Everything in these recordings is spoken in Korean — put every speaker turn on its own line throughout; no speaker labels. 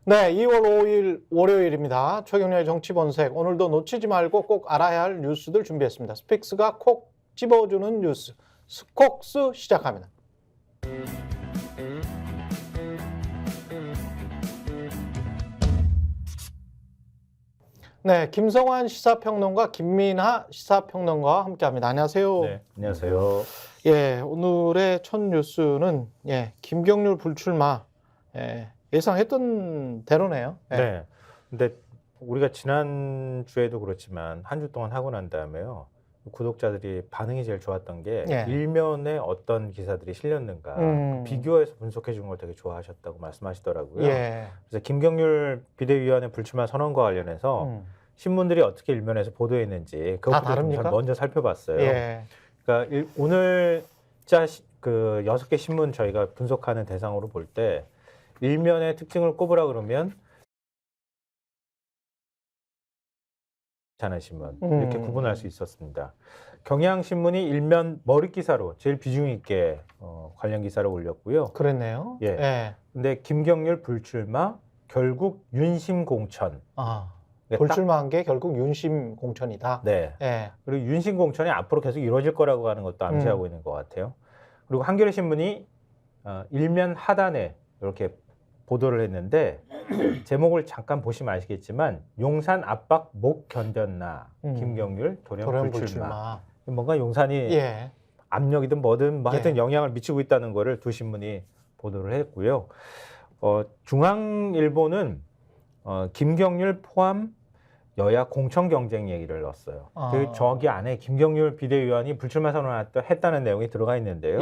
네, 2월 5일 월요일입니다. 최경련의 정치본색. 오늘도 놓치지 말고 꼭 알아야 할 뉴스들 준비했습니다. 스픽스가 콕 집어주는 뉴스, 스콕스 시작합니다. 네, 김성환 시사평론가, 김민하 시사평론가와 함께합니다. 안녕하세요.
네, 안녕하세요.
예, 오늘의 첫 뉴스는 김경률 불출마. 예상했던 대로네요.
네. 근데 우리가 지난 주에도 그렇지만 한 주 동안 하고 난 다음에요. 구독자들이 반응이 제일 좋았던 게 일면에 어떤 기사들이 실렸는가 비교해서 분석해 준 걸 되게 좋아하셨다고 말씀하시더라고요. 그래서 김경률 비대위원회 불출마 선언과 관련해서 신문들이 어떻게 일면에서 보도했는지 그것부터 먼저 살펴봤어요. 그러니까 오늘 그 6개 신문 저희가 분석하는 대상으로 볼 때 일면의 특징을 꼽으라 그러면 자는 신문 이렇게 구분할 수 있었습니다. 경향신문이 일면 머릿 기사로 제일 비중 있게 관련 기사를 올렸고요.
그랬네요.
예. 근데 김경률 불출마 결국 윤심 공천.
불출마한 게 결국 윤심 공천이다.
네. 그리고 윤심 공천이 앞으로 계속 이루어질 거라고 하는 것도 암시하고 있는 것 같아요. 그리고 한겨레 신문이 일면 하단에 이렇게 보도를 했는데 제목을 잠깐 보시면 아시겠지만 용산 압박 못 견뎠나 김경률 돌연 불출마. 뭔가 용산이 압력이든 뭐든 하여튼 영향을 미치고 있다는 거를 두 신문이 보도를 했고요. 중앙일보는 김경률 포함 여야 공천 경쟁 얘기를 넣었어요. 저기 안에 김경률 비대위원이 불출마 선언했다는 내용이 들어가 있는데요.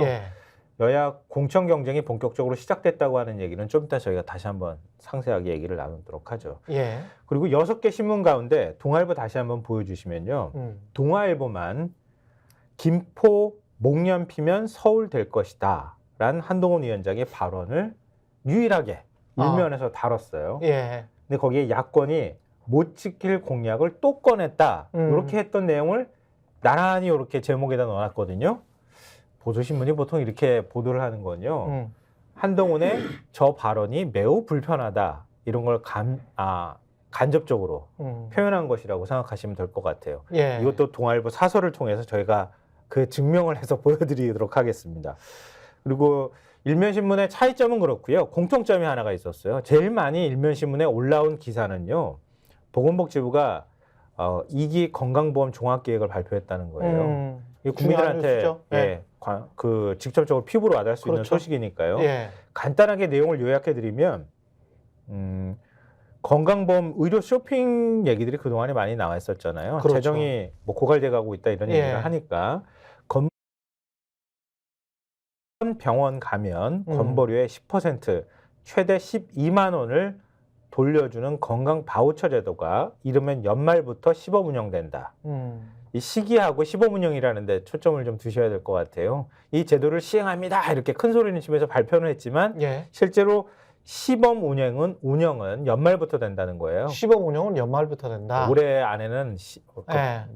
여야 공천 경쟁이 본격적으로 시작됐다고 하는 얘기는 좀 이따 저희가 다시 한번 상세하게 얘기를 나누도록 하죠. 그리고 6개 신문 가운데 동아일보 다시 한번 보여주시면요. 동아일보만 김포 목련 피면 서울 될 것이다 라는 한동훈 위원장의 발언을 유일하게 일면에서 다뤘어요. 근데 거기에 야권이 못 지킬 공약을 또 꺼냈다 이렇게 했던 내용을 나란히 이렇게 제목에다 넣어놨거든요. 보도신문이 보통 이렇게 보도를 하는 건요. 한동훈의 저 발언이 매우 불편하다 이런 걸 간접적으로 표현한 것이라고 생각하시면 될 것 같아요. 이것도 동아일보 사설을 통해서 저희가 그 증명을 해서 보여드리도록 하겠습니다. 그리고 일면신문의 차이점은 그렇고요. 공통점이 하나가 있었어요. 제일 많이 일면신문에 올라온 기사는요. 보건복지부가 2기 건강보험 종합계획을 발표했다는 거예요. 국민들한테 그 직접적으로 피부로 와닿을 수 있는 소식이니까요. 간단하게 내용을 요약해드리면 건강보험 의료 쇼핑 얘기들이 그동안에 많이 나와 있었잖아요. 재정이 뭐 고갈돼 가고 있다 이런 얘기를 하니까 병원 가면 건보료의 10% 최대 12만 원을 돌려주는 건강 바우처 제도가 이르면 연말부터 시범 운영된다. 이 시기하고 시범 운영이라는 데 초점을 좀 두셔야 될 것 같아요. 이 제도를 시행합니다. 이렇게 큰 소리는 치면서 발표는 했지만 실제로 시범 운영은 연말부터 된다는 거예요.
시범 운영은 연말부터 된다.
올해 안에는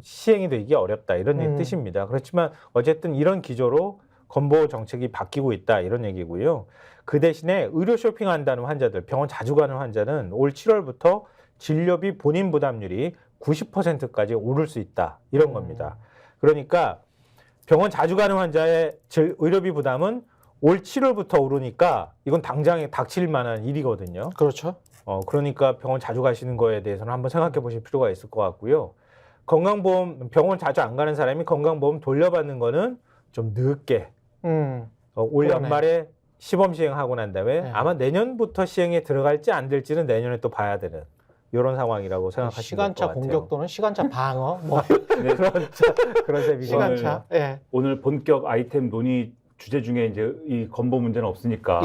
시행이 되기 어렵다 이런 뜻입니다. 그렇지만 어쨌든 이런 기조로 건보 정책이 바뀌고 있다 이런 얘기고요. 그 대신에 의료 쇼핑한다는 환자들, 병원 자주 가는 환자는 올 7월부터 진료비 본인 부담률이 90%까지 오를 수 있다 이런 겁니다. 그러니까 병원 자주 가는 환자의 의료비 부담은 올 7월부터 오르니까 이건 당장에 닥칠 만한 일이거든요.
그렇죠.
그러니까 병원 자주 가시는 거에 대해서는 한번 생각해 보실 필요가 있을 것 같고요. 건강보험 병원 자주 안 가는 사람이 건강보험 돌려받는 거는 좀 늦게 올 연말에 시범 시행하고 난 다음에 아마 내년부터 시행에 들어갈지 안 될지는 내년에 또 봐야 되는 이런 상황이라고 생각하시면 될 것 같아요.
시간차 공격 또는 시간차 방어
그런 셈이죠.
시간차.
오늘 본격 아이템 논의 주제 중에 이제 이 건보 문제는 없으니까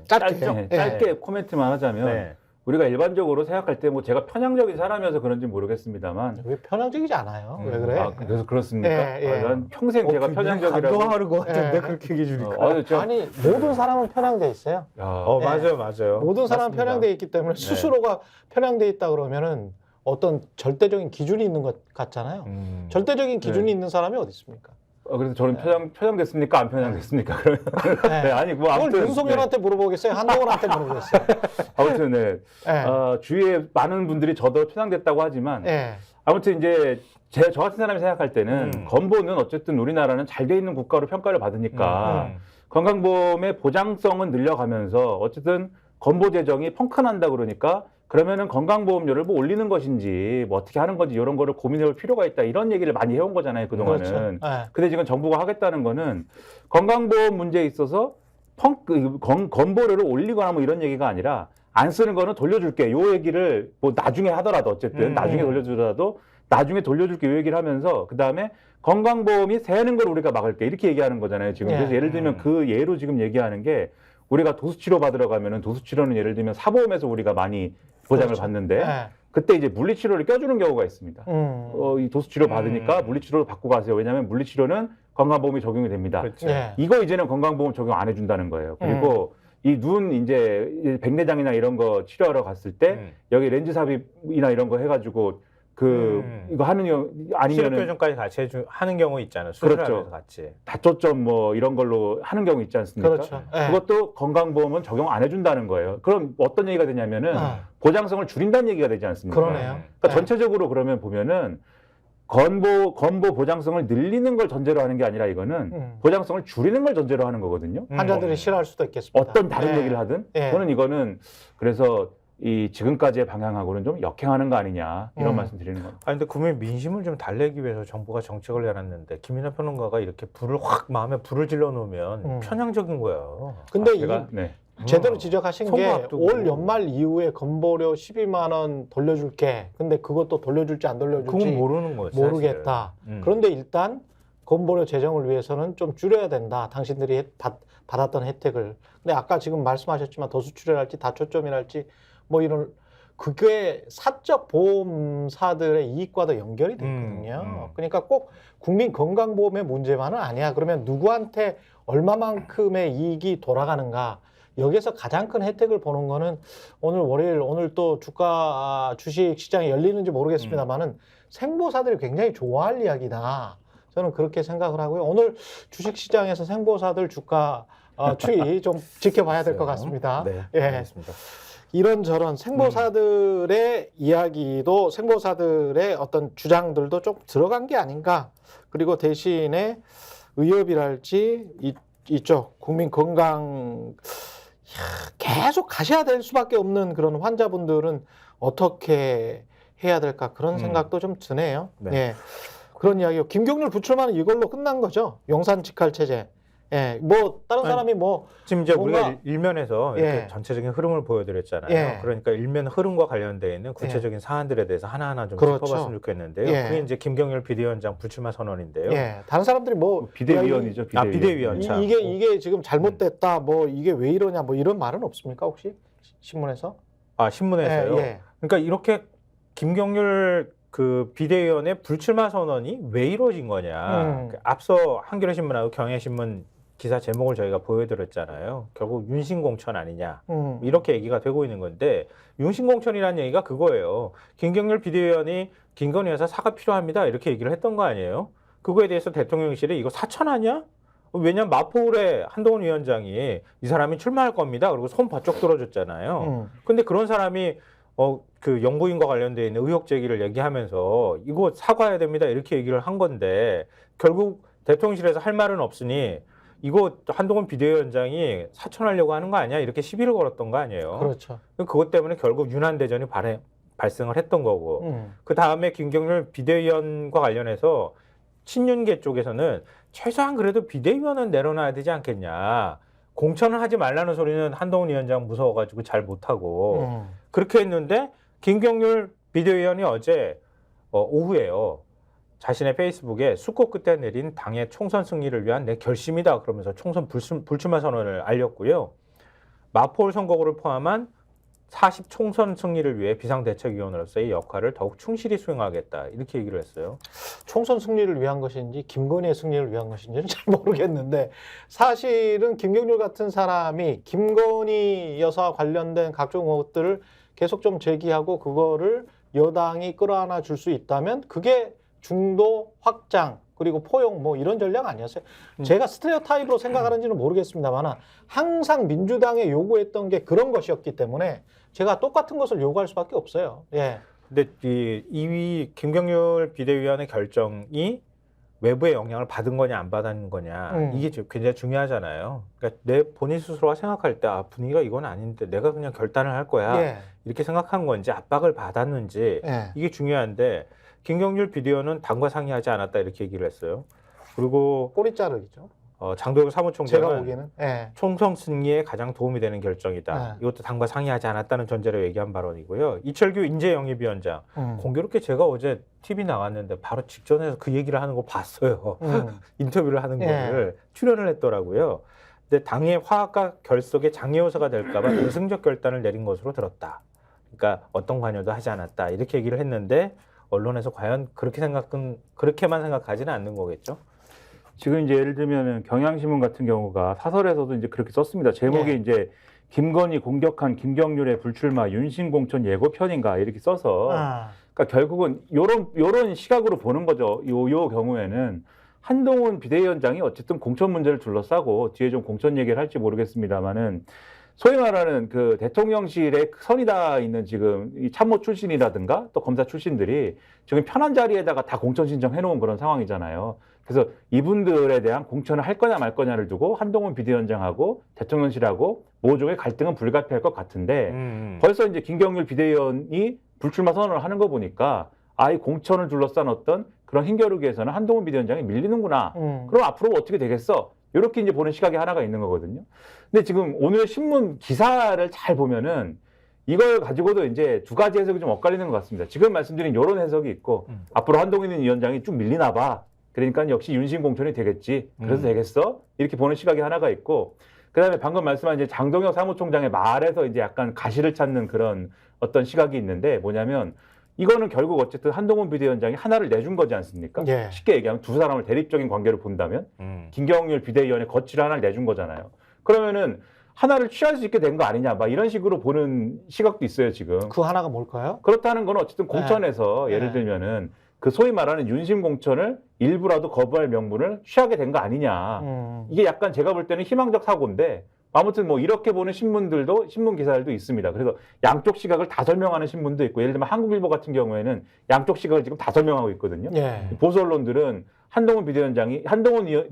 짧게 코멘트만 하자면 우리가 일반적으로 생각할 때 뭐 제가 편향적인 사람이어서 그런지 모르겠습니다만
왜 편향적이지 않아요? 왜 그래?
그래서 그렇습니까? 난 평생 제가 편향적이라고
감동하는 것 같은데 그렇게 얘기해 주니까.
아니 모든 사람은 편향돼 있어요.
맞아요.
모든 사람은 편향돼 있기 때문에 스스로가 편향돼 있다 그러면은 어떤 절대적인 기준이 있는 것 같잖아요. 절대적인 기준이 있는 사람이 어디 있습니까?
그래서 저는 표정됐습니까? 안 표정됐습니까? 그러면 네, 아니 뭐
그걸
아무튼
윤석열한테 물어보겠어요? 한동훈한테 물어보겠어요?
아무튼 네. 주위에 많은 분들이 저도 표정됐다고 하지만 아무튼 이제 저 같은 사람이 생각할 때는 건보는 어쨌든 우리나라는 잘 돼 있는 국가로 평가를 받으니까 건강보험의 보장성은 늘려가면서 어쨌든 건보 재정이 펑크난다 그러니까 그러면은 건강보험료를 뭐 올리는 것인지 뭐 어떻게 하는 건지 이런 거를 고민해볼 필요가 있다 이런 얘기를 많이 해온 거잖아요 그동안은.
그렇죠.
근데 지금 정부가 하겠다는 거는 건강보험 문제에 있어서 건보료를 올리거나 뭐 이런 얘기가 아니라 안 쓰는 거는 돌려줄게 요 얘기를 뭐 나중에 하더라도 어쨌든 나중에 돌려주더라도 나중에 돌려줄게 요 얘기를 하면서 그 다음에 건강보험이 세는 걸 우리가 막을게 이렇게 얘기하는 거잖아요 지금. 그래서 예를 들면 그 예로 지금 얘기하는 게 우리가 도수치료 받으러 가면은 도수치료는 예를 들면 사보험에서 우리가 많이 보장을 받는데 그때 이제 물리치료를 껴주는 경우가 있습니다. 이 도수치료 받으니까 물리치료를 받고 가세요. 왜냐하면 물리치료는 건강보험이 적용이 됩니다. 이거 이제는 건강보험 적용 안 해준다는 거예요. 그리고 이 눈 이제 백내장이나 이런 거 치료하러 갔을 때 여기 렌즈 삽입이나 이런 거 해가지고 이거 하는 경우 아니면은
시력교정까지 같이 하는 경우 있잖아요. 수술하면서
그렇죠.
같이
다초점 뭐 이런 걸로 하는 경우 있지 않습니까?
그렇죠.
그것도 건강보험은 적용 안 해준다는 거예요. 그럼 어떤 얘기가 되냐면은 보장성을 줄인다는 얘기가 되지 않습니까?
그러네요.
그러니까 전체적으로 그러면 보면은 건보 보장성을 늘리는 걸 전제로 하는 게 아니라 이거는 보장성을 줄이는 걸 전제로 하는 거거든요.
환자들이 싫어할 수도 있겠습니다.
어떤 다른 얘기를 하든 저는 이거는 그래서 이 지금까지의 방향하고는 좀 역행하는 거 아니냐 이런 말씀 드리는 겁니다.
아니 근데 국민 민심을 좀 달래기 위해서 정부가 정책을 내놨는데 김인하 평론가가 이렇게 마음에 불을 질러 놓으면 편향적인 거예요.
근데
제가
제대로 지적하신 게
앞두고.
올 연말 이후에 건보료 12만 원 돌려줄게. 근데 그것도 돌려줄지 안 돌려줄지
그건 모르는 거예요.
모르겠다. 그런데 일단 건보료 재정을 위해서는 좀 줄여야 된다. 당신들이 받았던 혜택을. 근데 아까 지금 말씀하셨지만 도수치료랄지 다초점이랄지 뭐 이런 그게 사적 보험사들의 이익과도 연결이 됐거든요. 그러니까 꼭 국민 건강보험의 문제만은 아니야. 그러면 누구한테 얼마만큼의 이익이 돌아가는가. 여기서 가장 큰 혜택을 보는 거는 오늘 월요일 오늘 또 주식 시장이 열리는지 모르겠습니다만은 생보사들이 굉장히 좋아할 이야기다. 저는 그렇게 생각을 하고요. 오늘 주식 시장에서 생보사들 주가 추이 좀 지켜봐야 될 것 같습니다.
네, 알겠습니다.
이런저런 생보사들의 이야기도 생보사들의 어떤 주장들도 좀 들어간 게 아닌가. 그리고 대신에 의협이랄지 이쪽 국민 건강 계속 가셔야 될 수밖에 없는 그런 환자분들은 어떻게 해야 될까 그런 생각도 좀 드네요. 그런 이야기요. 김경률 부출만은 이걸로 끝난 거죠. 용산 직할 체제. 뭐 다른 사람이 뭐
지금 이제 우리가 일면에서 이렇게 전체적인 흐름을 보여드렸잖아요. 그러니까 일면 흐름과 관련되어 있는 구체적인 사안들에 대해서 하나하나 좀 짚어봤으면 좋겠는데요. 그게 이제 김경률 비대위원장 불출마 선언인데요.
다른 사람들이 뭐
비대위원이죠.
비대위원.
이게 지금 잘못됐다. 뭐 이게 왜 이러냐. 뭐 이런 말은 없습니까 혹시 신문에서?
신문에서요. 그러니까 이렇게 김경률 그 비대위원의 불출마 선언이 왜 이루어진 거냐. 앞서 한겨레 신문하고 경향신문 기사 제목을 저희가 보여드렸잖아요. 결국 윤신공천 아니냐 이렇게 얘기가 되고 있는 건데 윤신공천이라는 얘기가 그거예요. 김경률 비대위원이 김건희 여사 사과 필요합니다 이렇게 얘기를 했던 거 아니에요. 그거에 대해서 대통령실이 이거 사천 아니야? 왜냐면 마포울의 한동훈 위원장이 이 사람이 출마할 겁니다. 그리고 손 바짝 들어줬잖아요. 근데 그런 사람이 그 영부인과 관련되어 있는 의혹 제기를 얘기하면서 이거 사과해야 됩니다 이렇게 얘기를 한 건데 결국 대통령실에서 할 말은 없으니 이거 한동훈 비대위원장이 사천하려고 하는 거 아니야 이렇게 시비를 걸었던 거 아니에요.
그렇죠.
그것 때문에 결국 윤한대전이 발생을 했던 거고 그 다음에 김경률 비대위원과 관련해서 친윤계 쪽에서는 최소한 그래도 비대위원은 내려놔야 되지 않겠냐. 공천을 하지 말라는 소리는 한동훈 위원장 무서워가지고 잘 못하고 그렇게 했는데 김경률 비대위원이 어제 오후에요. 자신의 페이스북에 수고 끝에 내린 당의 총선 승리를 위한 내 결심이다 그러면서 총선 불출마 선언을 알렸고요. 마포울 선거구를 포함한 40 총선 승리를 위해 비상대책위원으로서의 역할을 더욱 충실히 수행하겠다 이렇게 얘기를 했어요.
총선 승리를 위한 것인지 김건희의 승리를 위한 것인지는 잘 모르겠는데 사실은 김경률 같은 사람이 김건희 여사와 관련된 각종 의혹들을 계속 좀 제기하고 그거를 여당이 끌어안아 줄 수 있다면 그게 중도 확장 그리고 포용 뭐 이런 전략 아니었어요. 제가 스테레오타입으로 생각하는지는 모르겠습니다만 항상 민주당에 요구했던 게 그런 것이었기 때문에 제가 똑같은 것을 요구할 수밖에 없어요. 예.
근데 이 2위 김경률 비대위원의 결정이 외부의 영향을 받은 거냐 안 받은 거냐 이게 굉장히 중요하잖아요. 그러니까 내 본인 스스로가 생각할 때 분위기가 이건 아닌데 내가 그냥 결단을 할 거야
예.
이렇게 생각한 건지 압박을 받았는지
예.
이게 중요한데 김경률 비대위원은 당과 상의하지 않았다 이렇게 얘기를 했어요. 그리고
꼬리 자르기죠.
장도영
제가
사무총장은
보기에는. 예.
총선 승리에 가장 도움이 되는 결정이다. 이것도 당과 상의하지 않았다는 전제로 얘기한 발언이고요. 이철규 인재영입위원장 공교롭게 제가 어제 TV 나갔는데 바로 직전에서 그 얘기를 하는 거 봤어요. 인터뷰를 하는 거를 출연을 했더라고요. 근데 당의 화합과 결속의 장애요소가 될까봐 대승적 결단을 내린 것으로 들었다. 그러니까 어떤 관여도 하지 않았다. 이렇게 얘기를 했는데 언론에서 과연 그렇게만 생각하지는 않는 거겠죠.
지금 이제 예를 들면은 경향신문 같은 경우가 사설에서도 이제 그렇게 썼습니다. 제목이 이제 김건희 공격한 김경률의 불출마 윤심 공천 예고편인가 이렇게 써서 그러니까 결국은 요런 시각으로 보는 거죠. 요 경우에는 한동훈 비대위원장이 어쨌든 공천 문제를 둘러싸고 뒤에 좀 공천 얘기를 할지 모르겠습니다만은 소위 말하는 그 대통령실에 선이 다 있는 지금 이 참모 출신이라든가 또 검사 출신들이 지금 편한 자리에다가 다 공천 신청해 놓은 그런 상황이잖아요. 그래서 이분들에 대한 공천을 할 거냐 말 거냐를 두고 한동훈 비대위원장하고 대통령실하고 모종의 갈등은 불가피할 것 같은데 벌써 이제 김경률 비대위원이 불출마 선언을 하는 거 보니까 이 공천을 둘러싼 어떤 그런 힘겨루기에서는 한동훈 비대위원장이 밀리는구나. 그럼 앞으로 어떻게 되겠어? 이렇게 이제 보는 시각이 하나가 있는 거거든요. 근데 지금 오늘 신문 기사를 잘 보면은 이걸 가지고도 이제 두 가지 해석이 좀 엇갈리는 것 같습니다. 지금 말씀드린 이런 해석이 있고 앞으로 한동훈 위원장이 쭉 밀리나 봐. 그러니까 역시 윤심 공천이 되겠지. 그래서 되겠어? 이렇게 보는 시각이 하나가 있고 그다음에 방금 말씀한 이제 장동혁 사무총장의 말에서 이제 약간 가시를 찾는 그런 어떤 시각이 있는데 뭐냐면 이거는 결국 어쨌든 한동훈 비대위원장이 하나를 내준 거지 않습니까?
예.
쉽게 얘기하면 두 사람을 대립적인 관계로 본다면 김경률 비대위원의 거취를 하나를 내준 거잖아요. 그러면은 하나를 취할 수 있게 된 거 아니냐 막 이런 식으로 보는 시각도 있어요 지금.
그 하나가 뭘까요?
그렇다는 건 어쨌든 공천에서 예를 들면은 그 소위 말하는 윤심 공천을 일부라도 거부할 명분을 취하게 된 거 아니냐. 이게 약간 제가 볼 때는 희망적 사고인데 아무튼 뭐 이렇게 보는 신문들도 신문 기사들도 있습니다. 그래서 양쪽 시각을 다 설명하는 신문도 있고 예를 들면 한국일보 같은 경우에는 양쪽 시각을 지금 다 설명하고 있거든요. 보수 언론들은 한동훈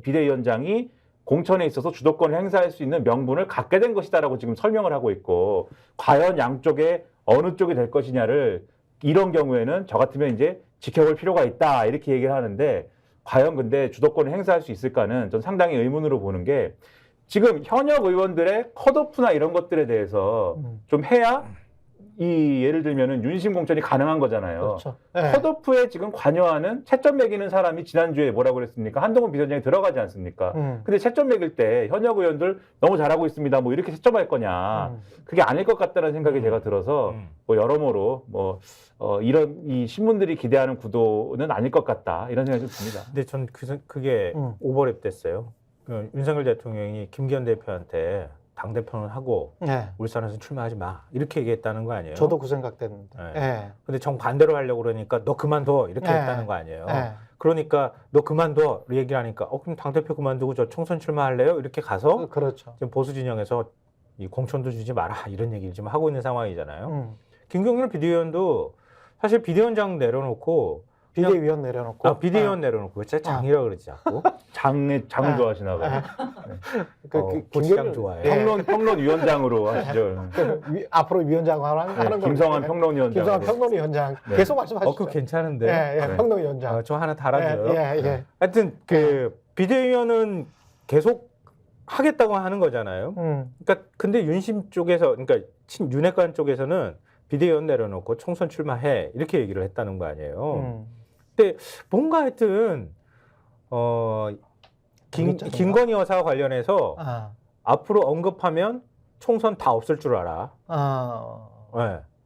비대위원장이 공천에 있어서 주도권을 행사할 수 있는 명분을 갖게 된 것이다라고 지금 설명을 하고 있고 과연 양쪽에 어느 쪽이 될 것이냐를 이런 경우에는 저 같으면 이제 지켜볼 필요가 있다 이렇게 얘기를 하는데 과연 근데 주도권을 행사할 수 있을까는 전 상당히 의문으로 보는 게 지금 현역 의원들의 컷오프나 이런 것들에 대해서 좀 해야 이 예를 들면은 윤심 공천이 가능한 거잖아요.
그렇죠.
컷오프에 지금 관여하는 채점 매기는 사람이 지난주에 뭐라고 그랬습니까? 한동훈 비대위원장이 들어가지 않습니까? 근데 채점 매길 때 현역 의원들 너무 잘하고 있습니다. 뭐 이렇게 채점할 거냐? 그게 아닐 것 같다는 생각이 제가 들어서 뭐 여러모로 뭐 이런 이 신문들이 기대하는 구도는 아닐 것 같다 이런 생각이 좀 듭니다.
근데 전 그게 오버랩 됐어요. 윤석열 대통령이 김기현 대표한테 당대표는 하고 울산에서 출마하지 마 이렇게 얘기했다는 거 아니에요?
저도 그 생각됐는데.
근데 정반대로 하려고 그러니까 너 그만둬 이렇게 했다는 거 아니에요? 그러니까 너 그만둬 얘기를 하니까 그럼 당대표 그만두고 저 총선 출마할래요? 이렇게 가서
그렇죠.
지금 보수 진영에서 이 공천도 주지 마라 이런 얘기를 지금 하고 있는 상황이잖아요. 김경률 비대위원도 사실 비대위원장 내려놓고
비대위원 내려놓고
비대위원 내려놓고 왜 장이라고 그러지 자꾸
장을 좋아하시나 봐요.
고추장 좋아해요.
평론위원장으로 하시죠.
앞으로 위원장 하는 거.
김성환 평론위원장.
김성환 평론위원장 계속 말씀하시죠.
그거 괜찮은데.
평론위원장.
저 하나 달아줘요. 하여튼
그
비대위원은 계속 하겠다고 하는 거잖아요. 그러니까 근데 윤심 쪽에서 그러니까 윤핵관 쪽에서는 비대위원 내려놓고 총선 출마해 이렇게 얘기를 했다는 거 아니에요. 근데 뭔가 하여튼 김건희 여사와 관련해서 앞으로 언급하면 총선 다 없을 줄 알아.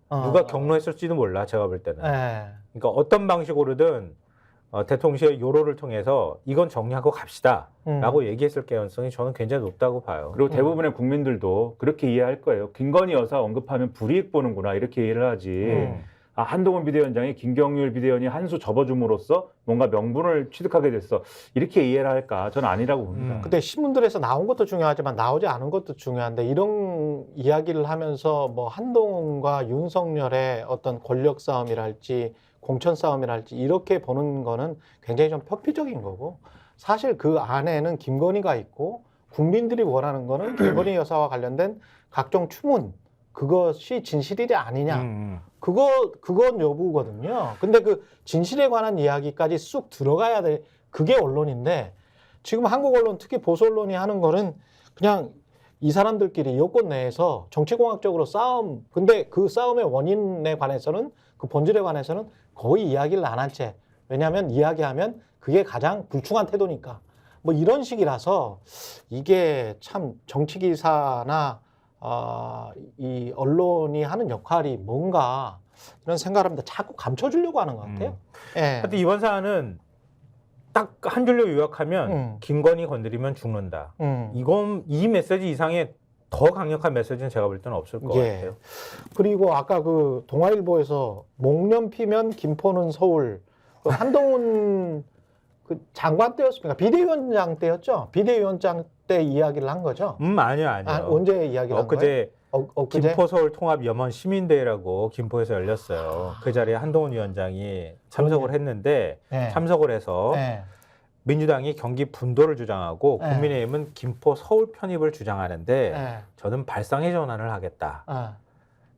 누가 경로했을지도 몰라 제가 볼 때는. 그러니까 어떤 방식으로든 대통령실의 요로를 통해서 이건 정리하고 갑시다라고 얘기했을 가능성이 저는 굉장히 높다고 봐요.
그리고 대부분의 국민들도 그렇게 이해할 거예요. 김건희 여사 언급하면 불이익 보는구나 이렇게 이해를 하지. 한동훈 비대위원장이 김경률 비대위원이 한 수 접어줌으로써 뭔가 명분을 취득하게 됐어. 이렇게 이해를 할까? 저는 아니라고 봅니다.
근데 신문들에서 나온 것도 중요하지만 나오지 않은 것도 중요한데 이런 이야기를 하면서 뭐 한동훈과 윤석열의 어떤 권력 싸움이랄지 공천 싸움이랄지 이렇게 보는 거는 굉장히 좀 표피적인 거고 사실 그 안에는 김건희가 있고 국민들이 원하는 거는 김건희 여사와 관련된 각종 추문 그것이 진실이냐 아니냐 그건 여부거든요. 근데 그 진실에 관한 이야기까지 쑥 들어가야 돼. 그게 언론인데 지금 한국 언론 특히 보수 언론이 하는 거는 그냥 이 사람들끼리 여권 내에서 정치공학적으로 싸움 근데 그 싸움의 원인에 관해서는 그 본질에 관해서는 거의 이야기를 안 한 채 왜냐하면 이야기하면 그게 가장 불충한 태도니까 뭐 이런 식이라서 이게 참 정치기사나 이 언론이 하는 역할이 뭔가 이런 생각을 합니다. 자꾸 감춰주려고 하는 것 같아요. 예.
하여튼 이번 사안은 딱 한 줄로 요약하면 김건희 건드리면 죽는다. 이 메시지 이상의 더 강력한 메시지는 제가 볼 때는 없을 것 같아요.
그리고 아까 그 동아일보에서 목련 피면 김포는 서울 그 한동훈 그 장관 때였습니까? 비대위원장 때였죠? 비대위원장 때 이야기를 한 거죠?
아니요.
언제 이야기를 한 거예요? 엊그제?
김포 서울 통합 염원 시민대회라고 김포에서 열렸어요. 그 자리에 한동훈 위원장이 참석을 했는데 참석을 해서 민주당이 경기 분도를 주장하고 국민의힘은 김포 서울 편입을 주장하는데 저는 발상의 전환을 하겠다.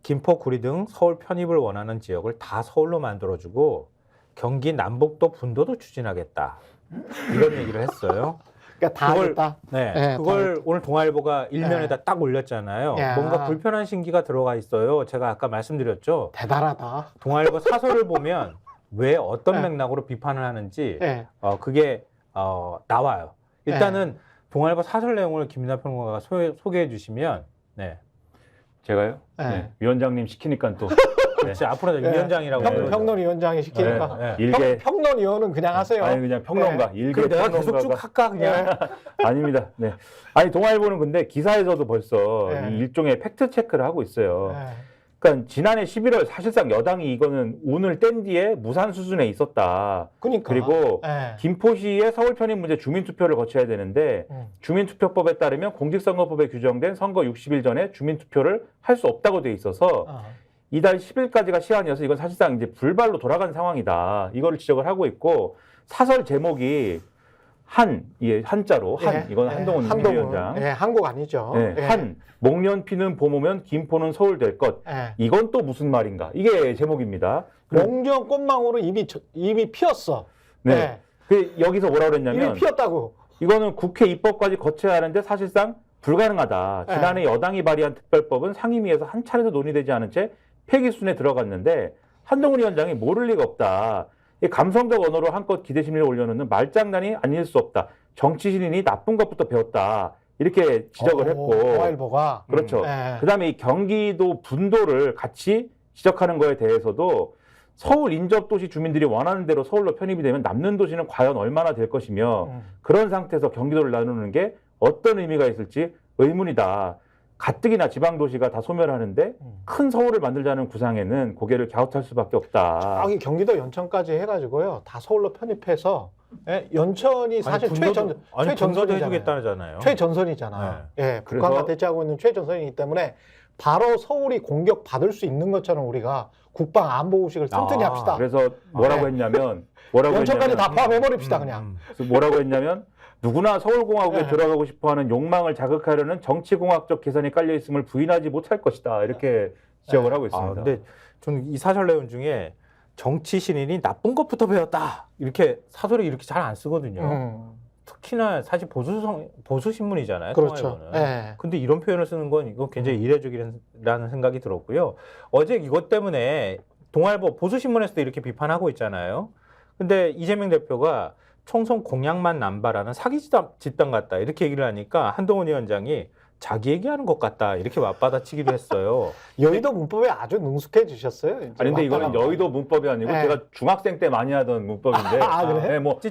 김포, 구리 등 서울 편입을 원하는 지역을 다 서울로 만들어주고 경기 남북도 분도도 추진하겠다. 이런 얘기를 했어요.
그러니까 다 하겠다.
그걸 오늘 동아일보가 일면에다 딱 올렸잖아요. 뭔가 불편한 신기가 들어가 있어요. 제가 아까 말씀드렸죠.
대단하다.
동아일보 사설을 보면 왜 어떤 맥락으로 비판을 하는지 그게 나와요. 일단은 동아일보 사설 내용을 김민하 평론가가 소개해 주시면
제가요? 위원장님 시키니까 또
그렇지 앞으로 위원장이라고
평론위원장이 시키니까
일개
평론위원은 그냥 하세요.
아니 그냥 평론가 일개
그럼 내가 계속 쭉 할까 그냥
아닙니다. 아니 동아일보는 근데 기사에서도 벌써 이 일종의 팩트 체크를 하고 있어요. 그러니까 지난해 11월 사실상 여당이 이거는 운을 뗀 뒤에 무산 수준에 있었다. 그리고 김포시의 서울 편입 문제 주민투표를 거쳐야 되는데 주민투표법에 따르면 공직선거법에 규정된 선거 60일 전에 주민투표를 할 수 없다고 돼 있어서 이달 10일까지가 시한이어서 이건 사실상 이제 불발로 돌아간 상황이다. 이거를 지적을 하고 있고 사설 제목이 한자로 이건 한동훈 위원장.
한국 아니죠.
목련 피는 봄 오면 김포는 서울 될 것. 이건 또 무슨 말인가? 이게 제목입니다.
목련 꽃망울은 이미 피었어.
여기서 뭐라 그랬냐면
이미 피었다고.
이거는 국회 입법까지 거쳐야 하는데 사실상 불가능하다. 지난해 여당이 발의한 특별법은 상임위에서 한 차례도 논의되지 않은 채 폐기순에 들어갔는데 한동훈 위원장이 모를 리가 없다. 감성적 언어로 한껏 기대심리를 올려놓는 말장난이 아닐 수 없다. 정치신인이 나쁜 것부터 배웠다. 이렇게 지적을 했고.
동아일보가.
그렇죠. 그다음에 이 경기도 분도를 같이 지적하는 거에 대해서도 서울 인접도시 주민들이 원하는 대로 서울로 편입이 되면 남는 도시는 과연 얼마나 될 것이며 그런 상태에서 경기도를 나누는 게 어떤 의미가 있을지 의문이다. 가뜩이나 지방도시가 다 소멸하는데 큰 서울을 만들자는 구상에는 고개를 갸웃할 수밖에 없다.
여기 경기도 연천까지 해가지고요. 다 서울로 편입해서 연천이 사실
최전선이잖아요.
최전선이잖아요. 북한과 대치하고 있는 최전선이기 때문에 바로 서울이 공격받을 수 있는 것처럼 우리가 국방 안보 의식을 튼튼히 합시다.
그래서 뭐라고 했냐면
연천까지 다 포함해버립시다 그냥.
그래서 뭐라고 했냐면 누구나 서울공화국에 들어가고 싶어하는 욕망을 자극하려는 정치공학적 계산이 깔려 있음을 부인하지 못할 것이다. 이렇게 지적을 하고 있습니다.
근데 저는 이 사설 내용 중에 정치 신인이 나쁜 것부터 배웠다. 이렇게 사설에 이렇게 잘 안 쓰거든요. 특히나 사실 보수 신문이잖아요.
그렇죠.
근데 이런 표현을 쓰는 건 이거 굉장히 이례적이라는 생각이 들었고요. 어제 이것 때문에 동아일보 보수 신문에서도 이렇게 비판하고 있잖아요. 근데 이재명 대표가 총선 공약만 남발하는 사기 집단 같다 이렇게 얘기를 하니까 한동훈 위원장이 자기 얘기하는 것 같다 이렇게 맞받아치기도 했어요.
여의도 문법에 아주 능숙해지셨어요. 이제
아니 근데 이거는 여의도 문법이 아니고
네.
제가 중학생 때 많이 하던 문법인데
아, 그래?
네, 뭐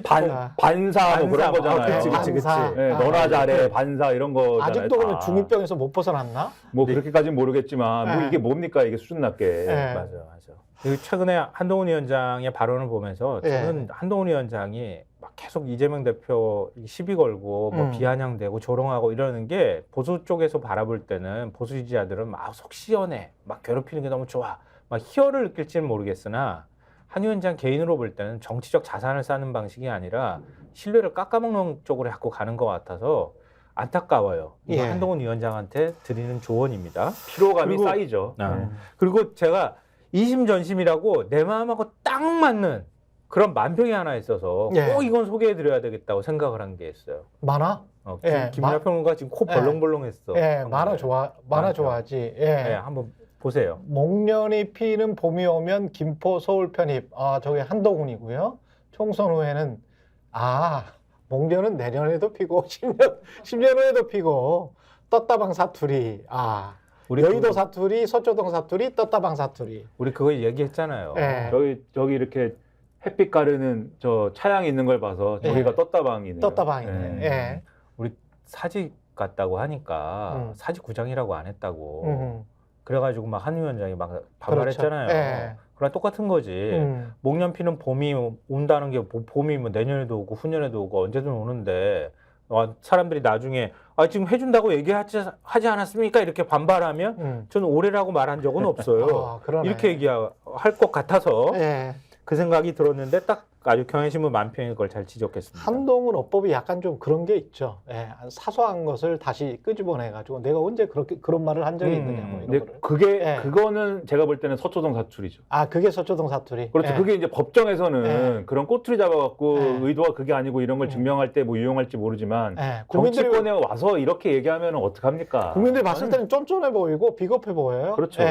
반사 뭐 그런 거잖아요.
그치.
네, 너나 잘해 반사 이런 거잖아요.
아직도 그러면 중2병에서 못 벗어났나?
뭐
네.
그렇게까지는 모르겠지만 뭐
네.
이게 뭡니까 이게 수준 낮게.
네.
맞아요. 그리고 최근에 한동훈 위원장의 발언을 보면서 저는 한동훈 위원장이 막 계속 이재명 대표 시비 걸고 뭐 비아냥대고 조롱하고 이러는 게 보수 쪽에서 바라볼 때는 보수 지지자들은 막 속 시원해, 막 괴롭히는 게 너무 좋아, 막 희열을 느낄지는 모르겠으나 한 위원장 개인으로 볼 때는 정치적 자산을 쌓는 방식이 아니라 신뢰를 깎아먹는 쪽으로 자꾸 가는 것 같아서 안타까워요. 이거 한동훈 위원장한테 드리는 조언입니다.
피로감이 쌓이죠.
그리고 제가 이심전심이라고 내 마음하고 딱 맞는 그런 만평이 하나 있어서 꼭 이건 소개해드려야 되겠다고 생각을 한 게 있어요.
만화?
김민하 평론가 지금 코 벌렁벌렁했어.
만화 좋아하지.
한번 보세요.
목련이 피는 봄이 오면 김포 서울 편입. 저게 한동훈이고요. 총선 후에는 목련은 내년에도 피고 10년 후에도 피고 떴다방 사투리. 여의도 사투리, 서초동 사투리, 떴다방 사투리.
우리 그거 얘기했잖아요.
저기 이렇게 햇빛 가르는 저 차양 있는 걸 봐서 저기가 떴다방이네요.
떴다방이네.
우리 사직 같다고 하니까 사직구장이라고 안 했다고. 그래가지고 막 한 위원장이 막 반발했잖아요.
그렇죠.
그랑 똑같은 거지. 목련 피는 봄이 온다는 게 봄이 뭐 내년에도 오고 후년에도 오고 언제든 오는데 사람들이 나중에 지금 해준다고 얘기하지 않았습니까? 이렇게 반발하면 저는 올해라고 말한 적은 없어요. 이렇게 얘기할 것 같아서 그 생각이 들었는데 딱 아주 경향신문 만평이 그걸 잘 지적했습니다.
한동훈 어법이 약간 좀 그런 게 있죠. 사소한 것을 다시 끄집어내가지고 내가 언제 그런 말을 한 적이 있느냐. 뭐 이런 거를.
그거는 제가 볼 때는 서초동 사투리죠.
그게 서초동 사투리.
그렇죠. 그게 이제 법정에서는 그런 꼬투리 잡아갖고 의도가 그게 아니고 이런 걸 증명할 때 뭐 유용할지 모르지만 정치권에 와서 이렇게 얘기하면 어떡합니까?
국민들이 봤을 때는 쫀쫀해 보이고 비겁해 보여요.
그렇죠.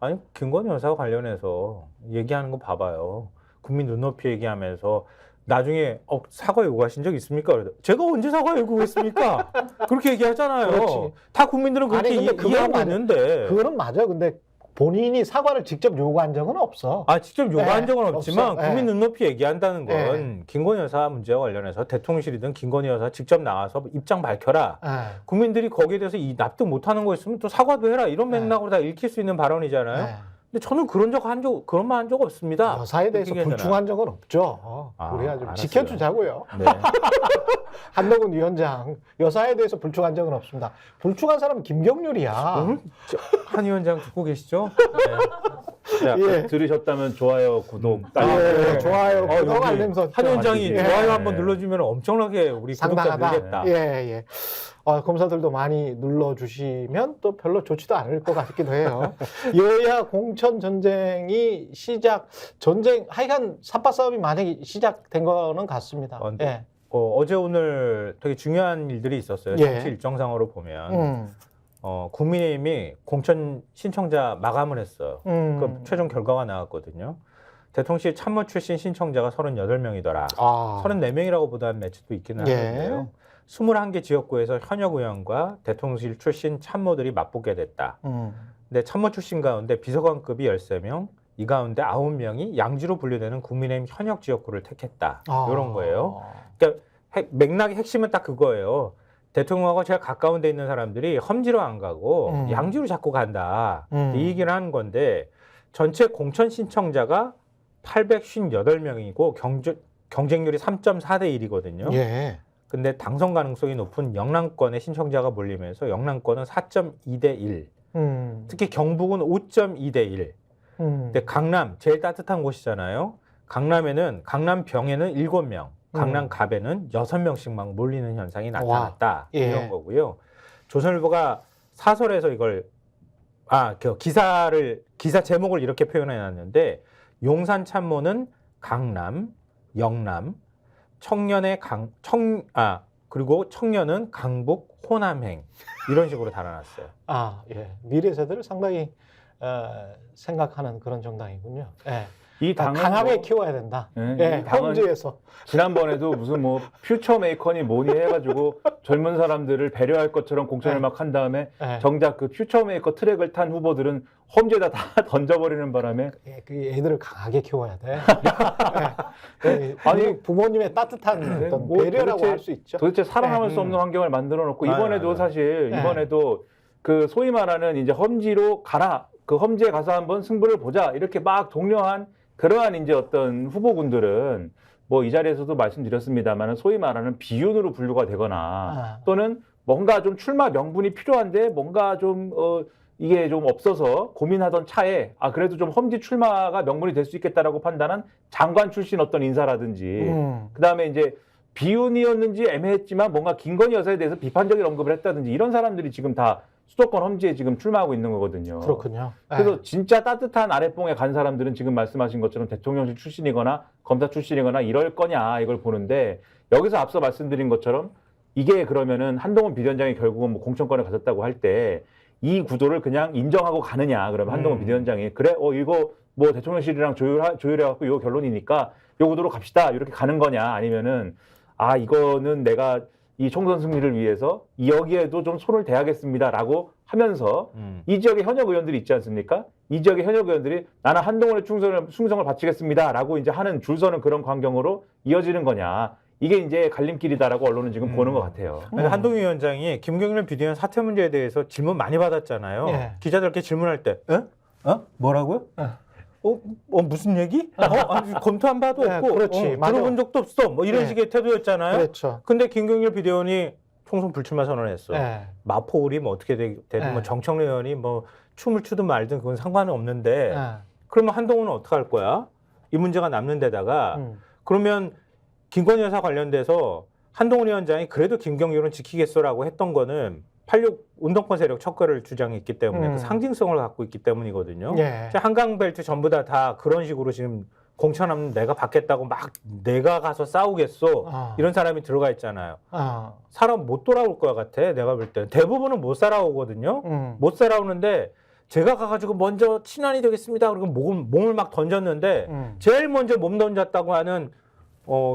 아니 김건희 여사와 관련해서 얘기하는 거 봐봐요. 국민 눈높이 얘기하면서 나중에 사과 요구하신 적 있습니까? 제가 언제 사과 요구했습니까? 그렇게 얘기하잖아요.
그렇지.
다 국민들은 그렇게 이해하고 있는데.
그거는 맞아. 근데 본인이 사과를 직접 요구한 적은 없어.
직접 요구한 적은 없지만
없어.
국민 눈높이 얘기한다는 건 김건희 여사 문제와 관련해서 대통령실이든 김건희 여사 직접 나와서 입장 밝혀라. 국민들이 거기에 대해서 납득 못하는 거 있으면 또 사과도 해라. 이런 맥락으로 다 읽힐 수 있는 발언이잖아요. 근데 저는 그런 말 한 적 없습니다.
여사에 대해서 불충한 적은 없죠. 우리가 좀
알았어요.
지켜주자고요.
네.
한동훈 위원장 여사에 대해서 불충한 적은 없습니다. 불충한 사람은 김경률이야.
오늘 한 위원장 듣고 계시죠? 네.
들으셨다면 좋아요, 구독, 알림.
좋아요, 구독, 알림 설정.
한 위원장이 좋아요 한번 눌러주면 엄청나게 우리 구독자 늘겠다.
검사들도 많이 눌러주시면 또 별로 좋지도 않을 것 같기도 해요. 여야 공천 전쟁이 하여간 삿바 싸움이 많이 시작된 거는 같습니다.
어제 오늘 되게 중요한 일들이 있었어요. 정치 일정상으로 보면 국민의힘이 공천 신청자 마감을 했어요. 그 최종 결과가 나왔거든요. 대통령실 참모 출신 신청자가 38명이더라. 34명이라고 보다는 매체도 있기는 하는데요. 21개 지역구에서 현역 의원과 대통령실 출신 참모들이 맞붙게 됐다. 근데 참모 출신 가운데 비서관급이 13명, 이 가운데 9명이 양지로 분류되는 국민의힘 현역 지역구를 택했다. 이런 거예요. 그러니까 맥락의 핵심은 딱 그거예요. 대통령하고 제일 가까운 데 있는 사람들이 험지로 안 가고 양지로 자꾸 간다. 이 얘기를 하는 건데 전체 공천 신청자가 858명이고 경쟁률이 3.4대 1이거든요. 근데 당선 가능성이 높은 영남권의 신청자가 몰리면서 영남권은 4.2대 1. 특히 경북은 5.2대 1. 근데 강남 제일 따뜻한 곳이잖아요. 강남병에는 7명, 강남갑에는 6명씩 막 몰리는 현상이 나타났다. 이런 거고요. 조선일보가 사설에서 이걸 기사 제목을 이렇게 표현해 놨는데 용산 참모는 강남, 영남, 그리고 청년은 강북, 호남행 이런 식으로 달아놨어요.
미래 세대를 상당히 생각하는 그런 정당이군요.
이 당은
강하게
뭐,
키워야 된다.
예,
예,
이 당은
험지에서.
지난번에도 무슨 뭐 퓨처 메이커니 뭐니 해가지고 젊은 사람들을 배려할 것처럼 공천을
네.
막 한 다음에
네.
정작 그 퓨처 메이커 트랙을 탄 후보들은 험지에다 다 던져버리는 바람에
예, 그 애들을 강하게 키워야 돼. 예.
아니,
부모님의 따뜻한 어떤
뭐
배려라고
도대체-
할 수 있죠.
도대체 살아남을
네.
수 없는 환경을 만들어 놓고
맞아요,
이번에도
맞아요.
사실
네.
이번에도 그 소위 말하는 이제 험지로 가라. 그 험지에 가서 한번 승부를 보자. 이렇게 막 독려한 그러한 이제 어떤 후보군들은 뭐 이 자리에서도 말씀드렸습니다만 소위 말하는 비윤으로 분류가 되거나 또는 뭔가 좀 출마 명분이 필요한데 뭔가 좀 이게 좀 없어서 고민하던 차에 그래도 좀 험지 출마가 명분이 될 수 있겠다라고 판단한 장관 출신 어떤 인사라든지 그다음에 이제 비윤이었는지 애매했지만 뭔가 김건희 여사에 대해서 비판적인 언급을 했다든지 이런 사람들이 지금 다 수도권 험지에 지금 출마하고 있는 거거든요.
그렇군요.
그래서 진짜 따뜻한 아랫봉에 간 사람들은 지금 말씀하신 것처럼 대통령실 출신이거나 검사 출신이거나 이럴 거냐 이걸 보는데 여기서 앞서 말씀드린 것처럼 이게 그러면은 한동훈 비대위원장이 결국은 뭐 공천권을 가졌다고 할 때 이 구도를 그냥 인정하고 가느냐 그러면 한동훈 비대위원장이 그래 이거 뭐 대통령실이랑 조율해갖고 요 결론이니까 요 구도로 갑시다 이렇게 가는 거냐 아니면은 이거는 내가 이 총선 승리를 위해서 여기에도 좀 손을 대야겠습니다라고 하면서 이 지역의 현역 의원들이 있지 않습니까? 이 지역의 현역 의원들이 나는 한동훈의 충성을 바치겠습니다라고 이제 하는 줄 서는 그런 광경으로 이어지는 거냐? 이게 이제 갈림길이다라고 언론은 지금 보는 것 같아요.
한동훈 위원장이 김경률 비대위원 사퇴 문제에 대해서 질문 많이 받았잖아요.
예.
기자들께 질문할 때, 뭐라고요? 무슨 얘기? 검토 안 봐도
네,
없고,
그렇지. 맞아.
들어본 적도 없어. 뭐 이런
네.
식의 태도였잖아요.
그렇죠.
근데 김경률 비대위원이 총선 불출마 선언했어.
예.
마포울이 뭐 어떻게 되든
네.
뭐 정청래 의원이 뭐 춤을 추든 말든 그건 상관은 없는데
예.
그러면 한동훈은 어떻게 할 거야? 이 문제가 남는 데다가 그러면 김건희 여사 관련돼서 한동훈 위원장이 그래도 김경률은 지키겠어라고 했던 거는 86 운동권 세력 척결을 주장했기 때문에 그 상징성을 갖고 있기 때문이거든요.
예.
한강벨트 전부 다 그런 식으로 지금 공천하면 내가 받겠다고 막 내가 가서 싸우겠어 이런 사람이 들어가 있잖아요. 사람 못 돌아올 것 같아 내가 볼 때는. 대부분은 못 살아오거든요. 못 살아오는데 제가 가가지고 먼저 친환이 되겠습니다. 그리고 몸을 막 던졌는데 제일 먼저 몸 던졌다고 하는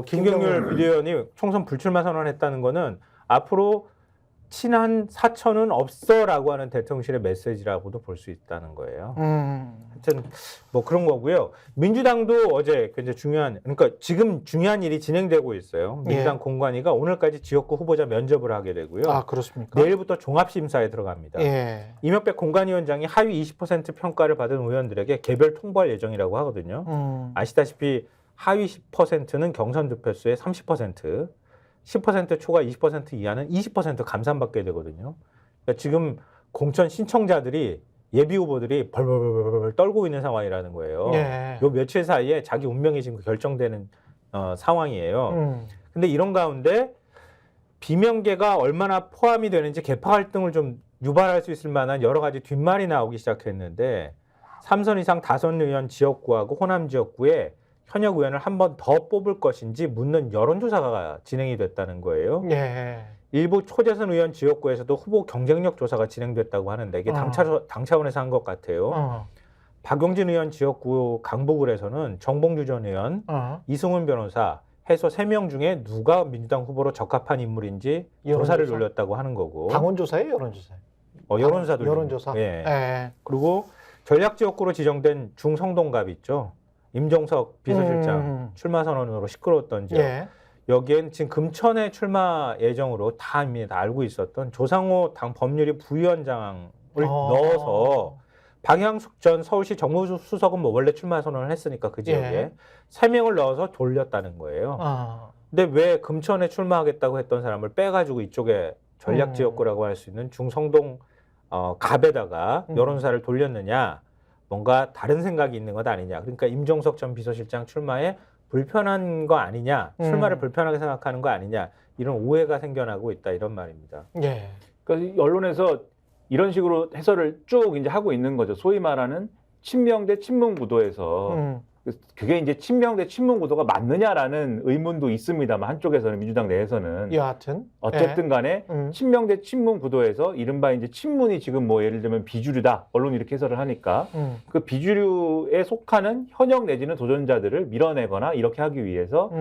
김경률 비대위원이 총선 불출마 선언했다는 거는 앞으로 친한 사천은 없어라고 하는 대통령실의 메시지라고도 볼 수 있다는 거예요. 하여튼 뭐 그런 거고요. 민주당도 어제 굉장히 그러니까 지금 중요한 일이 진행되고 있어요. 민주당 공관위가 오늘까지 지역구 후보자 면접을 하게 되고요.
그렇습니까?
내일부터 종합심사에 들어갑니다.
예.
이명박 공관위원장이 하위 20% 평가를 받은 의원들에게 개별 통보할 예정이라고 하거든요. 아시다시피 하위 10%는 경선 득표수의 30%, 10% 초과 20% 이하는 20% 감산받게 되거든요. 그러니까 지금 공천 신청자들이 예비 후보들이 벌벌 떨고 있는 상황이라는 거예요.
예.
요 며칠 사이에 자기 운명이 지금 결정되는 상황이에요. 근데 이런 가운데 비명계가 얼마나 포함이 되는지 개파 갈등을 좀 유발할 수 있을 만한 여러 가지 뒷말이 나오기 시작했는데 3선 이상 다선 의원 지역구하고 호남 지역구에 현역 의원을 한 번 더 뽑을 것인지 묻는 여론조사가 진행이 됐다는 거예요.
예.
일부 초재선 의원 지역구에서도 후보 경쟁력 조사가 진행됐다고 하는데 이게 당 차원에서 한 것 같아요. 박용진 의원 지역구 강북을에서는 정봉주 전 의원, 이승훈 변호사 해서 3명 중에 누가 민주당 후보로 적합한 인물인지 조사를 돌렸다고 하는 거고.
당원조사예요, 여론조사예요?
여론조사도.
여론조사.
예.
예.
그리고 전략지역구로 지정된 중성동갑 있죠. 임종석 비서실장 출마 선언으로 시끄러웠던 지역.
예.
여기엔 지금 금천의 출마 예정으로 다 이미 다 알고 있었던 조상호 당 법률위 부위원장을 넣어서 박양숙 전 서울시 정무수석은 뭐 원래 출마 선언을 했으니까 그 지역에 3명을 넣어서 돌렸다는 거예요. 근데 왜 금천에 출마하겠다고 했던 사람을 빼가지고 이쪽에 전략지역구라고 할 수 있는 중성동 갑에다가 여론조사를 돌렸느냐. 뭔가 다른 생각이 있는 것 아니냐. 그러니까 임종석 전 비서실장 출마에 불편한 거 아니냐. 출마를 불편하게 생각하는 거 아니냐. 이런 오해가 생겨나고 있다. 이런 말입니다.
예.
그러니까 언론에서 이런 식으로 해설을 쭉 이제 하고 있는 거죠. 소위 말하는 친명 대 친문 구도에서 그게 이제 친명 대 친문 구도가 맞느냐라는 의문도 있습니다만 한쪽에서는 민주당 내에서는
여하튼
어쨌든 간에 친명 대 친문 구도에서 이른바 이제 친문이 지금 뭐 예를 들면 비주류다 언론이 이렇게 해설을 하니까 그 비주류에 속하는 현역 내지는 도전자들을 밀어내거나 이렇게 하기 위해서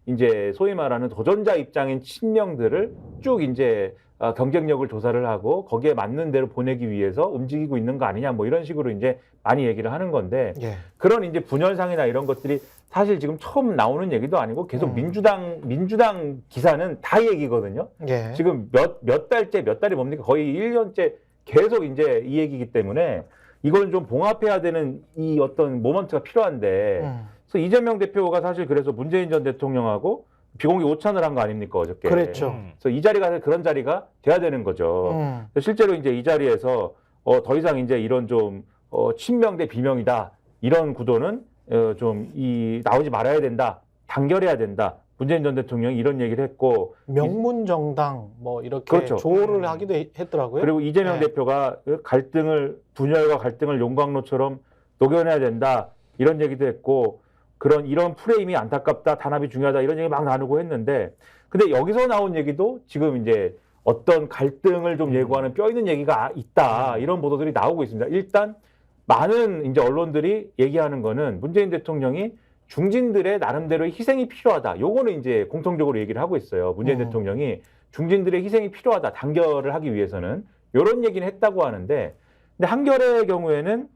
이제 소위 말하는 도전자 입장인 친명들을 쭉 이제 경쟁력을 조사를 하고 거기에 맞는 대로 보내기 위해서 움직이고 있는 거 아니냐 뭐 이런 식으로 이제 많이 얘기를 하는 건데 그런 이제 분열상이나 이런 것들이 사실 지금 처음 나오는 얘기도 아니고 계속 민주당 기사는 다 얘기거든요. 지금 몇 달이 뭡니까? 거의 1년째 계속 이제 이 얘기이기 때문에 이걸 좀 봉합해야 되는 이 어떤 모먼트가 필요한데 그래서 이재명 대표가 사실 그래서 문재인 전 대통령하고 비공개 오찬을 한 거 아닙니까 어저께?
그랬죠.
그래서 이 자리가 그런 자리가 돼야 되는 거죠. 실제로 이제 이 자리에서 더 이상 이제 이런 좀 친명 대 비명이다 이런 구도는 좀 나오지 말아야 된다, 단결해야 된다. 문재인 전 대통령이 이런 얘기를 했고
명문정당 뭐 이렇게
그렇죠.
조언을 하기도 했더라고요.
그리고 이재명 대표가 분열과 갈등을 용광로처럼 녹여내야 된다 이런 얘기도 했고. 이런 프레임이 안타깝다, 단합이 중요하다 이런 얘기 막 나누고 했는데, 근데 여기서 나온 얘기도 지금 이제 어떤 갈등을 좀 예고하는 뼈 있는 얘기가 있다 이런 보도들이 나오고 있습니다. 일단 많은 이제 언론들이 얘기하는 거는 문재인 대통령이 중진들의 나름대로의 희생이 필요하다. 요거는 이제 공통적으로 얘기를 하고 있어요. 문재인 대통령이 중진들의 희생이 필요하다. 단결을 하기 위해서는 이런 얘기는 했다고 하는데, 근데 한겨레의 경우에는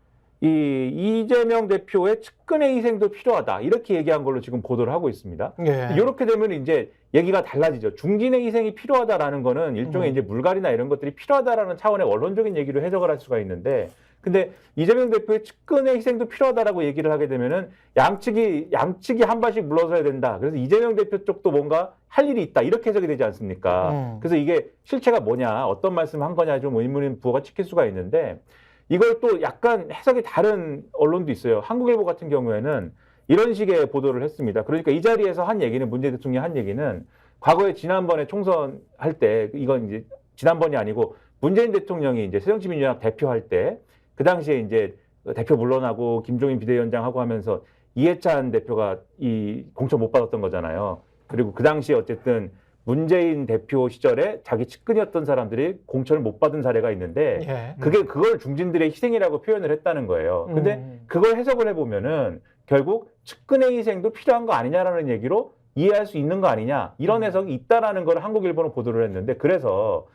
이재명 대표의 측근의 희생도 필요하다. 이렇게 얘기한 걸로 지금 보도를 하고 있습니다. 이렇게 되면 이제 얘기가 달라지죠. 중진의 희생이 필요하다라는 거는 일종의 이제 물갈이나 이런 것들이 필요하다라는 차원의 원론적인 얘기로 해석을 할 수가 있는데, 근데 이재명 대표의 측근의 희생도 필요하다라고 얘기를 하게 되면은 양측이 한 발씩 물러서야 된다. 그래서 이재명 대표 쪽도 뭔가 할 일이 있다. 이렇게 해석이 되지 않습니까? 그래서 이게 실체가 뭐냐, 어떤 말씀을 한 거냐 좀 의문인 부호가 찍힐 수가 있는데, 이걸 또 약간 해석이 다른 언론도 있어요. 한국일보 같은 경우에는 이런 식의 보도를 했습니다. 그러니까 이 자리에서 한 얘기는, 문재인 대통령이 한 얘기는 과거에 지난번에 총선 할 때, 이건 이제 지난번이 아니고 문재인 대통령이 이제 새정치민주연합 대표할 때, 그 당시에 이제 대표 물러나고 김종인 비대위원장하고 하면서 이해찬 대표가 이 공천 못 받았던 거잖아요. 그리고 그 당시에 어쨌든 문재인 대표 시절에 자기 측근이었던 사람들이 공천을 못 받은 사례가 있는데 그걸 중진들의 희생이라고 표현을 했다는 거예요. 근데 그걸 해석을 해보면은 결국 측근의 희생도 필요한 거 아니냐라는 얘기로 이해할 수 있는 거 아니냐, 이런 해석이 있다라는 걸 한국일보는 보도를 했는데, 그래서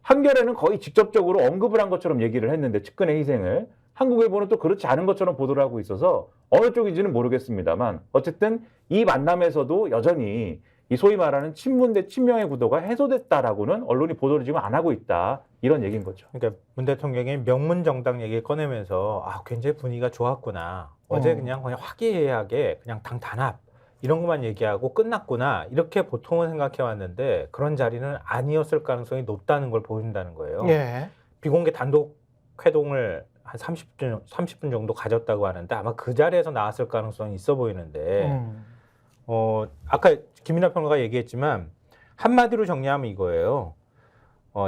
한겨레는 거의 직접적으로 언급을 한 것처럼 얘기를 했는데 측근의 희생을, 한국일보는 또 그렇지 않은 것처럼 보도를 하고 있어서 어느 쪽인지는 모르겠습니다만 어쨌든 이 만남에서도 여전히 이 소위 말하는 친문 대 친명의 구도가 해소됐다라고는 언론이 보도를 지금 안 하고 있다, 이런 얘기인 거죠.
그러니까 문 대통령이 명문 정당 얘기를 꺼내면서 굉장히 분위기가 좋았구나. 어제 그냥 화기애애하게 그냥 당 단합 이런 것만 얘기하고 끝났구나, 이렇게 보통은 생각해 왔는데 그런 자리는 아니었을 가능성이 높다는 걸 보인다는 거예요. 비공개 단독 회동을 한 30분 정도 가졌다고 하는데 아마 그 자리에서 나왔을 가능성이 있어 보이는데 아까 김민하 평론가가 얘기했지만 한마디로 정리하면 이거예요.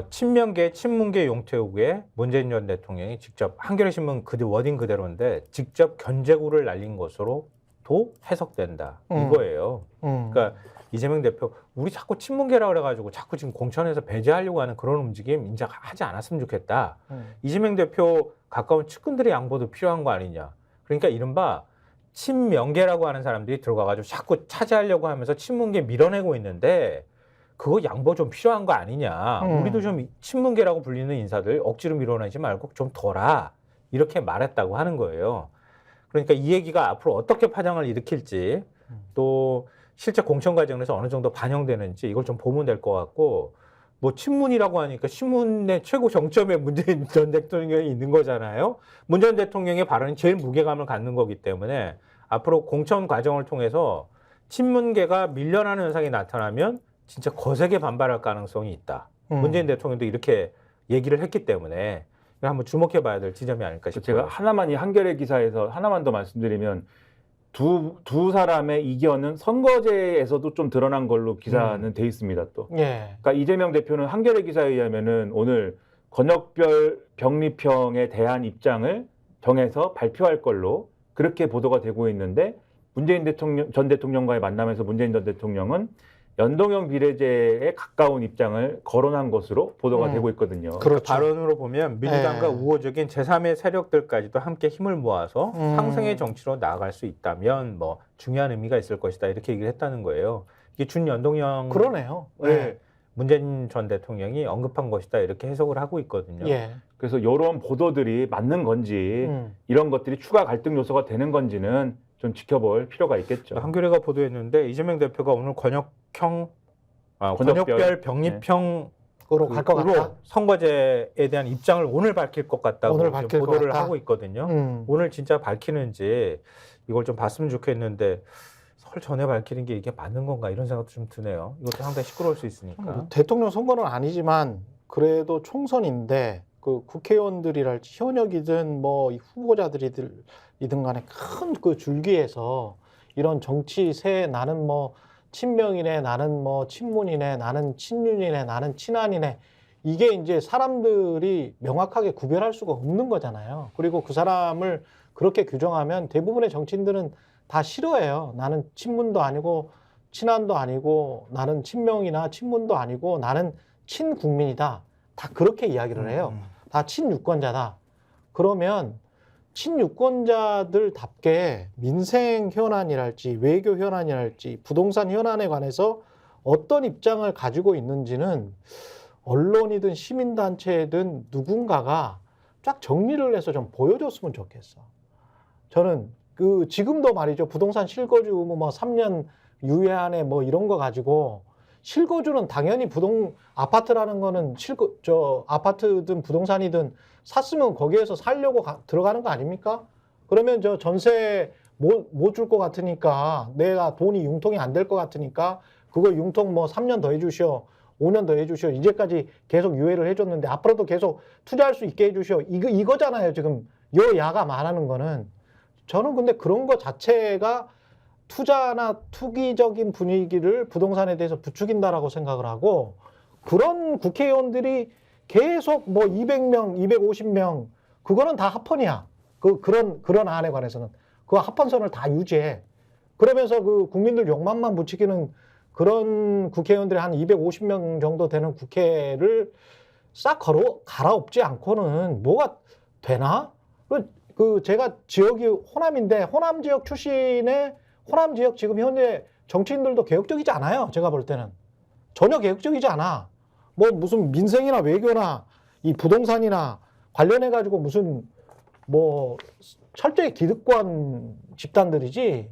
친명계, 친문계 용태우에 문재인 전 대통령이 직접, 한겨레 신문 워딩 그대로인데 직접 견제구를 날린 것으로도 해석된다, 이거예요. 그러니까 이재명 대표, 우리 자꾸 친문계라 그래가지고 자꾸 지금 공천에서 배제하려고 하는 그런 움직임 이제 하지 않았으면 좋겠다. 이재명 대표 가까운 측근들의 양보도 필요한 거 아니냐. 그러니까 이른바 친명계라고 하는 사람들이 들어가가지고 자꾸 차지하려고 하면서 친문계 밀어내고 있는데 그거 양보 좀 필요한 거 아니냐. 우리도 좀 친문계라고 불리는 인사들 억지로 밀어내지 말고 좀 둬라, 이렇게 말했다고 하는 거예요. 그러니까 이 얘기가 앞으로 어떻게 파장을 일으킬지, 또 실제 공천 과정에서 어느 정도 반영되는지 이걸 좀 보면 될 것 같고, 뭐 친문이라고 하니까 친문의 최고 정점에 문재인 전 대통령이 있는 거잖아요. 문 전 대통령의 발언이 제일 무게감을 갖는 거기 때문에 앞으로 공천 과정을 통해서 친문계가 밀려나는 현상이 나타나면 진짜 거세게 반발할 가능성이 있다. 문재인 대통령도 이렇게 얘기를 했기 때문에 한번 주목해 봐야 될 지점이 아닐까 싶어요.
제가 하나만, 이 한겨레 기사에서 하나만 더 말씀드리면, 두 사람의 이견은 선거제에서도 좀 드러난 걸로 기사는 돼 있습니다. 또. 그러니까 이재명 대표는 한겨레 기사에 의하면은 오늘 권역별 병립형에 대한 입장을 정해서 발표할 걸로 그렇게 보도가 되고 있는데, 문재인 전 대통령과의 만남에서 문재인 전 대통령은 연동형 비례제에 가까운 입장을 거론한 것으로 보도가 되고 있거든요.
그렇죠. 발언으로 보면 민주당과 우호적인 제3의 세력들까지도 함께 힘을 모아서 상생의 정치로 나아갈 수 있다면 뭐 중요한 의미가 있을 것이다 이렇게 얘기를 했다는 거예요. 이게 준연동형
그러네요.
문재인 전 대통령이 언급한 것이다 이렇게 해석을 하고 있거든요.
그래서 이런 보도들이 맞는 건지 이런 것들이 추가 갈등 요소가 되는 건지는 좀 지켜볼 필요가 있겠죠.
한겨레가 보도했는데 이재명 대표가 오늘 권역별 병립형
으로 갈 것 같다.
선거제에 대한 입장을 오늘 밝힐 것 같다고
오늘 밝힐
보도를
것 같다.
하고 있거든요. 오늘 진짜 밝히는지 이걸 좀 봤으면 좋겠는데 설 전에 밝히는 게 이게 맞는 건가 이런 생각도 좀 드네요. 이것도 상당히 시끄러울 수 있으니까.
대통령 선거는 아니지만 그래도 총선인데 그 국회의원들이랄지 현역이든 뭐 이 후보자들이든 간에 큰 그 줄기에서 이런 정치세 나는 뭐 친명이네, 나는 뭐 친문이네, 나는 친윤이네, 나는 친한이네. 이게 이제 사람들이 명확하게 구별할 수가 없는 거잖아요. 그리고 그 사람을 그렇게 규정하면 대부분의 정치인들은 다 싫어해요. 나는 친문도 아니고 친한도 아니고 나는 친명이나 친문도 아니고 나는 친국민이다. 다 그렇게 이야기를 해요. 다 친유권자다. 그러면 친유권자들답게 민생 현안이랄지 외교 현안이랄지 부동산 현안에 관해서 어떤 입장을 가지고 있는지는 언론이든 시민단체든 누군가가 쫙 정리를 해서 좀 보여줬으면 좋겠어. 저는 그 지금도 말이죠. 부동산 실거주 뭐 3년 유예안에 뭐 이런 거 가지고 실거주는 당연히 아파트라는 거는 아파트든 부동산이든 샀으면 거기에서 살려고 들어가는 거 아닙니까? 그러면 저 전세 못 줄 것 같으니까 내가 돈이 융통이 안 될 것 같으니까 그거 융통 뭐 3년 더 해주시오. 5년 더 해주시오. 이제까지 계속 유예를 해줬는데 앞으로도 계속 투자할 수 있게 해주시오. 이거잖아요. 지금 여야가 말하는 거는. 저는 근데 그런 거 자체가 투자나 투기적인 분위기를 부동산에 대해서 부추긴다라고 생각을 하고 그런 국회의원들이 계속 뭐 200명, 250명 그거는 다 합헌이야. 그런 안에 관해서는 그 합헌선을 다 유지해. 그러면서 그 국민들 욕망만 부추기는 그런 국회의원들이 한 250명 정도 되는 국회를 싹 갈아엎지 않고는 뭐가 되나? 제가 지역이 호남인데 호남 지역 출신의 호남 지역 지금 현재 정치인들도 개혁적이지 않아요. 제가 볼 때는 전혀 개혁적이지 않아. 뭐 무슨 민생이나 외교나 이 부동산이나 관련해 가지고 무슨 뭐 철저히 기득권 집단들이지.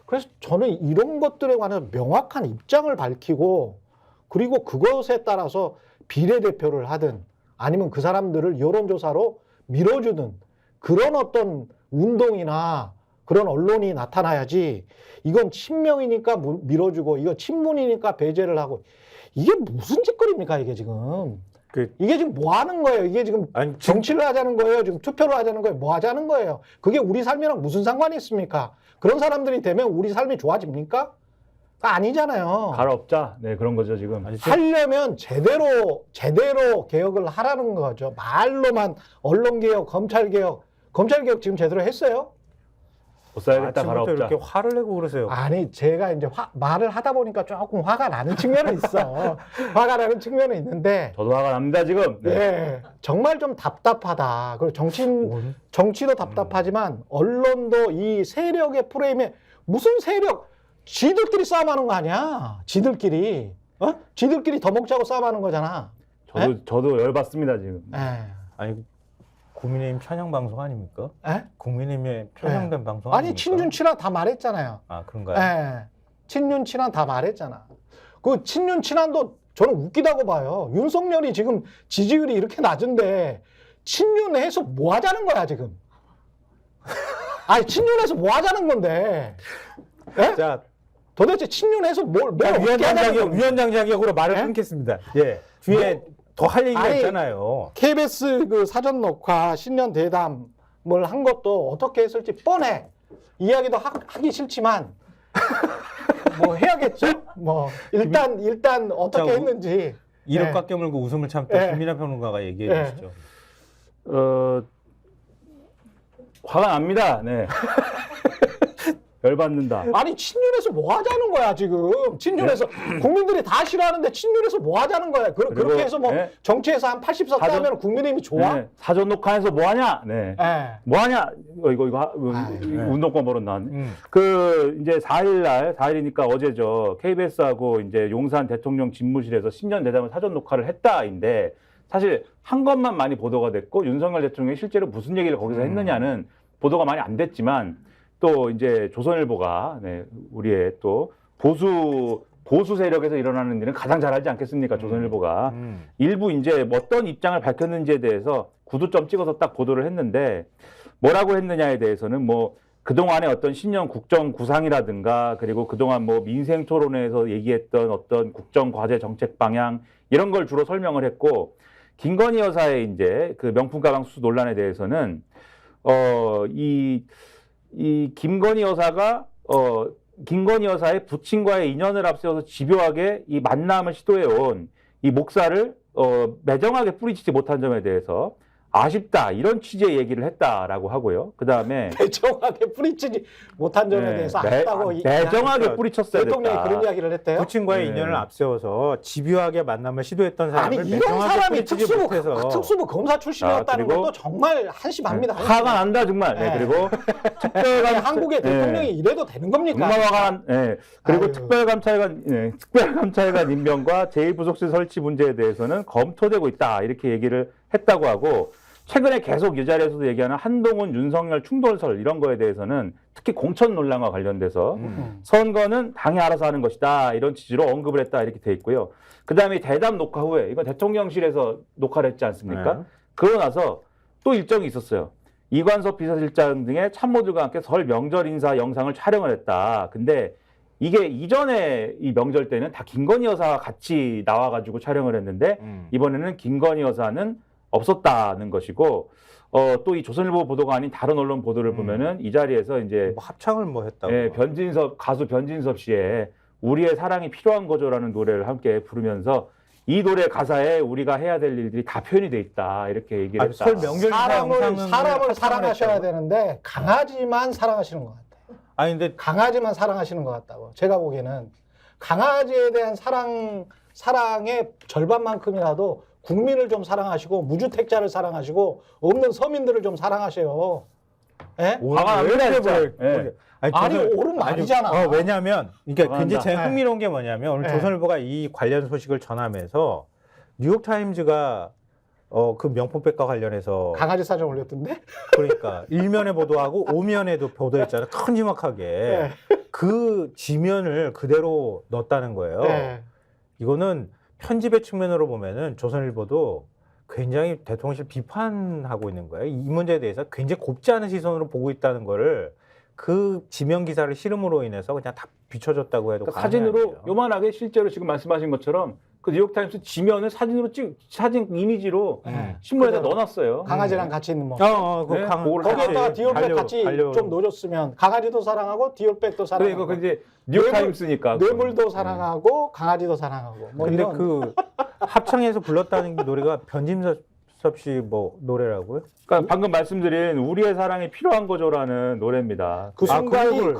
그래서 저는 이런 것들에 관해서 명확한 입장을 밝히고 그리고 그것에 따라서 비례대표를 하든 아니면 그 사람들을 여론조사로 밀어주든 그런 어떤 운동이나 그런 언론이 나타나야지 이건 친명이니까 밀어주고 이거 친문이니까 배제를 하고 이게 무슨 짓거리입니까 이게 지금. 이게 지금 뭐 하는 거예요? 이게 지금 정치를 하자는 거예요? 지금 투표를 하자는 거예요? 뭐 하자는 거예요? 그게 우리 삶이랑 무슨 상관이 있습니까? 그런 사람들이 되면 우리 삶이 좋아집니까? 아니잖아요.
갈아엎자. 네, 그런 거죠, 지금.
하려면 제대로 개혁을 하라는 거죠. 말로만 언론개혁, 검찰개혁 지금 제대로 했어요?
못 살겠다, 갈아엎자.
이렇게 화를 내고 그러세요.
아니, 제가 이제 말을 하다 보니까 조금 화가 나는 측면은 있어. 화가 나는 측면은 있는데.
저도 화가 납니다, 지금. 네.
예, 정말 좀 답답하다. 그리고 정치도 답답하지만 언론도 이 세력의 프레임에 무슨 세력? 지들끼리 싸움하는 거 아니야? 지들끼리. 지들끼리 더 먹자고 싸움하는 거잖아.
저도 열받습니다, 지금.
아니, 국민의힘 편향 방송 아닙니까? 국민의힘의 편향된 방송
아니,
아닙니까?
친윤 친한 다 말했잖아요.
아, 그런가요?
친윤 친한 다 말했잖아. 그 친윤 친한도 저는 웃기다고 봐요. 윤석열이 지금 지지율이 이렇게 낮은데 친윤해서 뭐 하자는 거야 지금? 아니, 친윤해서 뭐 하자는 건데?
자,
도대체 친윤해서 뭘
위원장 자격으로 말을 끊겠습니다. 예, 뒤에 더 할 얘기가 있잖아요.
KBS 그 사전 녹화 신년 대담을 한 것도 어떻게 했을지 뻔해. 이야기도 하기 싫지만 뭐 해야겠죠. 뭐 일단 어떻게 했는지.
이를 깎여 물고 웃음을 참던 김민하 평론가가 얘기해 주시죠.
화가 납니다. 네. 열받는다.
아니 친윤에서 뭐 하자는 거야 지금. 친윤에서 국민들이 다 싫어하는데 친윤에서 뭐 하자는 거야. 그렇게 해서 뭐 정치에서 한 80석 따면 국민의힘이 좋아?
사전 녹화해서 뭐 하냐? 뭐 하냐? 이거 운동권 벌은 나왔네. 그 이제 4일이니까 어제죠. KBS하고 이제 용산 대통령 집무실에서 신년 대담을 사전 녹화를 했다인데 사실 한 것만 많이 보도가 됐고 윤석열 대통령이 실제로 무슨 얘기를 거기서 했느냐는 보도가 많이 안 됐지만 또 이제 조선일보가 우리의 또 보수 세력에서 일어나는 일은 가장 잘 알지 않겠습니까? 조선일보가 일부 이제 어떤 입장을 밝혔는지에 대해서 구두점 찍어서 딱 보도를 했는데 뭐라고 했느냐에 대해서는 뭐 그동안의 어떤 신년 국정 구상이라든가 그리고 그동안 뭐 민생 토론회에서 얘기했던 어떤 국정 과제 정책 방향 이런 걸 주로 설명을 했고 김건희 여사의 이제 그 명품 가방 수수 논란에 대해서는 이 김건희 여사가 김건희 여사의 부친과의 인연을 앞세워서 집요하게 이 만남을 시도해온 이 목사를 매정하게 뿌리치지 못한 점에 대해서 아쉽다 이런 취지의 얘기를 했다라고 하고요. 그 다음에
매정하게 뿌리치지 못한 점에 대해서 아쉽다고
매정하게 뿌리쳤어야 됐다.
대통령이 그런 이야기를 했대요.
부친과의 인연을 앞세워서 집요하게 만남을 시도했던 사람을
아니 이런
매정하게
사람이
뿌리치지 못해서
특수부 검사 출신이었다는 것도 정말 한심합니다.
화가 난다 정말. 그리고 특별감
한국의 대통령이 이래도 되는 겁니까?
정말 화가 난. 그리고 특별감찰관 임명과 제1부속실 설치 문제에 대해서는 검토되고 있다 이렇게 얘기를 했다고 하고. 최근에 계속 이 자리에서도 얘기하는 한동훈, 윤석열 충돌설 이런 거에 대해서는 특히 공천 논란과 관련돼서 선거는 당이 알아서 하는 것이다 이런 취지로 언급을 했다 이렇게 돼 있고요. 그다음에 대담 녹화 후에 이건 대통령실에서 녹화를 했지 않습니까? 그러고 나서 또 일정이 있었어요. 이관섭 비서실장 등의 참모들과 함께 설 명절 인사 영상을 촬영을 했다. 근데 이게 이전에 이 명절 때는 다 김건희 여사와 같이 나와가지고 촬영을 했는데 이번에는 김건희 여사는 없었다는 것이고 또 이 조선일보 보도가 아닌 다른 언론 보도를 보면은 이 자리에서 이제
뭐 합창을 뭐 했다고
가수 변진섭 씨의 우리의 사랑이 필요한 거죠라는 노래를 함께 부르면서 이 노래 가사에 우리가 해야 될 일들이 다 표현이 돼 있다 이렇게 얘기를 했다.
설 명절
사람을 사랑하셔야 되는데 강아지만 사랑하시는 것 같아요.
아니 근데
강아지만 사랑하시는 것 같다고 제가 보기에는 강아지에 대한 사랑의 절반만큼이라도 국민을 좀 사랑하시고 무주택자를 사랑하시고 없는 서민들을 좀 사랑하세요. 예? 아니 옳은 말이잖아.
왜냐하면 이게 굉장히 제일 흥미로운 게 뭐냐면 오늘 조선일보가 이 관련 소식을 전하면서 뉴욕타임즈가 그 명품백과 관련해서
강아지 사진 올렸던데?
그러니까 일면에 보도하고 오면에도 보도했잖아. 큼지막하게 그 지면을 그대로 넣었다는 거예요. 이거는 편집의 측면으로 보면은 조선일보도 굉장히 대통령실 비판하고 있는 거예요. 이 문제에 대해서 굉장히 곱지 않은 시선으로 보고 있다는 거를 그 지면 기사를 실음으로 인해서 그냥 다 비춰줬다고 해도
그러니까 사진으로 요만하게 실제로 지금 말씀하신 것처럼 그 뉴욕타임스 지면을 사진으로 사진 이미지로 신문에다 넣어놨어요.
강아지랑 같이 있는 뭐.
거기에다가
디올백 같이 좀 넣어줬으면 강아지도 사랑하고 디올백도 사랑하고.
그러니까 이제 뉴욕타임스니까
뇌물도 사랑하고 강아지도 사랑하고. 뭐
근데
이런.
그 합창에서 불렀다는 노래가 변진섭 씨 뭐 노래라고요?
그러니까 방금 말씀드린 우리의 사랑이 필요한 거죠라는 노래입니다.
그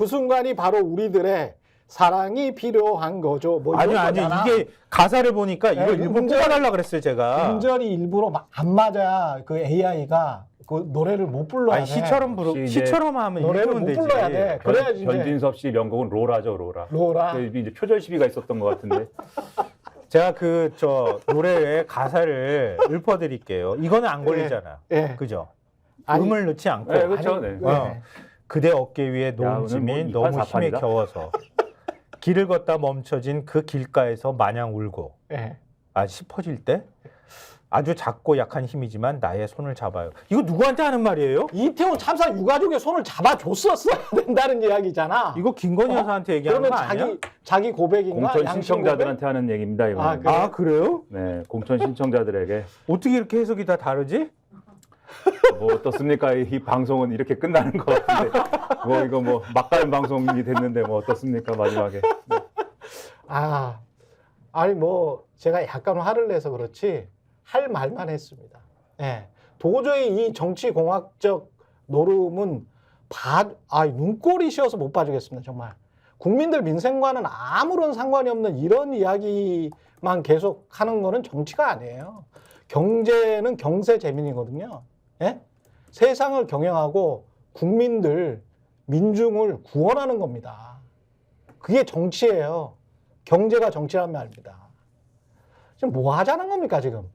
순간이 바로 우리들의 사랑이 필요한 거죠. 뭐
아니 이게 가사를 보니까 이걸 일부러 뽑아달라 그랬어요 제가.
음절이 일부러 안 맞아야 그 AI가 그 노래를 못 불러야 돼.
시처럼 하면
노래를 못
되지.
불러야 돼. 그래야지.
변진섭 씨 명곡은 로라죠, 로라. 이제 표절 시비가 있었던 것 같은데.
제가 노래의 가사를 읊어드릴게요. 이거는 안 걸리잖아. 그죠? 음을 넣지 않고.
그렇죠.
그대 어깨 위에 놓은 짐이 너무 힘에 겨워서 길을 걷다 멈춰진 그 길가에서 마냥 울고 싶어질 때 아주 작고 약한 힘이지만 나의 손을 잡아요. 이거 누구한테 하는 말이에요?
이태원 참사 유가족의 손을 잡아줬었어야 된다는 이야기잖아.
이거 김건희 여사한테 얘기하는 거 아니야?
자기 고백인가?
공천 신청자들한테 하는 얘기입니다. 이거.
그래요?
네, 공천 신청자들에게.
어떻게 이렇게 해석이 다 다르지?
뭐 어떻습니까? 이 방송은 이렇게 끝나는 것 같은데 이거 막가는 방송이 됐는데 뭐 어떻습니까? 마지막에.
아니 뭐 제가 약간 화를 내서 그렇지 할 말만 했습니다. 도저히 이 정치공학적 노름은 눈꼴이 시어서 못 봐주겠습니다. 정말. 국민들 민생과는 아무런 상관이 없는 이런 이야기만 계속 하는 거는 정치가 아니에요. 경제는 경세재민이거든요. 예? 세상을 경영하고 국민들, 민중을 구원하는 겁니다. 그게 정치예요. 경제가 정치란 말입니다. 지금 뭐 하자는 겁니까, 지금?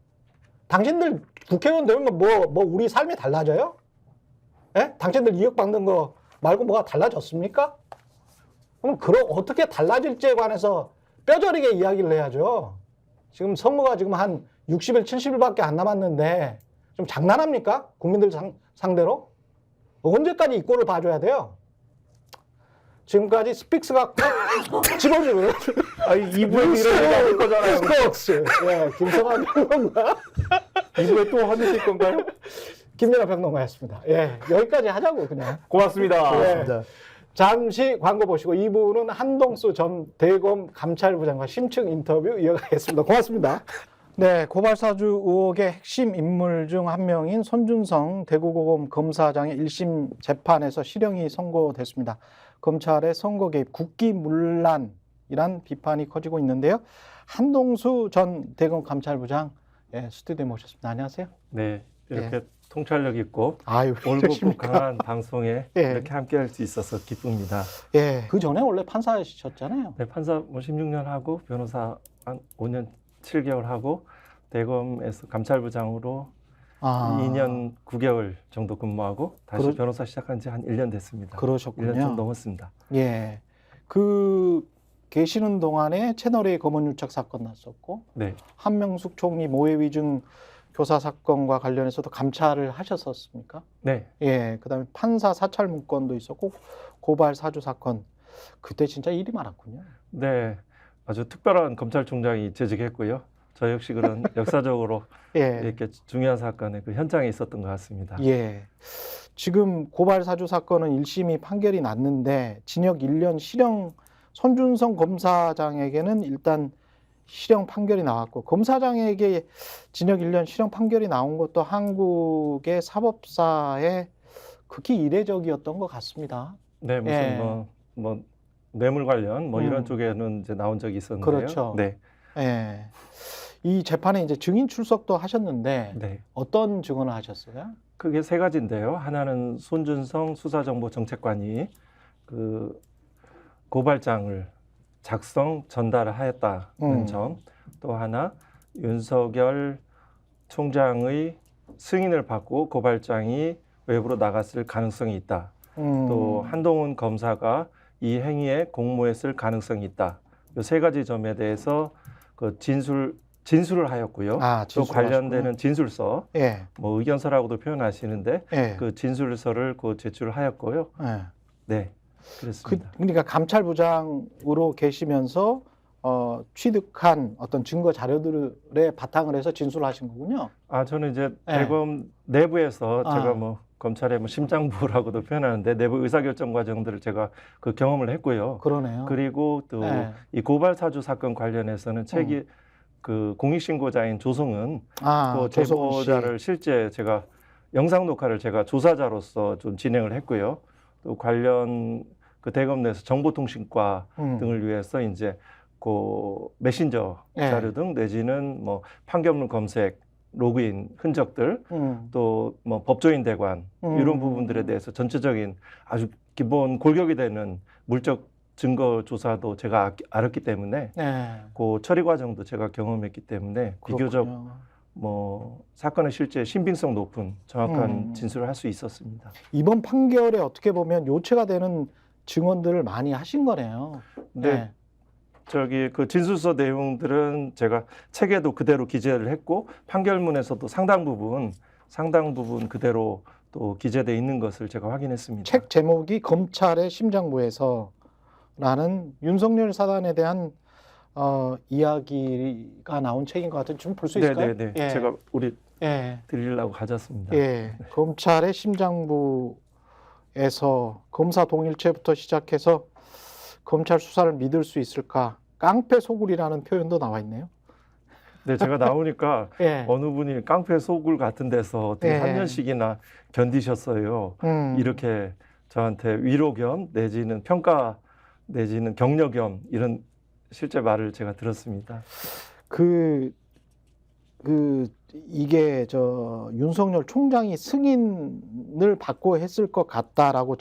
당신들 국회의원 되면 뭐 우리 삶이 달라져요? 예? 당신들 이익 받는 거 말고 뭐가 달라졌습니까? 그럼 어떻게 달라질지에 관해서 뼈저리게 이야기를 해야죠. 지금 선거가 지금 한 60일, 70일밖에 안 남았는데 좀 장난합니까? 국민들 상대로? 언제까지 이 꼴을 봐줘야 돼요? 지금까지 스픽스가 집어주고.
아니, 2부에 이런 얘기 할 거잖아요.
스포츠. 예, 김성환 평론가.
2부에 또 하실 건가요?
김연아 평론가였습니다. 예, 여기까지 하자고, 그냥.
고맙습니다.
예. 잠시 광고 보시고 2부는 한동수 전 대검 감찰부장과 심층 인터뷰 이어가겠습니다. 고맙습니다. 네, 고발사주 의혹의 핵심 인물 중 한 명인 손준성 대구고검 검사장의 1심 재판에서 실형이 선고됐습니다. 검찰의 선거 개입, 국기문란이란 비판이 커지고 있는데요. 한동수 전 대검 감찰부장 스튜디오에 모셨습니다. 안녕하세요.
네, 이렇게 통찰력 있고
올곧고
올곧고 강한 방송에
예.
이렇게 함께할 수 있어서 기쁩니다.
예, 그 전에 원래 판사이셨잖아요.
네, 판사 16년 하고 변호사 한 5년 7개월 하고 대검에서 감찰부장으로 2년 9개월 정도 근무하고 다시 변호사 시작한 지 한 1년 됐습니다.
그러셨군요.
1년 좀 넘었습니다.
예, 계시는 동안에 채널A 검언유착 사건 났었고,
네,
한명숙 총리 모해 위증 교사 사건과 관련해서도 감찰을 하셨었습니까?
네,
예, 그다음에 판사 사찰 문건도 있었고 고발 사주 사건, 그때 진짜 일이 많았군요.
네, 아주 특별한 검찰총장이 재직했고요. 저 역시 그런 역사적으로
예,
이렇게 중요한 사건의 그 현장에 있었던 것 같습니다.
예. 지금 고발 사주 사건은 1심이 판결이 났는데 징역 1년 실형, 손준성 검사장에게는 일단 실형 판결이 나왔고, 검사장에게 징역 1년 실형 판결이 나온 것도 한국의 사법사에 극히 이례적이었던 것 같습니다.
네, 무슨
예.
뭐 뇌물 관련 뭐 이런 쪽에는 이제 나온 적이 있었는데요.
그렇죠.
네.
예. 이 재판에 이제 증인 출석도 하셨는데
네.
어떤 증언을 하셨어요?
크게 세 가지인데요. 하나는 손준성 수사정보정책관이 그 고발장을 작성 전달하였다는 점, 또 하나 윤석열 총장의 승인을 받고 고발장이 외부로 나갔을 가능성이 있다. 또 한동훈 검사가 이 행위에 공모했을 가능성이 있다. 이 세 가지 점에 대해서 그 진술을 하였고요. 또 관련되는 진술서,
예.
뭐 의견서라고도 표현하시는데
예.
그 진술서를 그 제출하였고요.
예.
네, 그렇습니다.
그러니까 감찰부장으로 계시면서 취득한 어떤 증거 자료들에 바탕을 해서 진술하신 거군요.
저는 이제
예.
대검 내부에서 제가 뭐 검찰의 뭐 심장부라고도 표현하는데 내부 의사결정 과정들을 제가 그 경험을 했고요.
그러네요.
그리고 또 이 고발 사주 사건 관련해서는 책이 그 공익신고자인 조성은 그 제보자를 실제 제가 영상 녹화를 제가 조사자로서 좀 진행을 했고요. 또 관련 그 대검 내에서 정보통신과 등을 위해서 이제 그 메신저 자료 등 내지는 뭐 판결문 검색, 로그인 흔적들, 또 뭐 법조인 대관 이런 부분들에 대해서 전체적인 아주 기본 골격이 되는 물적 증거 조사도 제가 알았기 때문에 그 처리 과정도 제가 경험했기 때문에 비교적 뭐 사건의 실제 신빙성 높은 정확한 진술을 할 수 있었습니다.
이번 판결에 어떻게 보면 요체가 되는 증언들을 많이 하신 거네요.
네. 저기 그 진술서 내용들은 제가 책에도 그대로 기재를 했고 판결문에서도 상당 부분 그대로 또 기재돼 있는 것을 제가 확인했습니다.
책 제목이 검찰의 심장부에서라는 윤석열 사단에 대한 이야기가 나온 책인 것 같은데 좀 볼 수 있을까요?
네. 예. 제가 우리 드리려고 가졌습니다.
예. 검찰의 심장부에서 검사 동일체부터 시작해서 검찰 수사를 믿을 수 있을까? 깡패 소굴이라는 표현도 나와 있네요.
네, 제가 나오니까 어느 분이 깡패 소굴 같은 데서 어떻게 3년씩이나 견디셨어요. 이렇게 저한테 위로 겸 내지는 평가 내지는 격려 겸 이런 실제 말을 제가 들었습니다.
이게 윤석열 총장이 승인을 받고 했을 것 같다라고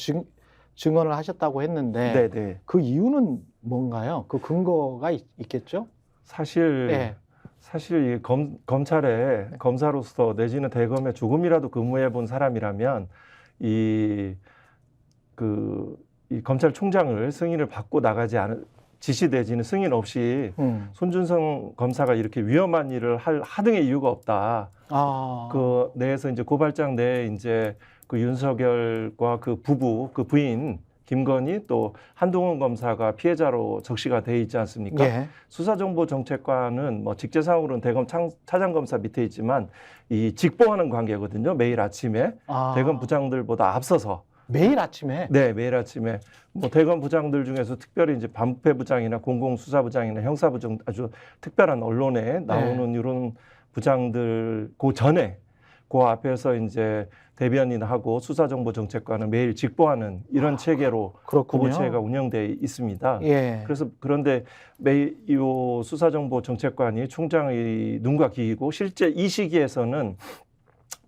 증언을 하셨다고 했는데
네네.
그 이유는 뭔가요? 그 근거가 있겠죠?
사실 이 검찰에 검사로서 내지는 대검에 조금이라도 근무해 본 사람이라면 이 검찰총장을 승인을 받고 나가지 않은 지시 내지는 승인 없이 손준성 검사가 이렇게 위험한 일을 할 하등의 이유가 없다. 그 내에서 이제 고발장 내에 이제 그 윤석열과 그 부부, 그 부인 김건희 또 한동훈 검사가 피해자로 적시가 돼 있지 않습니까?
예.
수사정보정책관은 뭐 직제상으로는 대검 차장검사 밑에 있지만 이 직보하는 관계거든요. 매일 아침에 대검 부장들보다 앞서서.
매일 아침에?
네, 매일 아침에. 뭐 대검 부장들 중에서 특별히 이제 반부패부장이나 공공수사부장이나 형사부장 아주 특별한 언론에 나오는 이런 부장들 그 전에 그 앞에서 이제 대변인하고 수사정보정책관은 매일 직보하는 이런 체계로 보고체가 운영돼 있습니다.
예.
그래서 그런데 매일 이 수사정보정책관이 총장의 눈과 귀이고 실제 이 시기에서는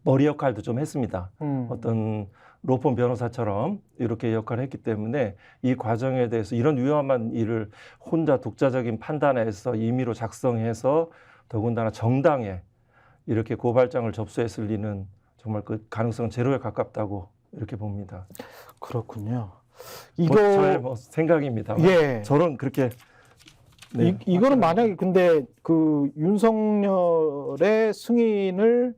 머리 역할도 좀 했습니다. 어떤 로펌 변호사처럼 이렇게 역할을 했기 때문에 이 과정에 대해서 이런 위험한 일을 혼자 독자적인 판단에서 임의로 작성해서 더군다나 정당에 이렇게 고발장을 접수했을 리는 정말 그 가능성은 제로에 가깝다고 이렇게 봅니다.
그렇군요.
저의 뭐 생각입니다.
예.
저는 그렇게
이거는 만약에 근데 그 윤석열의 승인을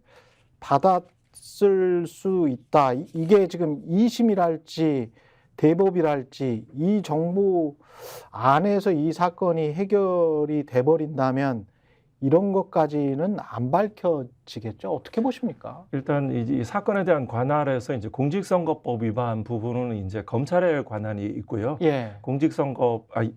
받았을 수 있다. 이게 지금 2심이랄지 대법이랄지 이 정부 안에서 이 사건이 해결이 돼버린다면 이런 것까지는 안 밝혀지겠죠? 어떻게 보십니까?
일단 이 사건에 대한 관할에서 이제 공직선거법 위반 부분은 이제 검찰의 관할이 있고요.
예.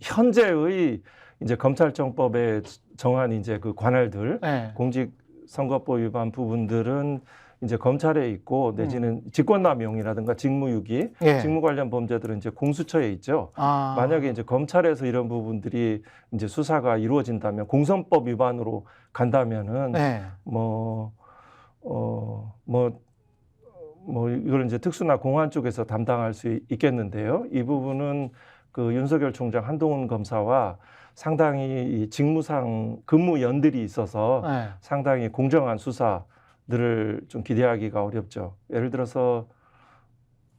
현재의 이제 검찰청법에 정한 이제 그 관할들,
예.
공직선거법 위반 부분들은 이제 검찰에 있고 내지는 직권남용이라든가 직무유기,
예.
직무 관련 범죄들은 이제 공수처에 있죠. 만약에 이제 검찰에서 이런 부분들이 이제 수사가 이루어진다면 공선법 위반으로 간다면은
예.
이걸 이제 특수나 공안 쪽에서 담당할 수 있겠는데요. 이 부분은 그 윤석열 총장 한동훈 검사와 상당히 이 직무상 근무 연들이 있어서
예.
상당히 공정한 수사들을 좀 기대하기가 어렵죠. 예를 들어서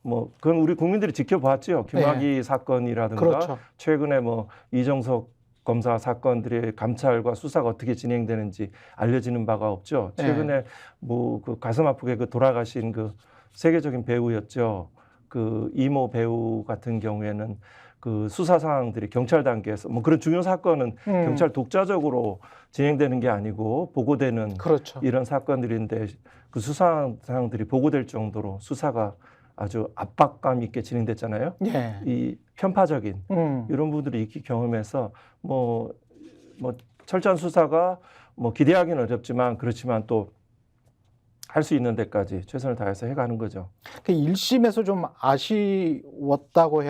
뭐 그건 우리 국민들이 지켜봤죠. 김학의 사건이라든가
그렇죠.
최근에 뭐 이정석 검사 사건들의 감찰과 수사가 어떻게 진행되는지 알려지는 바가 없죠. 최근에 뭐 그 가슴 아프게 그 돌아가신 그 세계적인 배우였죠. 그 이모 배우 같은 경우에는 그 수사 상황들이 경찰 단계에서 뭐 그런 중요 사건은 경찰 독자적으로 진행되는 게 아니고 보고되는
그렇죠.
이런 사건들인데 그 수사 상황들이 보고될 정도로 수사가 아주 압박감 있게 진행됐잖아요.
예.
이 편파적인 이런 부분들이 있기 경험해서 뭐 철저한 수사가 뭐 기대하기는 어렵지만 그렇지만 또 할 수 있는 데까지 최선을 다해서 해가는 거죠.
1심에서 좀 아쉬웠다고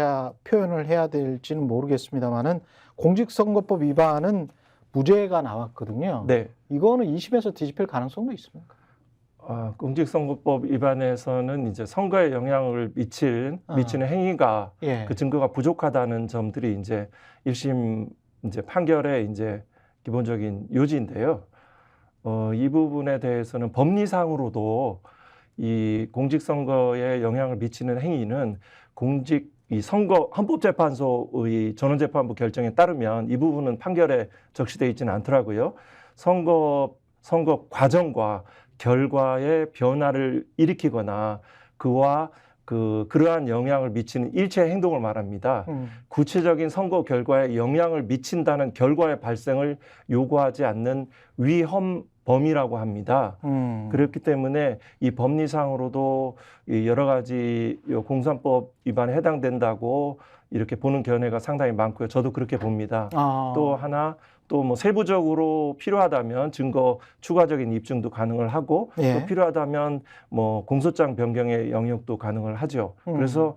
표현을 해야 될지는 모르겠습니다만은 공직선거법 위반은 무죄가 나왔거든요.
네.
이거는 2심에서 뒤집힐 가능성도 있습니까?
공직선거법 위반에서는 이제 선거에 영향을 미치는 행위가 그 증거가 부족하다는 점들이 이제 1심 이제 판결의 이제 기본적인 요지인데요. 이 부분에 대해서는 법리상으로도 이 공직선거에 영향을 미치는 행위는 이 선거 헌법재판소의 전원재판부 결정에 따르면 이 부분은 판결에 적시되어 있지는 않더라고요. 선거 과정과 결과의 변화를 일으키거나 그러한 영향을 미치는 일체 행동을 말합니다. 구체적인 선거 결과에 영향을 미친다는 결과의 발생을 요구하지 않는 위헌범이라고 합니다. 그렇기 때문에 이 법리상으로도 여러 가지 공선법 위반에 해당된다고 이렇게 보는 견해가 상당히 많고요. 저도 그렇게 봅니다. 또 하나 또 뭐 세부적으로 필요하다면 증거 추가적인 입증도 가능을 하고 또 필요하다면 뭐 공소장 변경의 영역도 가능을 하죠. 그래서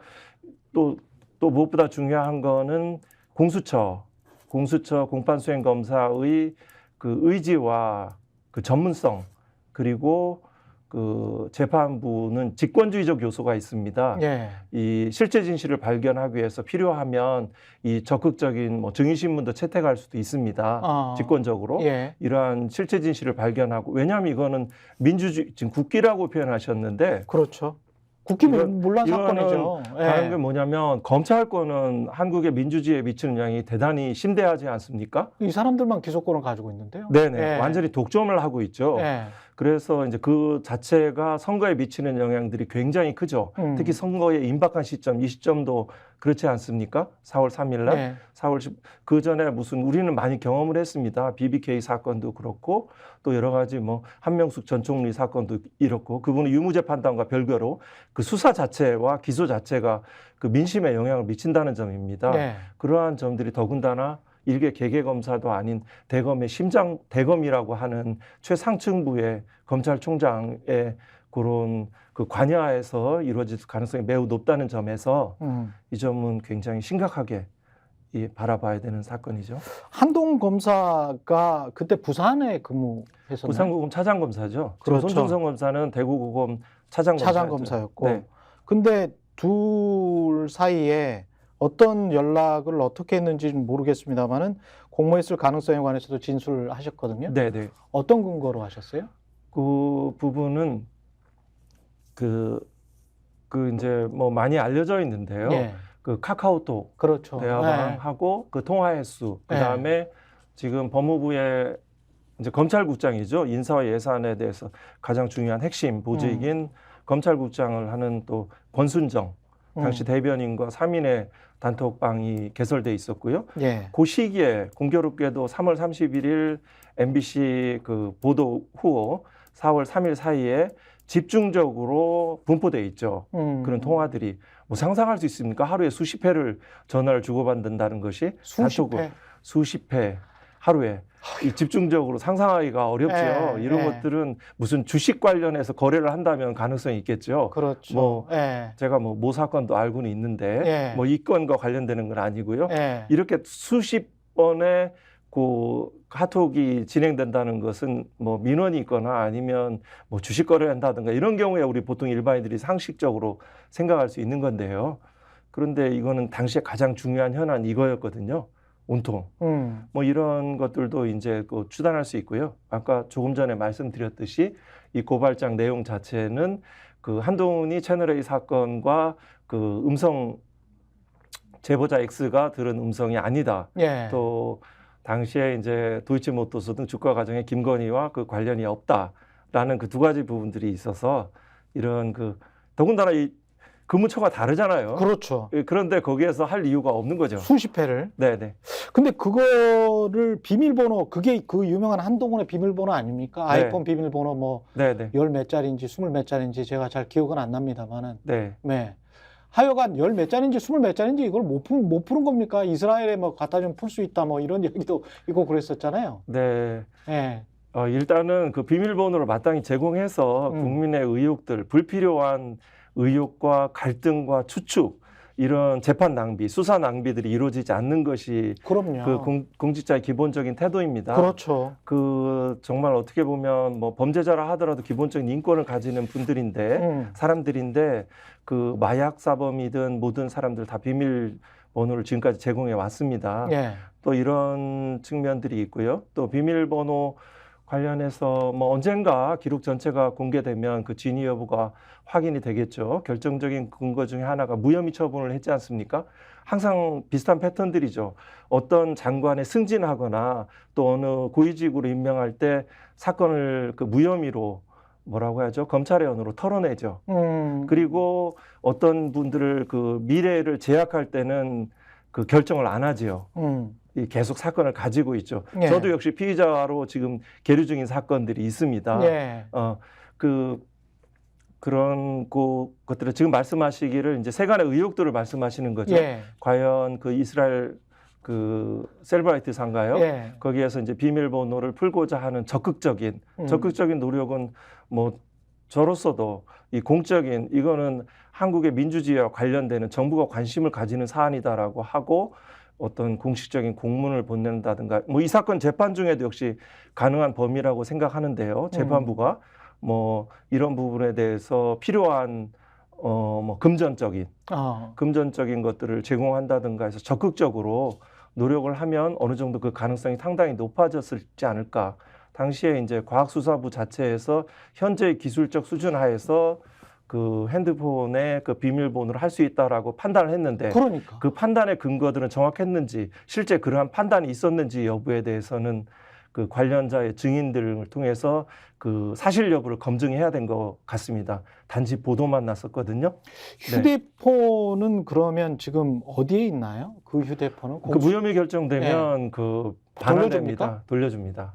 또 무엇보다 중요한 거는 공수처 공판수행검사의 그 의지와 그 전문성 그리고 그 재판부는 직권주의적 요소가 있습니다.
예.
이 실제 진실을 발견하기 위해서 필요하면 이 적극적인 뭐 증인신문도 채택할 수도 있습니다. 직권적으로
예.
이러한 실제 진실을 발견하고 왜냐하면 이거는 민주주의 지금 국기라고 표현하셨는데
그렇죠. 국기 물란 사건이죠.
다른 게 뭐냐면 검찰권은 한국의 민주주의에 미치는 영향이 대단히 심대하지 않습니까?
이 사람들만 기소권을 가지고 있는데요.
네네. 완전히 독점을 하고 있죠.
예.
그래서 이제 그 자체가 선거에 미치는 영향들이 굉장히 크죠. 특히 선거의 임박한 시점, 이 시점도 그렇지 않습니까? 4월 3일 날,
네.
4월 10, 그 전에 우리는 많이 경험을 했습니다. BBK 사건도 그렇고 또 여러 가지 뭐 한명숙 전 총리 사건도 이렇고 그분은 유무죄 판단과 별개로 그 수사 자체와 기소 자체가 그 민심에 영향을 미친다는 점입니다.
네.
그러한 점들이 더군다나 일개 개개검사도 아닌 대검의 심장 대검이라고 하는 최상층부의 검찰총장의 그런 그 관여하에서 이루어질 가능성이 매우 높다는 점에서 이 점은 굉장히 심각하게 바라봐야 되는 사건이죠.
한동 검사가 그때 부산에 근무했었나요?
부산고검 차장검사죠.
그렇죠.
손준성 검사는 대구고검 차장검사였고.
네. 근데 둘 사이에 어떤 연락을 어떻게 했는지는 모르겠습니다만은 공모했을 가능성에 관해서도 진술을 하셨거든요.
네네.
어떤 근거로 하셨어요?
그 부분은 그 이제 뭐 많이 알려져 있는데요.
예.
그 카카오톡
그렇죠.
대화방하고 그 통화 횟수 그다음에 지금 법무부의 이제 검찰국장이죠. 인사와 예산에 대해서 가장 중요한 핵심 보직인 검찰국장을 하는 또 권순정 당시 대변인과 3인의 단톡방이 개설돼 있었고요.
예.
그 시기에 공교롭게도 3월 31일 MBC 그 보도 후 4월 3일 사이에 집중적으로 분포돼 있죠. 그런 통화들이 뭐 상상할 수 있습니까? 하루에 수십 회를 전화를 주고받는다는 것이 수십 회 하루에 이 집중적으로 상상하기가 어렵죠. 이런 것들은 무슨 주식 관련해서 거래를 한다면 가능성이 있겠죠.
그렇죠.
뭐 제가 모 사건도 알고는 있는데 뭐 이 건과 관련되는 건 아니고요. 이렇게 수십 번의 그 카톡이 진행된다는 것은 뭐 민원이 있거나 아니면 뭐 주식 거래를 한다든가 이런 경우에 우리 보통 일반인들이 상식적으로 생각할 수 있는 건데요. 그런데 이거는 당시에 가장 중요한 현안 이거였거든요. 온통. 뭐 이런 것들도 이제 그 추단할 수 있고요. 아까 조금 전에 말씀드렸듯이 이 고발장 내용 자체는 그 한동훈이 채널A 사건과 그 음성 제보자 X가 들은 음성이 아니다. 또 당시에 이제 도이치모터스 등 주가 과정에 김건희와 그 관련이 없다라는 그 두 가지 부분들이 있어서 이런 그 더군다나 이 근무처가 다르잖아요.
그렇죠.
그런데 거기에서 할 이유가 없는 거죠.
수십 회를.
네네.
근데 그거를 비밀번호, 그게 그 유명한 한동훈의 비밀번호 아닙니까? 아이폰 비밀번호 뭐 열 몇 자리인지 20 몇 자리인지 제가 잘 기억은 안 납니다만은. 네. 하여간 열 몇 자리인지 20 몇 자리인지 이걸 못 푸는 겁니까? 이스라엘에 뭐 갖다 좀 풀 수 있다 뭐 이런 얘기도 있고 그랬었잖아요.
네. 일단은 그 비밀번호를 마땅히 제공해서 국민의 의혹들, 불필요한 의혹과 갈등과 추측 이런 재판 낭비, 수사 낭비들이 이루어지지 않는 것이
그럼요.
그 공직자의 기본적인 태도입니다.
그렇죠.
그 정말 어떻게 보면 뭐 범죄자라 하더라도 기본적인 인권을 가지는 분들인데 사람들인데 그 마약 사범이든 모든 사람들 다 비밀번호를 지금까지 제공해 왔습니다. 또 이런 측면들이 있고요. 또 비밀번호 관련해서 뭐 언젠가 기록 전체가 공개되면 그 진위 여부가 확인이 되겠죠. 결정적인 근거 중에 하나가 무혐의 처분을 했지 않습니까? 항상 비슷한 패턴들이죠. 어떤 장관에 승진하거나 또 어느 고위직으로 임명할 때 사건을 그 무혐의로 뭐라고 하죠? 검찰의 언어로 털어내죠. 그리고 어떤 분들을 그 미래를 제약할 때는 그 결정을 안 하지요. 계속 사건을 가지고 있죠. 저도 역시 피의자로 지금 계류 중인 사건들이 있습니다. 그런 것들을 지금 말씀하시기를 이제 세간의 의혹들을 말씀하시는 거죠. 과연 그 이스라엘 그 셀브라이트 상가요. 거기에서 이제 비밀번호를 풀고자 하는 적극적인 노력은 뭐 저로서도 이 공적인 이거는 한국의 민주주의와 관련되는 정부가 관심을 가지는 사안이다라고 하고 어떤 공식적인 공문을 보낸다든가 뭐 이 사건 재판 중에도 역시 가능한 범위라고 생각하는데요. 재판부가 뭐 이런 부분에 대해서 필요한 뭐 금전적인 것들을 제공한다든가 해서 적극적으로 노력을 하면 어느 정도 그 가능성이 상당히 높아졌을지 않을까. 당시에 이제 과학수사부 자체에서 현재의 기술적 수준 하에서 그 핸드폰에 그 비밀번호를 할 수 있다라고 판단을 했는데
그러니까.
그 판단의 근거들은 정확했는지 실제 그러한 판단이 있었는지 여부에 대해서는 그 관련자의 증인들을 통해서 그 사실 여부를 검증해야 된 것 같습니다. 단지 보도만 났었거든요.
휴대폰은 그러면 지금 어디에 있나요? 그 휴대폰은
그 무혐의 결정되면 그 반환됩니다. 돌려줍니다.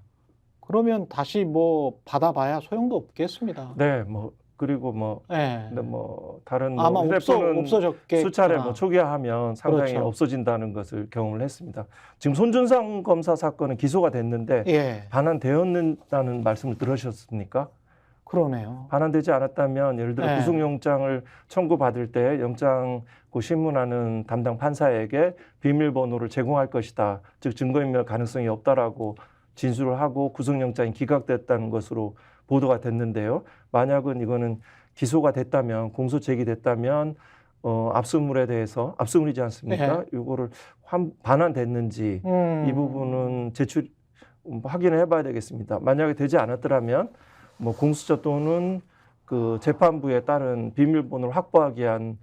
그러면 다시 뭐 받아봐야 소용도 없겠습니다.
네, 뭐 그리고 뭐, 근데 뭐 다른 뭐
아마
휴대폰은
없어졌겠구나.
수차례 뭐 초기화하면 상당히
그렇죠.
없어진다는 것을 경험을 했습니다. 지금 손준성 검사 사건은 기소가 됐는데 반환되었다는 말씀을 들으셨습니까?
그러네요.
반환되지 않았다면 예를 들어 구속영장을 청구받을 때 영장 그 신문하는 담당 판사에게 비밀번호를 제공할 것이다. 즉 증거인멸 가능성이 없다라고 진술을 하고 구속영장이 기각됐다는 것으로 보도가 됐는데요. 만약은 이거는 기소가 됐다면 공소 제기됐다면 압수물에 대해서 압수물이지 않습니까? 이거를 반환됐는지 이 부분은 확인을 해봐야 되겠습니다. 만약에 되지 않았더라면 뭐 공수처 또는 그 재판부에 따른 비밀번호를 확보하기 위한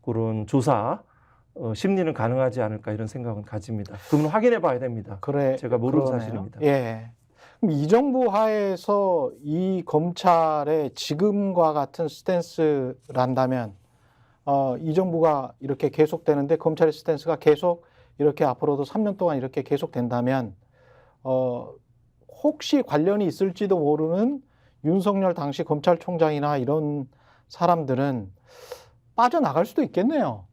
그런 조사 심리는 가능하지 않을까 이런 생각은 가집니다. 그건 확인해봐야 됩니다. 제가 모르는 사실입니다.
이 정부 하에서 이 검찰의 지금과 같은 스탠스란다면 이 정부가 이렇게 계속되는데 검찰의 스탠스가 계속 이렇게 앞으로도 3년 동안 이렇게 계속된다면 혹시 관련이 있을지도 모르는 윤석열 당시 검찰총장이나 이런 사람들은 빠져나갈 수도 있겠네요.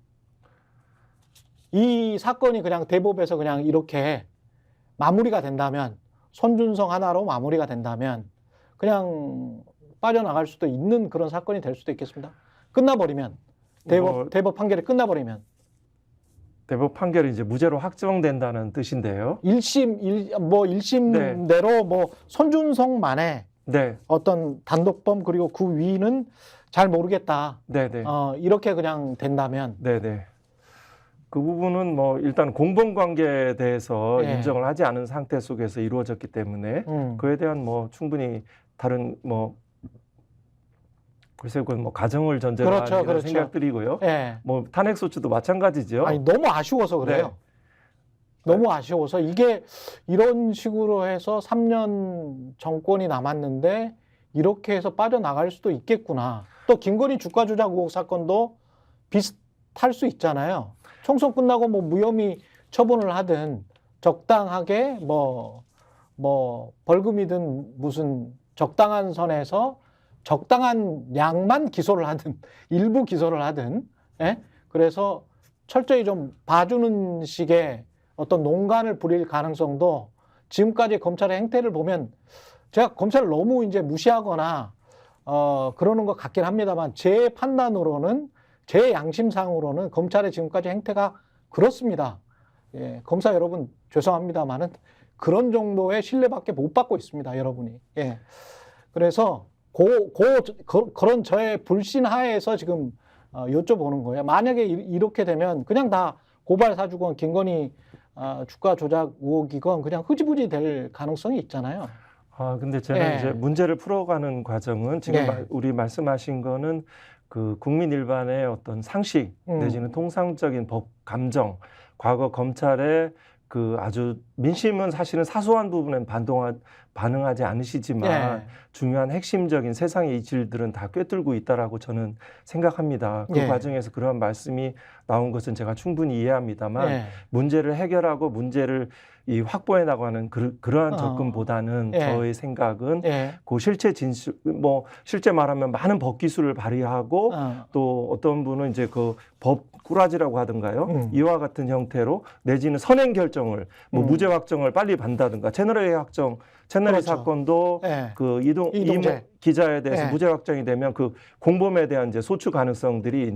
이 사건이 그냥 대법에서 그냥 이렇게 마무리가 된다면 손준성 하나로 마무리가 된다면 그냥 빠져나갈 수도 있는 그런 사건이 될 수도 있겠습니다. 끝나버리면 대법 판결이 끝나버리면
대법 판결이 이제 무죄로 확정된다는 뜻인데요.
1심 내로 뭐 손준성만의 어떤 단독범 그리고 그 위는 잘 모르겠다. 이렇게 그냥 된다면.
그 부분은 뭐 일단 공범관계에 대해서 인정을 하지 않은 상태 속에서 이루어졌기 때문에 그에 대한 뭐 충분히 다른 뭐 글쎄요, 그건 뭐 가정을 전제로 하는 이런 생각들이고요. 뭐 탄핵 소추도 마찬가지죠.
아니 너무 아쉬워서 그래요. 너무 아쉬워서 이게 이런 식으로 해서 3년 정권이 남았는데 이렇게 해서 빠져나갈 수도 있겠구나. 또 김건희 주가 조작 의혹 사건도 비슷할 수 있잖아요. 총선 끝나고 뭐 무혐의 처분을 하든 적당하게 뭐 벌금이든 무슨 적당한 선에서 적당한 양만 기소를 하든 일부 기소를 하든 그래서 철저히 좀 봐주는 식의 어떤 농간을 부릴 가능성도 지금까지 검찰의 행태를 보면 제가 검찰을 너무 이제 무시하거나 그러는 것 같긴 합니다만 제 판단으로는 제 양심상으로는 검찰의 지금까지 행태가 그렇습니다. 검사 여러분 죄송합니다만은 그런 정도의 신뢰밖에 못 받고 있습니다, 여러분이. 그래서 그런 저의 불신하에서 지금 여쭤보는 거예요. 만약에 이렇게 되면 그냥 다 고발 사주건 김건희 주가 조작 의혹이건 그냥 흐지부지 될 가능성이 있잖아요.
근데 저는 이제 문제를 풀어가는 과정은 지금 우리 말씀하신 거는 그 국민 일반의 어떤 상식 내지는 통상적인 법 감정, 과거 검찰의 그 아주 민심은 사실은 사소한 부분엔 반응하지 않으시지만 중요한 핵심적인 세상의 이질들은 다 꿰뚫고 있다라고 저는 생각합니다. 그 과정에서 그런 말씀이 나온 것은 제가 충분히 이해합니다만 문제를 해결하고 문제를 확보해 나가는 그러한 접근보다는 저의 생각은 그 실체 진술, 뭐 실제 말하면 많은 법 기술을 발휘하고 또 어떤 분은 이제 그 법 꾸라지라고 하던가요? 이와 같은 형태로 내지는 선행 결정을 뭐 무죄 확정을 빨리 받는다든가 채널A 확정, 채널A
그렇죠.
사건도
예.
그 이동 기자에 대해서
예.
무죄 확정이 되면 그 공범에 대한 이제 소추 가능성들이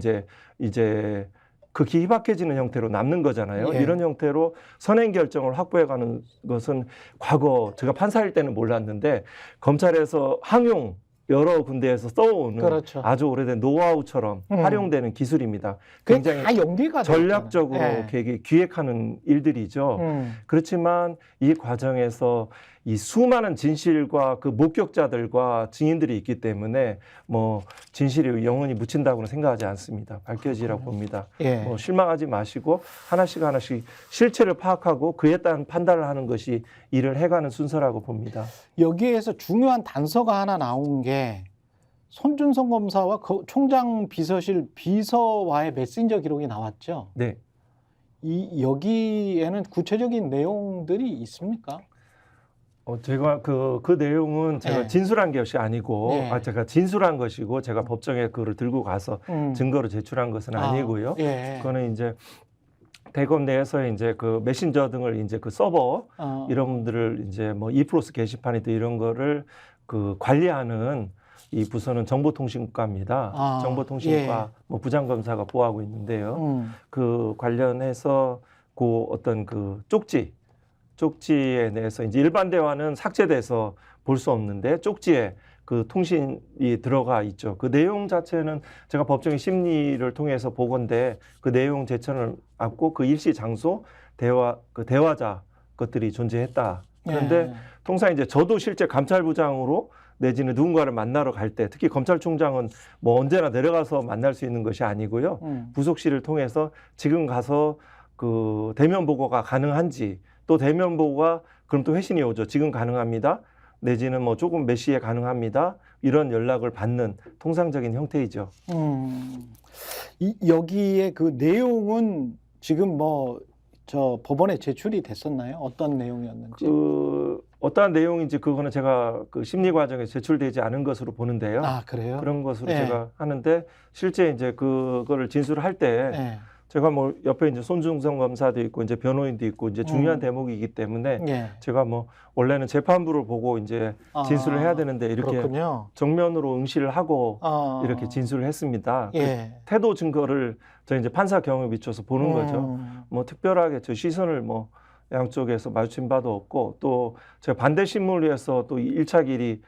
이제 극히 희박해지는 형태로 남는 거잖아요.
예.
이런 형태로 선행 결정을 확보해가는 것은 과거 제가 판사일 때는 몰랐는데 검찰에서 항용 여러 군데에서 써오는
그렇죠.
아주 오래된 노하우처럼 활용되는 기술입니다.
그게
굉장히
다 연계가
전략적으로
예.
기획하는 일들이죠. 그렇지만 이 과정에서 이 수많은 진실과 그 목격자들과 증인들이 있기 때문에 뭐 진실이 영원히 묻힌다고는 생각하지 않습니다. 밝혀지라고 봅니다.
예.
뭐 실망하지 마시고 하나씩 실체를 파악하고 그에 따른 판단을 하는 것이 일을 해가는 순서라고 봅니다.
여기에서 중요한 단서가 하나 나온 게 손준성 검사와 총장 비서실 비서와의 메신저 기록이 나왔죠.
네.
여기에는 구체적인 내용들이 있습니까?
제가 그 내용은 제가
네.
진술한 것이 아니고,
네.
제가 진술한 것이고, 제가 법정에 그걸 들고 가서 증거로 제출한 것은 아니고요.
예.
그거는 이제 대검 내에서 이제 그 메신저 등을 이제 그 서버 이런 분들을 이제 뭐 이프로스 게시판이든 이런 거를 그 관리하는 이 부서는 정보통신과입니다. 정보통신과
예.
뭐 부장검사가 보호하고 있는데요. 그 관련해서 그 어떤 그 쪽지에 대해서 이제 일반 대화는 삭제돼서 볼 수 없는데 쪽지에 그 통신이 들어가 있죠. 그 내용 자체는 제가 법정의 심리를 통해서 보건데 그 내용 제천을 안고 그 일시 장소 그 대화자 것들이 존재했다. 그런데
예.
통상 이제 저도 실제 감찰부장으로 내지는 누군가를 만나러 갈 때 특히 검찰총장은 뭐 언제나 내려가서 만날 수 있는 것이 아니고요. 부속실을 통해서 지금 가서 그 대면 보고가 가능한지 또 대면 보고가 그럼 또 회신이 오죠. 지금 가능합니다. 내지는 뭐 조금 몇 시에 가능합니다. 이런 연락을 받는 통상적인 형태이죠.
여기에 그 내용은 지금 뭐 저 법원에 제출이 됐었나요? 어떤 내용이었는지?
어떠한 내용인지 그거는 제가 그 심리 과정에 제출되지 않은 것으로 보는데요.
그래요?
그런 것으로
예.
제가 하는데 실제 이제 그거를 진술할 때
예.
제가 뭐 옆에 이제 손준성 검사도 있고 이제 변호인도 있고 이제 중요한 대목이기 때문에
예.
제가 뭐 원래는 재판부를 보고 이제 진술을 해야 되는데 이렇게
그렇군요.
정면으로 응시를 하고 이렇게 진술을 했습니다.
예.
그 태도 증거를 저 이제 판사 경험에 비춰서 보는 거죠. 뭐 특별하게 저 시선을 뭐 양쪽에서 마주친 바도 없고 또 제가 반대 신문을 위해서 또 1차 길이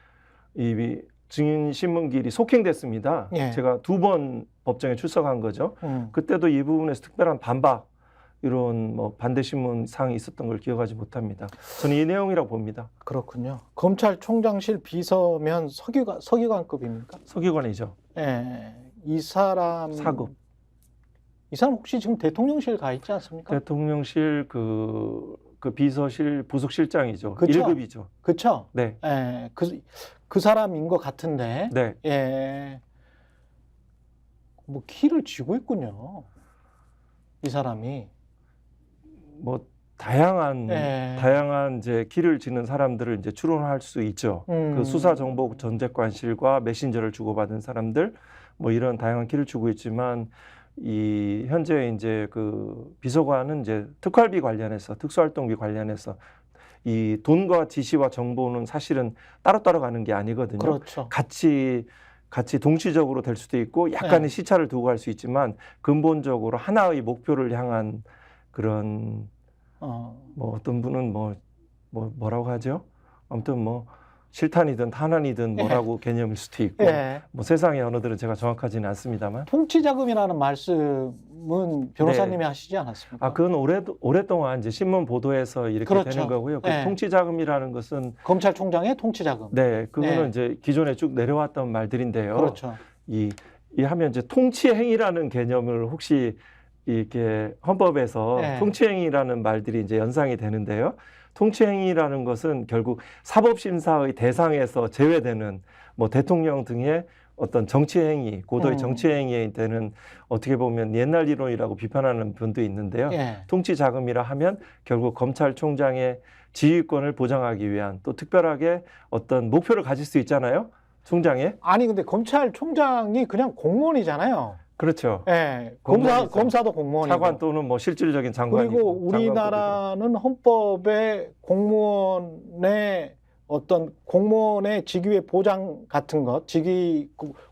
이 증인 신문길이 속행됐습니다.
예.
제가 2번 법정에 출석한 거죠. 그때도 이 부분에서 특별한 반박 이런 뭐 반대 신문 사항이 있었던 걸 기억하지 못합니다. 저는 이 내용이라고 봅니다.
그렇군요. 검찰총장실 비서면 서기관급입니까?
서기관이죠.
예. 이 사람
4급.
이 사람 혹시 지금 대통령실 가 있지 않습니까?
대통령실 그 비서실 부속실장이죠.
그쵸?
1급이죠.
그렇죠.
네.
예. 그 사람인 것 같은데.
네.
예. 뭐 키를 쥐고 있군요. 이 사람이.
뭐 다양한 이제 키를 쥐는 사람들을 이제 추론할 수 있죠. 그 수사정보 전책관실과 메신저를 주고받은 사람들 뭐 이런 다양한 키를 쥐고 있지만 이 현재 이제 그 비서관은 이제 특활비 관련해서 특수활동비 관련해서 이 돈과 지시와 정보는 사실은 따로따로 가는 게 아니거든요.
그렇죠.
같이 동시적으로 될 수도 있고 약간의 시차를 두고 갈 수 있지만 근본적으로 하나의 목표를 향한 그런 뭐 어떤 분은 뭐라고 하죠? 아무튼 뭐 실탄이든 탄환이든 뭐라고 개념일 수도 있고 뭐 세상의 언어들은 제가 정확하지는 않습니다만
통치자금이라는 말씀은 변호사님이 하시지 않았습니까?
그건 오랫동안 이제 신문 보도에서 이렇게
그렇죠.
되는 거고요. 그 통치자금이라는 것은
검찰총장의 통치자금.
네, 그거는 이제 기존에 쭉 내려왔던 말들인데요.
그렇죠.
이 하면 이제 통치행위라는 개념을 혹시 이렇게 헌법에서 통치행위라는 말들이 이제 연상이 되는데요. 통치행위라는 것은 결국 사법심사의 대상에서 제외되는 뭐 대통령 등의 어떤 정치행위, 고도의 정치행위에 되는 어떻게 보면 옛날 이론이라고 비판하는 분도 있는데요. 통치자금이라 하면 결국 검찰총장의 지휘권을 보장하기 위한 또 특별하게 어떤 목표를 가질 수 있잖아요. 총장에.
아니 근데 검찰총장이 그냥 공무원이잖아요.
그렇죠.
예,
공무원이죠.
검사도 공무원이고.
차관 또는 뭐 실질적인 장관이고.
그리고 우리나라는 헌법에 공무원의 어떤 공무원의 직위의 보장 같은 것,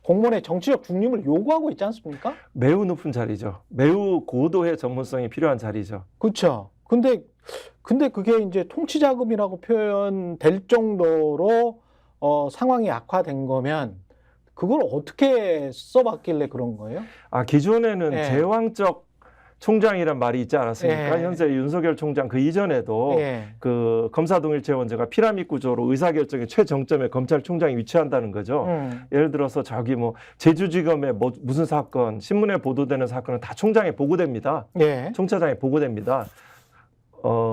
공무원의 정치적 중립을 요구하고 있지 않습니까?
매우 높은 자리죠. 매우 고도의 전문성이 필요한 자리죠.
그렇죠. 근데 그게 이제 통치자금이라고 표현될 정도로 상황이 악화된 거면 그걸 어떻게 써봤길래 그런 거예요?
기존에는
예.
제왕적 총장이란 말이 있지 않았습니까?
예.
현재 윤석열 총장 그 이전에도
예.
그 검사동일체원제가 피라미드 구조로 의사결정의 최정점에 검찰총장이 위치한다는 거죠. 예를 들어서 저기 뭐 제주지검의 무슨 사건, 신문에 보도되는 사건은 다 총장에 보고됩니다.
예.
총차장에 보고됩니다.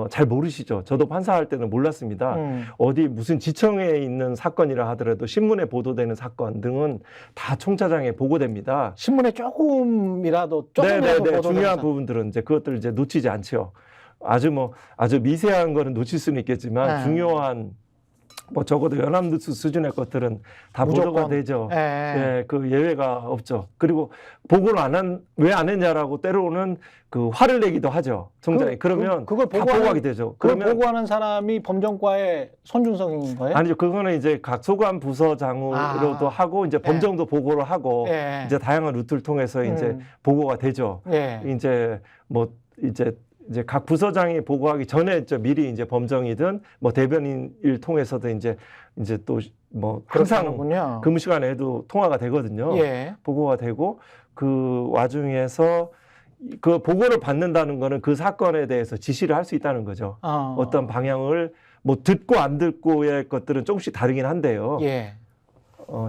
잘 모르시죠? 저도 판사할 때는 몰랐습니다. 어디 무슨 지청에 있는 사건이라 하더라도 신문에 보도되는 사건 등은 다 총차장에 보고됩니다.
신문에 조금이라도
중요한 부분들은 이제 그것들 이제 놓치지 않죠. 아주 미세한 거는 놓칠 수는 있겠지만 중요한 뭐 적어도 연합뉴스 수준의 것들은 다
무조건.
보도가 되죠. 예, 그 예외가 없죠. 그리고 보고를 왜 안 했냐라고 때로는 그 화를 내기도 하죠. 총장이. 그러면
그걸
다 보고하게 되죠.
그러면 보고하는 사람이 범정과의 손준성인 거예요?
아니죠. 그거는 이제 각 소관 부서장으로도 하고 이제 범정도 보고를 하고 이제 다양한 루트를 통해서 이제 보고가 되죠. 이제 각 부서장이 보고하기 전에 미리 이제 범정이든 뭐 대변인을 통해서도 이제 또 뭐 항상
그렇다는군요.
근무 시간에도 통화가 되거든요. 보고가 되고 그 와중에서 그 보고를 받는다는 거는 그 사건에 대해서 지시를 할 수 있다는 거죠. 어떤 방향을 뭐 듣고 안 듣고의 것들은 조금씩 다르긴 한데요.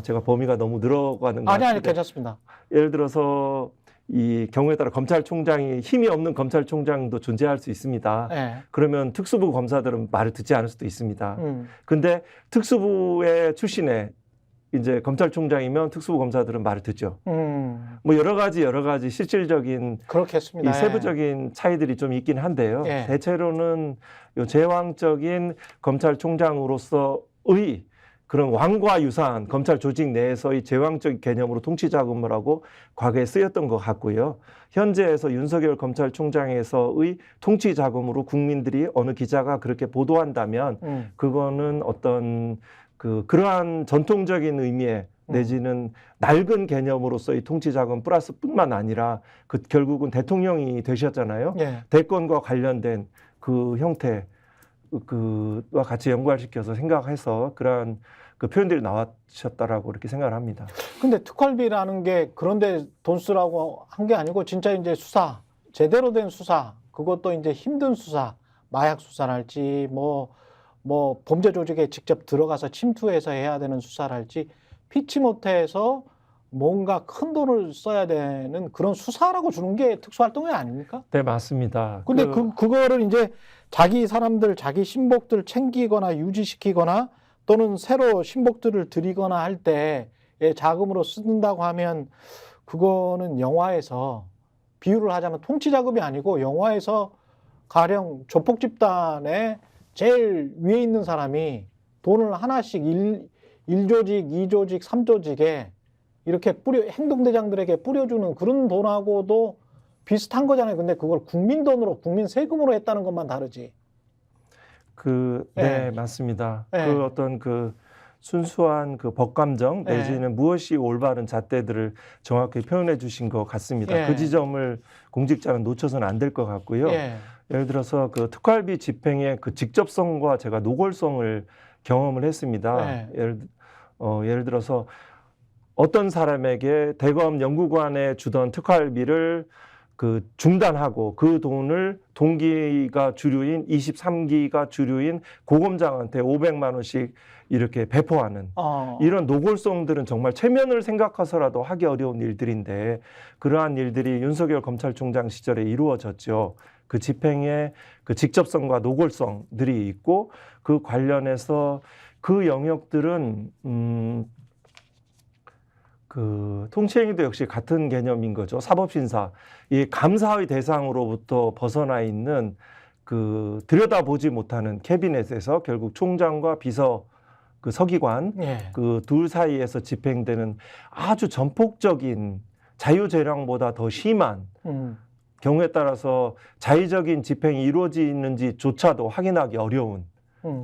제가 범위가 너무 늘어가는 거
아니 괜찮습니다.
예를 들어서 이 경우에 따라 검찰총장이 힘이 없는 검찰총장도 존재할 수 있습니다. 그러면 특수부 검사들은 말을 듣지 않을 수도 있습니다. 근데 특수부의 출신에 이제 검찰총장이면 특수부 검사들은 말을 듣죠. 뭐 여러 가지 실질적인
그렇겠습니다.
이 세부적인 차이들이 좀 있긴 한데요. 대체로는 요 제왕적인 검찰총장으로서의 그런 왕과 유사한 검찰 조직 내에서의 제왕적 개념으로 통치자금을 하고 과거에 쓰였던 것 같고요. 현재에서 윤석열 검찰총장에서의 통치자금으로 국민들이 어느 기자가 그렇게 보도한다면 그거는 어떤 그러한 전통적인 의미의 내지는 낡은 개념으로서의 통치자금 플러스뿐만 아니라 결국은 대통령이 되셨잖아요. 대권과 관련된 그 형태 그와 같이 연관시켜서 생각해서 그러한 그 표현들이 나왔었다라고 이렇게 생각을 합니다. 근데
특활비라는 게 그런데 돈 쓰라고 한 게 아니고 진짜 이제 수사, 제대로 된 수사, 그것도 이제 힘든 수사, 마약 수사랄지 뭐 범죄 조직에 직접 들어가서 침투해서 해야 되는 수사랄지 피치 못해서 뭔가 큰 돈을 써야 되는 그런 수사라고 주는 게 특수활동이 아닙니까?
네, 맞습니다.
근데 그거를 이제 자기 사람들, 자기 신복들 챙기거나 유지시키거나 또는 새로 신복들을 들이거나 할 때 자금으로 쓴다고 하면 그거는 영화에서 비유를 하자면 통치자금이 아니고 영화에서 가령 조폭 집단의 제일 위에 있는 사람이 돈을 하나씩 1조직, 2조직, 3조직에 이렇게 행동대장들에게 뿌려주는 그런 돈하고도 비슷한 거잖아요. 근데 그걸 국민 돈으로, 국민 세금으로 했다는 것만 다르지.
네, 맞습니다. 그 어떤 순수한 법감정 내지는 무엇이 올바른 잣대들을 정확히 표현해 주신 것 같습니다. 그 지점을 공직자는 놓쳐서는 안 될 것 같고요. 예를 들어서 특활비 집행의 직접성과 제가 노골성을 경험을 했습니다. 예를 들어서 어떤 사람에게 대검 연구관에 주던 특활비를 중단하고 그 돈을 동기가 주류인 23기가 주류인 고검장한테 500만 원씩 이렇게 배포하는 이런 노골성들은 정말 체면을 생각해서라도 하기 어려운 일들인데 그러한 일들이 윤석열 검찰총장 시절에 이루어졌죠. 그 집행의 직접성과 노골성들이 있고 그 관련해서 그 영역들은 통치행위도 역시 같은 개념인 거죠. 사법심사, 이 감사의 대상으로부터 벗어나 있는 들여다보지 못하는 캐비넷에서 결국 총장과 비서 서기관 둘 사이에서 집행되는 아주 전폭적인 자유재량보다 더 심한 경우에 따라서 자의적인 집행이 이루어지는지조차도 확인하기 어려운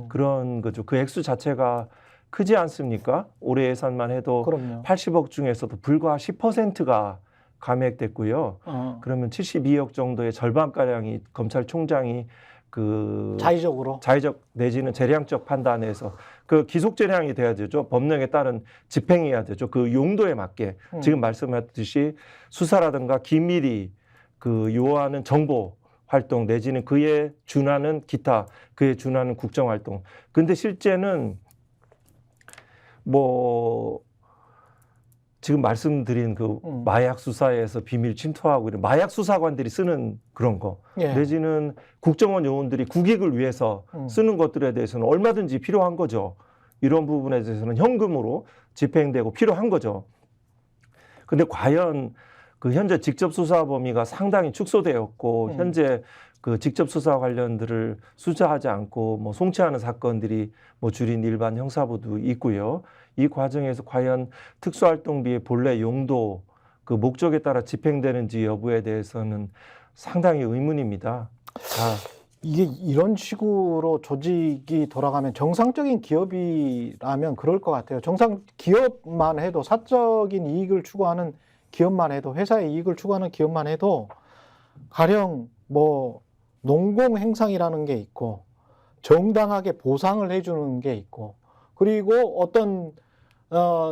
그런 거죠. 그 액수 자체가 크지 않습니까? 올해 예산만 해도
그럼요.
80억 중에서도 불과 10%가 감액됐고요. 그러면 72억 정도의 절반가량이 검찰총장이 그 자의적 내지는 재량적 판단에서 그 기속 재량이 돼야 되죠. 법령에 따른 집행해야 되죠. 그 용도에 맞게 지금 말씀하셨듯이 수사라든가 기밀이 그 요하는 정보 활동 내지는 그에 준하는 기타 그에 준하는 국정 활동. 근데 실제는 뭐 지금 말씀드린 그 마약 수사에서 비밀 침투하고 이런 마약 수사관들이 쓰는 그런 거 내지는 국정원 요원들이 국익을 위해서 쓰는 것들에 대해서는 얼마든지 필요한 거죠. 이런 부분에 대해서는 현금으로 집행되고 필요한 거죠. 근데 과연 그 현재 직접 수사 범위가 상당히 축소되었고 현재 그 직접 수사 관련들을 수사하지 않고 뭐 송치하는 사건들이 뭐 줄인 일반 형사부도 있고요. 이 과정에서 과연 특수활동비의 본래 용도 그 목적에 따라 집행되는지 여부에 대해서는 상당히 의문입니다.
이게 이런 식으로 조직이 돌아가면 정상적인 기업이라면 그럴 것 같아요. 정상 기업만 해도 사적인 이익을 추구하는 기업만 해도 회사의 이익을 추구하는 기업만 해도 가령 뭐 농공행상이라는 게 있고 정당하게 보상을 해주는 게 있고 그리고 어떤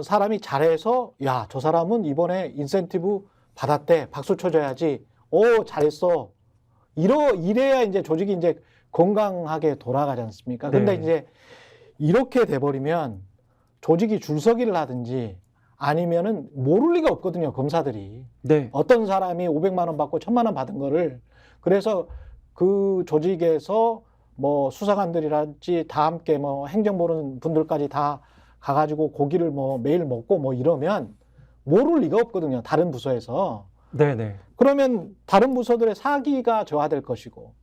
사람이 잘해서 야, 저 사람은 이번에 인센티브 받았대. 박수 쳐줘야지. 오, 잘했어. 이래야 이제 조직이 이제 건강하게 돌아가지 않습니까? 근데 이제 이렇게 돼버리면 조직이 줄서기를 하든지 아니면은 모를 리가 없거든요, 검사들이. 어떤 사람이 500만 원 받고 1000만 원 받은 거를 그래서 그 조직에서 뭐 수사관들이랄지 다 함께 뭐 행정 보는 분들까지 다 가가지고 고기를 뭐 매일 먹고 뭐 이러면 모를 리가 없거든요. 다른 부서에서. 그러면 다른 부서들의 사기가 저하될 것이고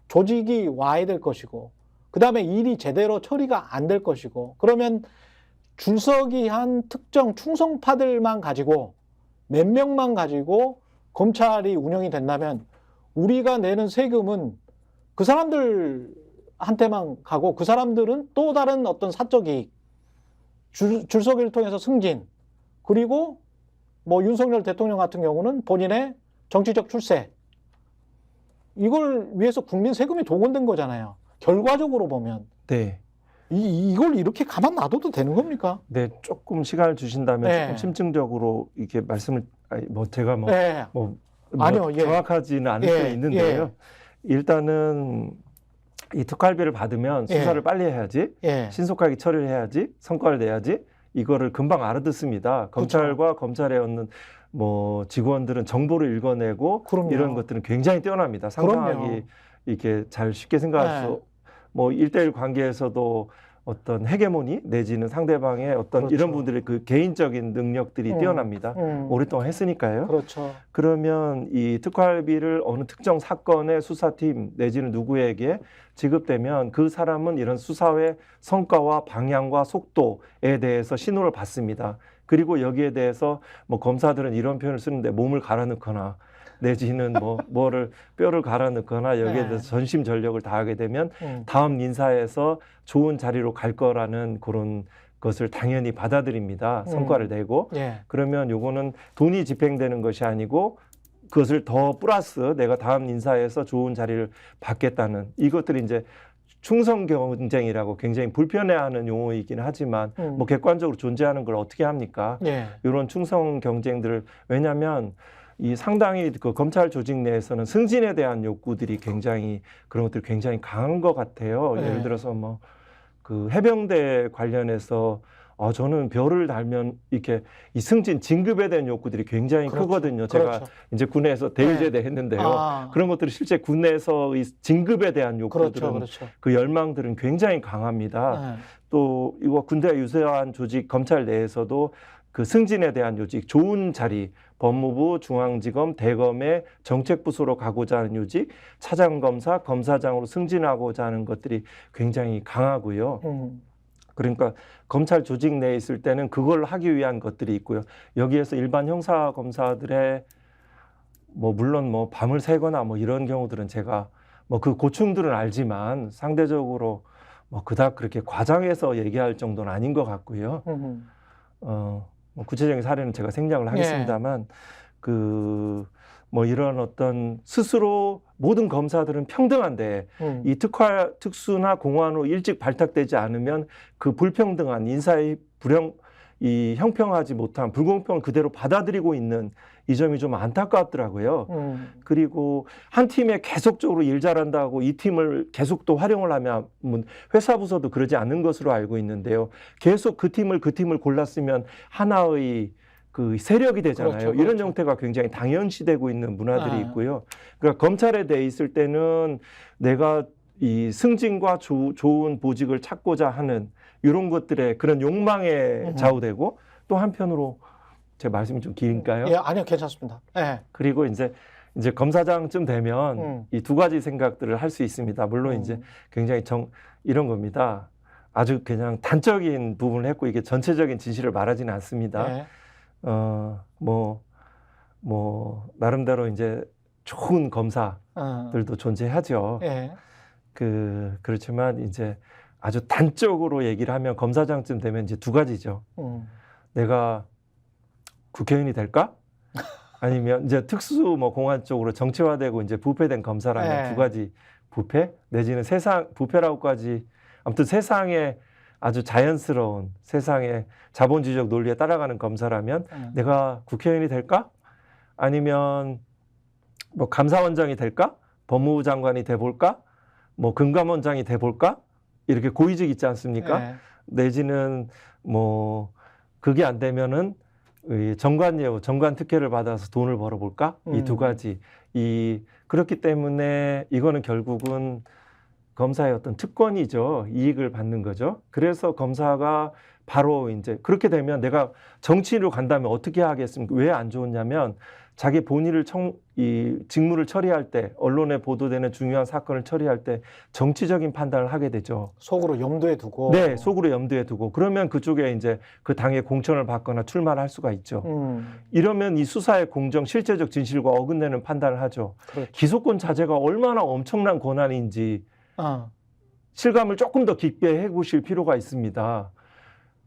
조직이 와야 될 것이고 그 다음에 일이 제대로 처리가 안 될 것이고 그러면 줄서기한 특정 충성파들만 가지고 몇 명만 가지고 검찰이 운영이 된다면 우리가 내는 세금은 그 사람들한테만 가고 그 사람들은 또 다른 어떤 사적 이익 줄서기를 통해서 승진 그리고 뭐 윤석열 대통령 같은 경우는 본인의 정치적 출세 이걸 위해서 국민 세금이 동원된 거잖아요. 결과적으로 보면 이걸 이렇게 가만 놔둬도 되는 겁니까?
조금 시간을 주신다면 조금 심층적으로 이렇게 말씀을 뭐 제가
아니요,
정확하지는 않을 수 있는데요. 일단은 이 특활비를 받으면 수사를 빨리 해야지, 신속하게 처리를 해야지, 성과를 내야지 이거를 금방 알아듣습니다. 검찰과 검찰에 얻는 뭐 직원들은 정보를 읽어내고 이런 것들은 굉장히 뛰어납니다. 상당하게 이렇게 잘 쉽게 생각할 수, 뭐 1대1 관계에서도 어떤 헤게모니 내지는 상대방의 어떤 이런 분들의 그 개인적인 능력들이 뛰어납니다. 오랫동안 했으니까요. 그러면 이 특활비를 어느 특정 사건의 수사팀 내지는 누구에게 지급되면 그 사람은 이런 수사의 성과와 방향과 속도에 대해서 신호를 받습니다. 그리고 여기에 대해서 뭐 검사들은 이런 표현을 쓰는데 몸을 갈아넣거나 내지는 뭐를 뼈를 갈아 넣거나 여기에 대해서 전심전력을 다하게 되면 다음 인사에서 좋은 자리로 갈 거라는 그런 것을 당연히 받아들입니다. 성과를 내고 그러면 요거는 돈이 집행되는 것이 아니고 그것을 더 플러스 내가 다음 인사에서 좋은 자리를 받겠다는 이것들이 이제 충성 경쟁이라고 굉장히 불편해하는 용어이긴 하지만 뭐 객관적으로 존재하는 걸 어떻게 합니까? 이런 충성 경쟁들을 왜냐하면 이 상당히 그 검찰 조직 내에서는 승진에 대한 욕구들이 굉장히 그런 것들이 굉장히 강한 것 같아요. 예를 들어서 뭐 그 해병대 관련해서 저는 별을 달면 이렇게 이 승진 진급에 대한 욕구들이 굉장히 크거든요. 제가 이제 군에서 대위제대 했는데요. 그런 것들이 실제 군에서 이 진급에 대한 욕구들은 그 열망들은 굉장히 강합니다. 또 이거 군대와 유사한 조직 검찰 내에서도 그 승진에 대한 요직, 좋은 자리, 법무부, 중앙지검, 대검의 정책부서로 가고자 하는 요직, 차장검사, 검사장으로 승진하고자 하는 것들이 굉장히 강하고요. 그러니까 검찰 조직 내에 있을 때는 그걸 하기 위한 것들이 있고요. 여기에서 일반 형사 검사들의 뭐 물론 뭐 밤을 새거나 뭐 이런 경우들은 제가 뭐 그 고충들은 알지만 상대적으로 뭐 그닥 그렇게 과장해서 얘기할 정도는 아닌 것 같고요. 뭐 구체적인 사례는 제가 생략을 하겠습니다만 그 뭐 이런 어떤 스스로 모든 검사들은 평등한데 이 특수나 공안으로 일찍 발탁되지 않으면 그 불평등한 인사의 이 형평하지 못한 불공평을 그대로 받아들이고 있는 이 점이 좀 안타깝더라고요. 그리고 한 팀에 계속적으로 일 잘한다고 이 팀을 계속 또 활용을 하면 회사 부서도 그러지 않는 것으로 알고 있는데요. 계속 그 팀을 골랐으면 하나의 그 세력이 되잖아요.
그렇죠,
이런
그렇죠.
형태가 굉장히 당연시되고 있는 문화들이 있고요. 그러니까 검찰에 대해 있을 때는 내가 이 승진과 좋은 보직을 찾고자 하는 이런 것들의 그런 욕망에 좌우되고 또 한편으로 제 말씀이 좀 긴가요?
예, 아니요, 괜찮습니다. 예.
그리고 이제 검사장쯤 되면 이 두 가지 생각들을 할 수 있습니다. 물론 이제 굉장히 이런 겁니다. 아주 그냥 단적인 부분을 했고 이게 전체적인 진실을 말하지는 않습니다.
예.
나름대로 이제 좋은 검사들도 존재하죠.
예.
그렇지만 이제 아주 단적으로 얘기를 하면 검사장쯤 되면 이제 두 가지죠. 내가 국회의원이 될까? 아니면 이제 특수 뭐 공안 쪽으로 정치화되고 이제 부패된 검사라면 두 가지 부패 내지는 부패라고까지 아무튼 세상에 아주 자연스러운 세상의 자본주의적 논리에 따라가는 검사라면 내가 국회의원이 될까? 아니면 뭐 감사원장이 될까? 법무부 장관이 돼볼까? 뭐 금감원장이 돼볼까? 이렇게 고위직 있지 않습니까? 내지는 뭐 그게 안 되면은 정관 특혜를 받아서 돈을 벌어볼까? 이 두 가지. 그렇기 때문에 이거는 결국은 검사의 어떤 특권이죠. 이익을 받는 거죠. 그래서 검사가 바로 이제 그렇게 되면 내가 정치인으로 간다면 어떻게 하겠습니까? 왜 안 좋냐면 자기 본인을 직무를 처리할 때 언론에 보도되는 중요한 사건을 처리할 때 정치적인 판단을 하게 되죠.
속으로 염두에 두고.
네, 속으로 염두에 두고 그러면 그쪽에 이제 그 당의 공천을 받거나 출마를 할 수가 있죠. 이러면 이 수사의 공정, 실제적 진실과 어긋내는 판단을 하죠.
그렇죠.
기소권 자체가 얼마나 엄청난 권한인지 실감을 조금 더 깊게 해보실 필요가 있습니다.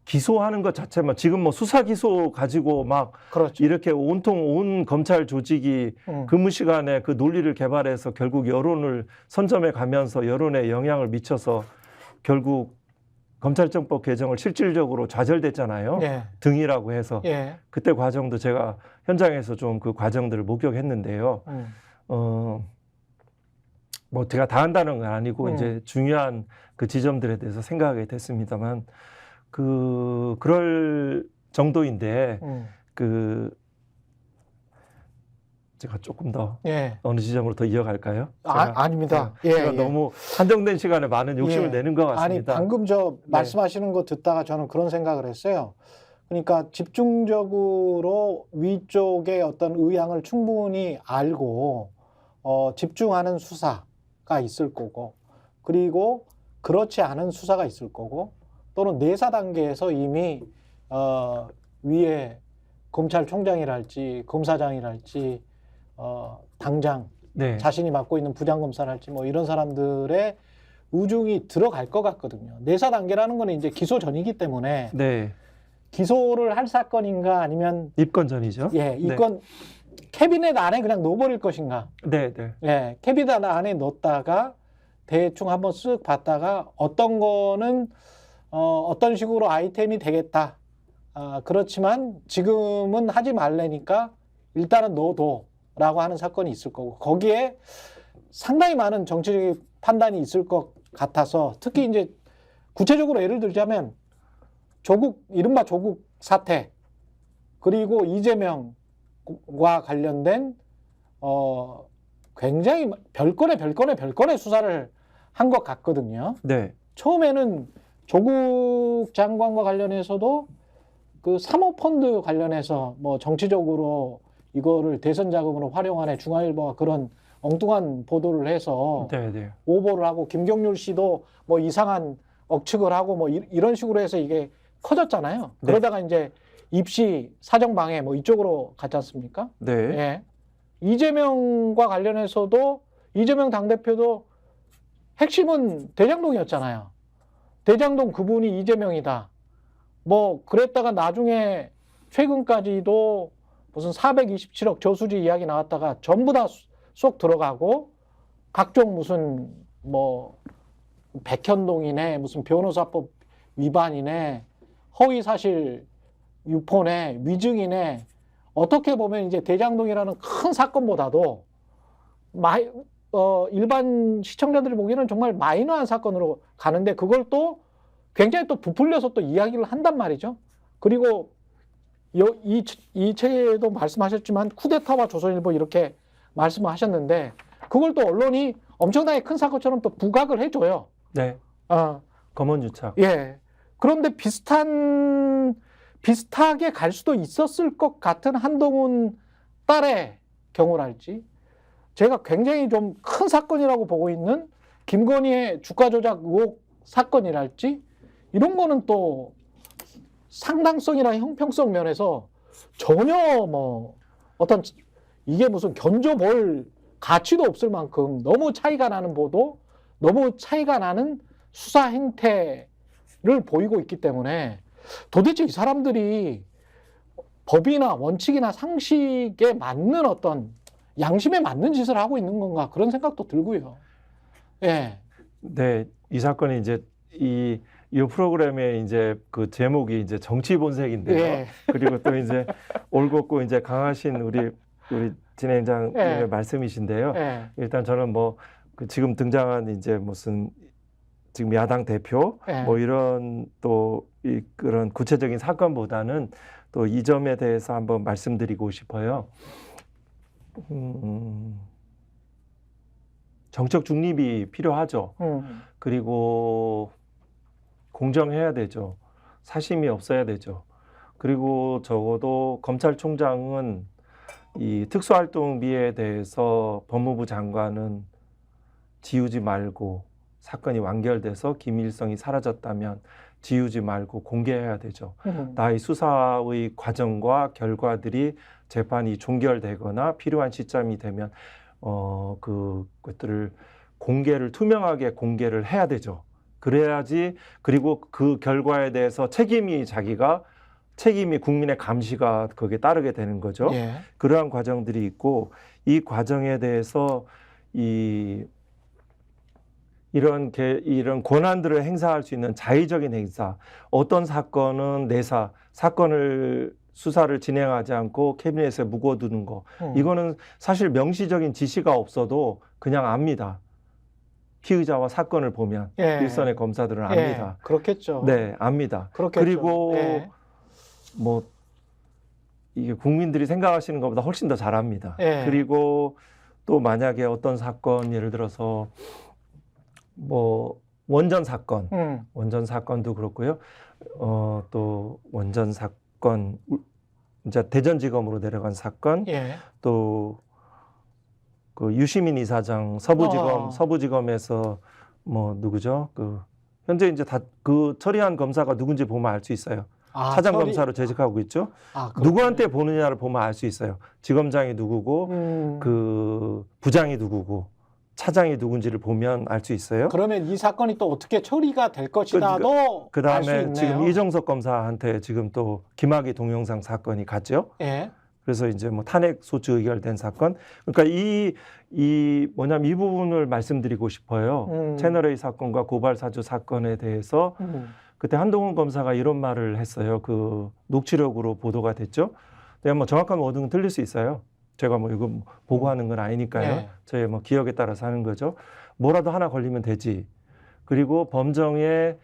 기소하는 것 자체만 지금 뭐 수사 기소 가지고 막
그렇죠.
이렇게 온통 온 검찰 조직이 근무 시간에 그 논리를 개발해서 결국 여론을 선점해 가면서 여론에 영향을 미쳐서 결국 검찰청법 개정을 실질적으로 좌절됐잖아요.
예.
등이라고 해서
예.
그때 과정도 제가 현장에서 좀 그 과정들을 목격했는데요. 뭐 제가 다 한다는 건 아니고 이제 중요한 그 지점들에 대해서 생각하게 됐습니다만 그럴 정도인데 제가 조금 더 어느 지점으로 더 이어갈까요?
아닙니다.
제가 너무 한정된 시간에 많은 욕심을 내는 것 같습니다.
아니 방금 말씀하시는 거 듣다가 저는 그런 생각을 했어요. 그러니까 집중적으로 위쪽의 어떤 의향을 충분히 알고 집중하는 수사가 있을 거고 그리고 그렇지 않은 수사가 있을 거고 또는 내사 단계에서 이미 위에 검찰총장이랄지 검사장이랄지 당장 자신이 맡고 있는 부장검사랄지 뭐 이런 사람들의 우중이 들어갈 것 같거든요. 내사 단계라는 거는 이제 기소 전이기 때문에 기소를 할 사건인가 아니면
입건 전이죠.
예, 입건 캐비넷 안에 그냥 넣어버릴 것인가. 예, 캐비넷 안에 넣었다가 대충 한번 쓱 봤다가 어떤 거는 어떤 식으로 아이템이 되겠다. 그렇지만 지금은 하지 말래니까 일단은 넣어둬라고 하는 사건이 있을 거고 거기에 상당히 많은 정치적인 판단이 있을 것 같아서 특히 이제 구체적으로 예를 들자면 이른바 조국 사태 그리고 이재명과 관련된 굉장히 별건의 수사를 한 것 같거든요. 처음에는 조국 장관과 관련해서도 그 사모펀드 관련해서 뭐 정치적으로 이거를 대선 자금으로 활용하네 중앙일보가 그런 엉뚱한 보도를 해서 오보를 하고 김경률 씨도 뭐 이상한 억측을 하고 뭐 이런 식으로 해서 이게 커졌잖아요.
네.
그러다가 이제 입시 사정방해 뭐 이쪽으로 갔지 않습니까?
네.
예. 이재명과 관련해서도 이재명 당대표도 핵심은 대장동이었잖아요. 대장동 그분이 이재명이다. 뭐 그랬다가 나중에 최근까지도 무슨 427억 저수지 이야기 나왔다가 전부 다 쏙 들어가고 각종 무슨 뭐 백현동이네 무슨 변호사법 위반이네 허위사실 유포네 위증이네 어떻게 보면 이제 대장동이라는 큰 사건보다도 일반 시청자들이 보기에는 정말 마이너한 사건으로 가는데 그걸 또 굉장히 또 부풀려서 또 이야기를 한단 말이죠. 그리고 이 책에도 말씀하셨지만 쿠데타와 조선일보 이렇게 말씀을 하셨는데 그걸 또 언론이 엄청나게 큰 사건처럼 또 부각을 해줘요.
네. 검언 유착.
예. 그런데 비슷하게 갈 수도 있었을 것 같은 한동훈 딸의 경우랄지 제가 굉장히 좀 큰 사건이라고 보고 있는 김건희의 주가 조작 의혹 사건이랄지 이런 거는 또 상당성이나 형평성 면에서 전혀 뭐 어떤 이게 무슨 견줘볼 가치도 없을 만큼 너무 차이가 나는 보도, 너무 차이가 나는 수사 행태를 보이고 있기 때문에 도대체 이 사람들이 법이나 원칙이나 상식에 맞는 어떤 양심에 맞는 짓을 하고 있는 건가 그런 생각도 들고요. 예.
네, 이 사건이 이제 이 프로그램의 이제 그 제목이 이제 정치 본색인데요.
예.
그리고 또 이제 올곧고 이제 강하신 우리 진행자님의
예.
말씀이신데요.
예.
일단 저는 뭐 그 지금 등장한 이제 무슨 지금 야당 대표
예.
뭐 이런 또 그런 구체적인 사건보다는 또 이 점에 대해서 한번 말씀드리고 싶어요. 정책 중립이 필요하죠. 그리고 공정해야 되죠. 사심이 없어야 되죠. 그리고 적어도 검찰총장은 이 특수활동비에 대해서 법무부 장관은 지우지 말고 사건이 완결돼서 기밀성이 사라졌다면 지우지 말고 공개해야 되죠. 나의 수사의 과정과 결과들이 재판이 종결되거나 필요한 시점이 되면 그것들을 공개를 투명하게 공개를 해야 되죠. 그래야지 그리고 그 결과에 대해서 책임이 국민의 감시가 거기에 따르게 되는 거죠.
예.
그러한 과정들이 있고 이 과정에 대해서 이런 권한들을 행사할 수 있는 자의적인 행사, 어떤 사건은 사건을 수사를 진행하지 않고 캐비넷에 묵어두는 거, 이거는 사실 명시적인 지시가 없어도 그냥 압니다. 피의자와 사건을 보면
예.
일선의 검사들은 압니다.
예. 그렇겠죠.
네, 압니다.
그렇겠죠.
그리고
예.
뭐 이게 국민들이 생각하시는 것보다 훨씬 더 잘합니다.
예.
그리고 또 만약에 어떤 사건 예를 들어서 뭐 원전 사건도 그렇고요. 또 원전 사건 이제 대전지검으로 내려간 사건,
예.
또 그 유시민 이사장 서부지검에서 뭐 누구죠? 그 현재 이제 다 그 처리한 검사가 누군지 보면 알 수 있어요. 차장 검사로 재직하고 있죠. 누구한테 보느냐를 보면 알 수 있어요. 지검장이 누구고 그 부장이 누구고 차장이 누군지를 보면 알 수 있어요.
그러면 이 사건이 또 어떻게 처리가 될 것이다도 알 수
그다음에
있네요.
지금 이정석 검사한테 지금 또 김학의 동영상 사건이 갔죠.
예.
그래서 이제 뭐 탄핵 소추 의결된 사건. 그러니까 뭐냐면 이 부분을 말씀드리고 싶어요. 채널A 사건과 고발 사주 사건에 대해서 그때 한동훈 검사가 이런 말을 했어요. 그 녹취록으로 보도가 됐죠. 내가 뭐 정확한 워딩은 틀릴 수 있어요. 제가 뭐 이거 보고하는 건 아니니까요.
네.
저의 뭐 기억에 따라서 하는 거죠. 뭐라도 하나 걸리면 되지. 그리고 범정에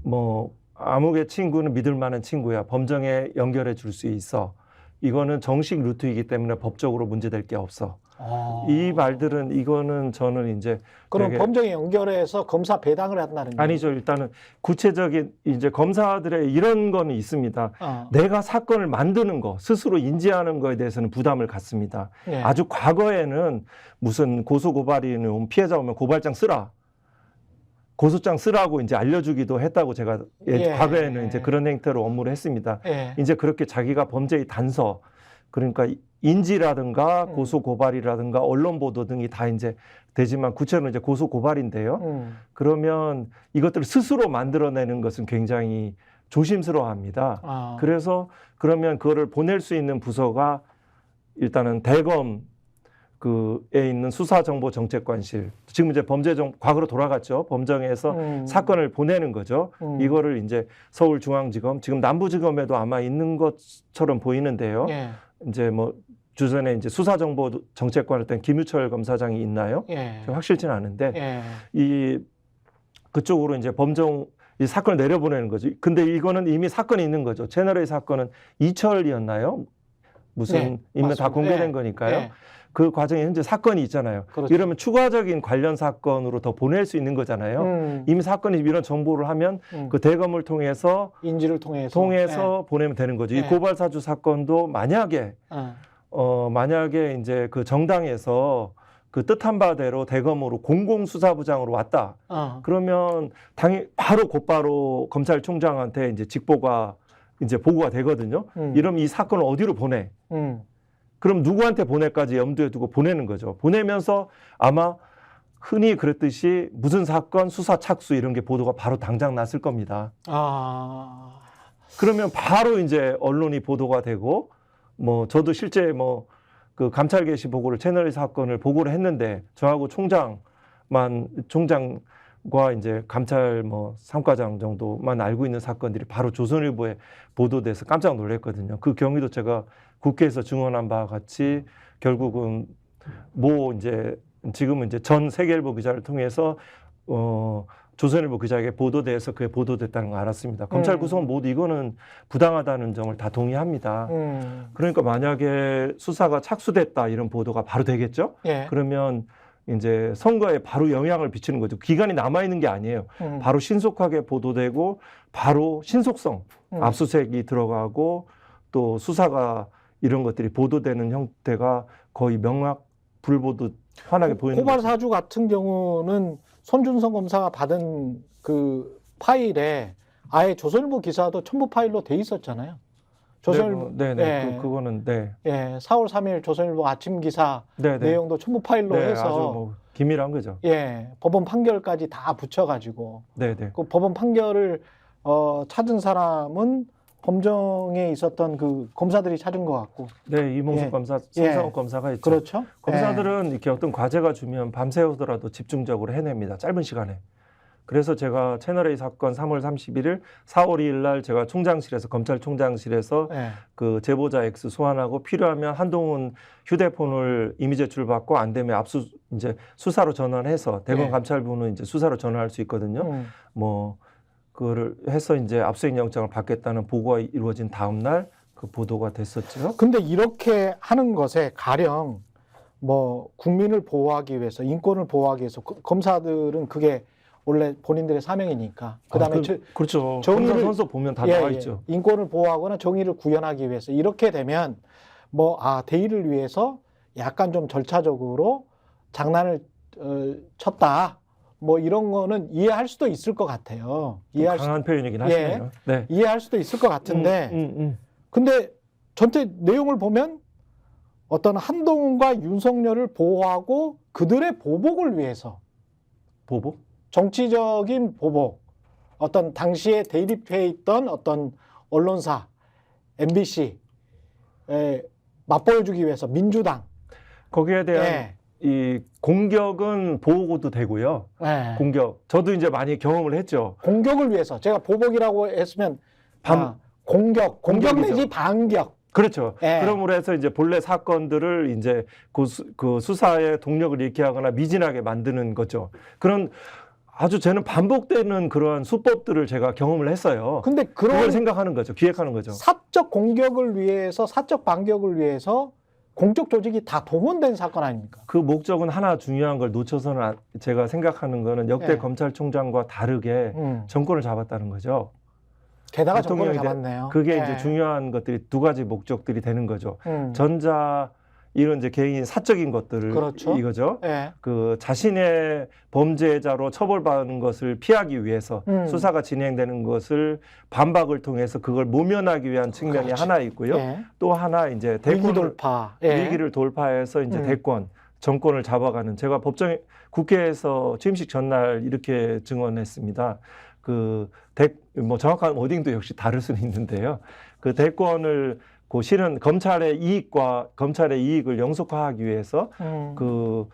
뭐 암흑의 친구는 믿을 만한 친구야. 범정에 연결해 줄 수 있어. 이거는 정식 루트이기 때문에 법적으로 문제될 게 없어. 이 말들은 이거는 저는 이제
그럼 범정에 연결해서 검사 배당을 한다는 거예요?
아니죠. 일단은 구체적인 이제 검사들의 이런 거는 있습니다. 내가 사건을 만드는 거, 스스로 인지하는 거에 대해서는 부담을 갖습니다.
예.
아주 과거에는 무슨 고소 고발이는 피해자 오면 고발장 쓰라. 고소장 쓰라고 이제 알려주기도 했다고 제가 과거에는 이제 그런 행태로 업무를 했습니다. 이제 그렇게 자기가 범죄의 단서, 그러니까 인지라든가 고소 고발이라든가 언론 보도 등이 다 이제 되지만 구체로는 이제 고소 고발인데요. 그러면 이것들을 스스로 만들어내는 것은 굉장히 조심스러워합니다. 그래서 그러면 그거를 보낼 수 있는 부서가 일단은 대검 그에 있는 수사정보정책관실, 지금 이제 과거로 돌아갔죠. 범정에서 사건을 보내는 거죠. 이거를 이제 서울중앙지검, 지금 남부지검에도 아마 있는 것처럼 보이는데요. 이제 뭐 주전에 이제 수사정보정책관을 땐 김유철 검사장이 있나요? 확실치는 않은데 이 그쪽으로 이제 이 사건을 내려보내는 거죠. 근데 이거는 이미 사건이 있는 거죠. 채널A 사건은 이철이었나요? 무슨 이면 다 공개된 거니까요. 그 과정에 현재 사건이 있잖아요. 그렇죠. 이러면 추가적인 관련 사건으로 더 보낼 수 있는 거잖아요. 이미 사건이 이런 정보를 하면 그 대검을 통해서
인지를
통해서 보내면 되는 거죠. 이 고발사주 사건도 만약에 이제 그 정당에서 그 뜻한 바대로 대검으로 공공수사부장으로 왔다. 그러면 곧바로 검찰총장한테 이제 직보가 이제 보고가 되거든요. 이러면 이 사건을 어디로 보내? 그럼 누구한테 보낼까지 염두에 두고 보내는 거죠. 보내면서 아마 흔히 그랬듯이 무슨 사건, 수사 착수 이런 게 보도가 바로 당장 났을 겁니다. 그러면 바로 이제 언론이 보도가 되고, 뭐 저도 실제 뭐 그 감찰 개시 보고를 채널A 사건을 보고를 했는데 저하고 총장과 이제 감찰 뭐 3과장 정도만 알고 있는 사건들이 바로 조선일보에 보도돼서 깜짝 놀랐거든요. 그 경위도 제가 국회에서 증언한 바와 같이 결국은 지금은 이제 전 세계일보 기자를 통해서 조선일보 기자에게 보도돼서 그게 보도됐다는 걸 알았습니다. 검찰 구성은 모두 이거는 부당하다는 점을 다 동의합니다. 그러니까 만약에 수사가 착수됐다 이런 보도가 바로 되겠죠? 그러면 이제 선거에 바로 영향을 비치는 거죠. 기간이 남아있는 게 아니에요. 바로 신속하게 보도되고 바로 신속성, 압수수색이 들어가고 또 수사가 이런 것들이 보도되는 형태가 거의 명확 불보듯 환하게 보이는
고발 사주 같은 경우는 손준성 검사가 받은 그 파일에 아예 조선일보 기사도 첨부 파일로 돼 있었잖아요. 조선일보
그거는
4월 3일 조선일보 아침 기사 내용도 첨부 파일로 해서
아주 뭐 기밀한 거죠.
법원 판결까지 다 붙여가지고 그 법원 판결을 찾은 사람은 범정에 있었던 그 검사들이 찾은 것 같고.
이몽숙 검사, 성상욱 검사가 있죠.
그렇죠.
검사들은 이렇게 어떤 과제가 주면 밤새우더라도 집중적으로 해냅니다. 짧은 시간에. 그래서 제가 채널A 사건 3월 31일, 4월 2일 날 제가 총장실에서 검찰총장실에서 그 제보자 X 소환하고 필요하면 한동훈 휴대폰을 이미 제출받고 안 되면 이제 수사로 전환해서 대검 감찰부는 이제 수사로 전환할 수 있거든요. 그거를 해서 이제 압수수색 영장을 받겠다는 보고가 이루어진 다음 날 그 보도가 됐었죠.
근데 이렇게 하는 것에 가령 뭐 국민을 보호하기 위해서, 인권을 보호하기 위해서 검사들은 그게 원래 본인들의 사명이니까. 그다음에
그렇죠. 정의를 선서 보면 다 나와 있죠.
인권을 보호하거나 정의를 구현하기 위해서 이렇게 되면 대의를 위해서 약간 좀 절차적으로 장난을 쳤다. 뭐 이런 거는 이해할 수도 있을 것 같아요.
강한 표현이긴 하시네요.
이해할 수도 있을 것 같은데, 근데 전체 내용을 보면 어떤 한동훈과 윤석열을 보호하고 그들의 보복을 위해서,
보복?
정치적인 보복, 어떤 당시에 대립해 있던 어떤 언론사, MBC에 맞보여주기 위해서 민주당
거기에 대한 이 공격은 보호도 되고요. 공격. 저도 이제 많이 경험을 했죠.
공격을 위해서. 제가 보복이라고 했으면 공격 내지 반격.
그렇죠. 그러므로 해서 이제 본래 사건들을 이제 그 수사의 동력을 잃게 하거나 미진하게 만드는 거죠. 그런 아주 저는 반복되는 그러한 수법들을 제가 경험을 했어요.
근데
그걸 생각하는 거죠. 기획하는 거죠.
사적 공격을 위해서, 사적 반격을 위해서 공적 조직이 다 동원된 사건 아닙니까?
그 목적은 하나 중요한 걸 놓쳐서는 제가 생각하는 거는 역대 검찰총장과 다르게 정권을 잡았다는 거죠.
게다가 정권을 잡았네요.
그게 이제 중요한 것들이 두 가지 목적들이 되는 거죠. 전자 이런 이제 개인 사적인 것들을
그렇죠.
이거죠.
예.
그 자신의 범죄자로 처벌받는 것을 피하기 위해서 수사가 진행되는 것을 반박을 통해서 그걸 모면하기 위한 측면이
그렇지.
하나 있고요.
예.
또 하나 이제
위기 돌파. 예.
위기를 돌파해서 이제 대권 정권을 잡아가는 제가 국회에서 취임식 전날 이렇게 증언했습니다. 뭐 정확한 워딩도 역시 다를 수는 있는데요. 그 대권을 실은 검찰의 이익을 영속화하기 위해서 그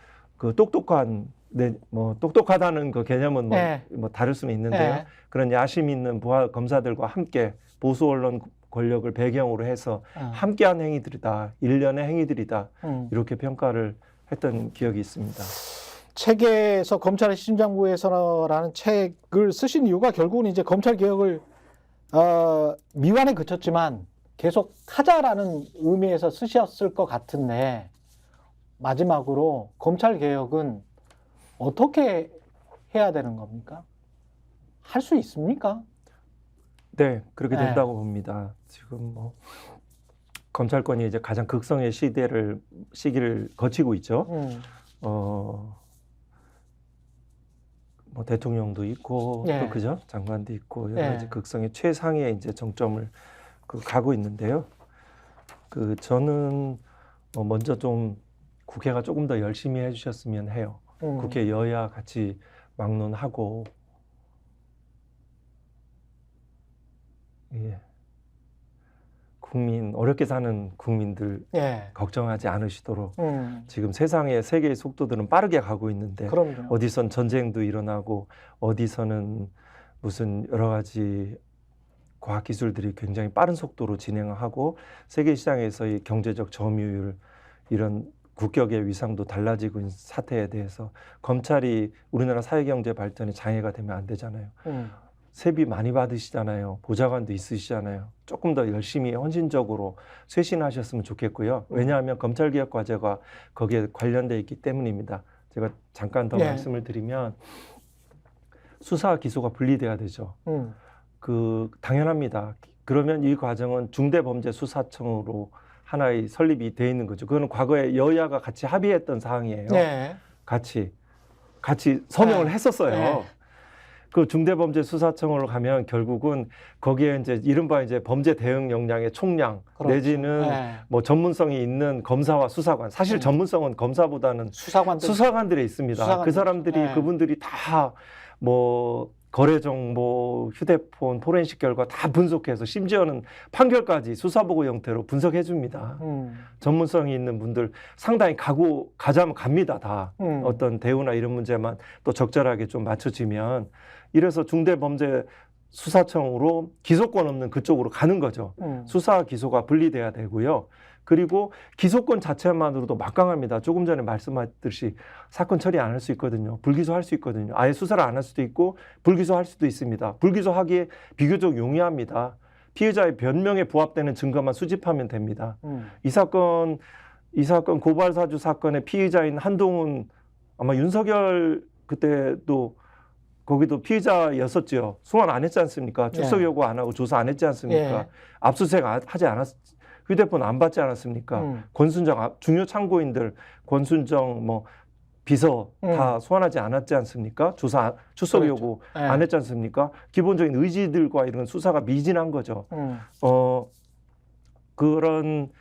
똑똑한 뭐 똑똑하다는 그 개념은 뭐 다를 수는 있는데요. 그런 야심 있는 부하 검사들과 함께 보수 언론 권력을 배경으로 해서 함께한 행위들이다. 일련의 행위들이다. 이렇게 평가를 했던 기억이 있습니다.
책에서 검찰의 시심장구에서라는 책을 쓰신 이유가 결국은 이제 검찰 개혁을 미완에 그쳤지만 계속 하자라는 의미에서 쓰셨을 것 같은데 마지막으로 검찰 개혁은 어떻게 해야 되는 겁니까? 할 수 있습니까?
네, 그렇게 된다고 봅니다. 지금 뭐 검찰권이 이제 가장 극성의 시기를 거치고 있죠. 뭐 대통령도 있고 또 그죠? 장관도 있고 여러 가지 극성의 최상의 이제 정점을 가고 있는데요. 저는 먼저 좀 국회가 조금 더 열심히 해주셨으면 해요. 국회 여야 같이 막론하고 어렵게 사는 국민들 걱정하지 않으시도록 지금 세상의 세계의 속도들은 빠르게 가고 있는데
그럼요.
어디선 전쟁도 일어나고 어디서는 무슨 여러 가지 과학기술들이 굉장히 빠른 속도로 진행하고 세계 시장에서의 경제적 점유율 이런 국격의 위상도 달라지고 있는 사태에 대해서 검찰이 우리나라 사회경제 발전에 장애가 되면 안 되잖아요. 세비 많이 받으시잖아요. 보좌관도 있으시잖아요. 조금 더 열심히 헌신적으로 쇄신하셨으면 좋겠고요. 왜냐하면 검찰개혁과제가 거기에 관련돼 있기 때문입니다. 제가 잠깐 더 말씀을 드리면 수사와 기소가 분리돼야 되죠. 당연합니다. 그러면 이 과정은 중대범죄수사청으로 하나의 설립이 돼 있는 거죠. 그거는 과거에 여야가 같이 합의했던 사항이에요. 같이 서명을 했었어요. 그 중대범죄수사청으로 가면 결국은 거기에 이제 이른바 이제 범죄 대응 역량의 총량 내지는 뭐 전문성이 있는 검사와 수사관. 사실 전문성은 검사보다는 수사관들에 있습니다. 그 사람들이 그분들이 다 뭐 거래 정보, 휴대폰, 포렌식 결과 다 분석해서 심지어는 판결까지 수사보고 형태로 분석해 줍니다. 전문성이 있는 분들 상당히 가자면 갑니다. 다 어떤 대우나 이런 문제만 또 적절하게 좀 맞춰지면 이래서 중대범죄수사청으로 기소권 없는 그쪽으로 가는 거죠. 수사와 기소가 분리돼야 되고요. 그리고 기소권 자체만으로도 막강합니다. 조금 전에 말씀하셨듯이 사건 처리 안 할 수 있거든요. 불기소할 수 있거든요. 아예 수사를 안 할 수도 있고 불기소할 수도 있습니다. 불기소하기에 비교적 용이합니다. 피해자의 변명에 부합되는 증거만 수집하면 됩니다. 이 사건 고발사주 사건의 피의자인 한동훈 아마 윤석열 그때도 거기도 피의자였었죠. 소환 안 했지 않습니까? 출석 요구 안 하고 조사 안 했지 않습니까? 압수수색 하지 휴대폰 안 받지 않았습니까? 권순정 중요 참고인들 권순정 뭐 비서 다 소환하지 않았지 않습니까? 출석 요구 안 했지 않습니까? 기본적인 의지들과 이런 수사가 미진한 거죠. 그런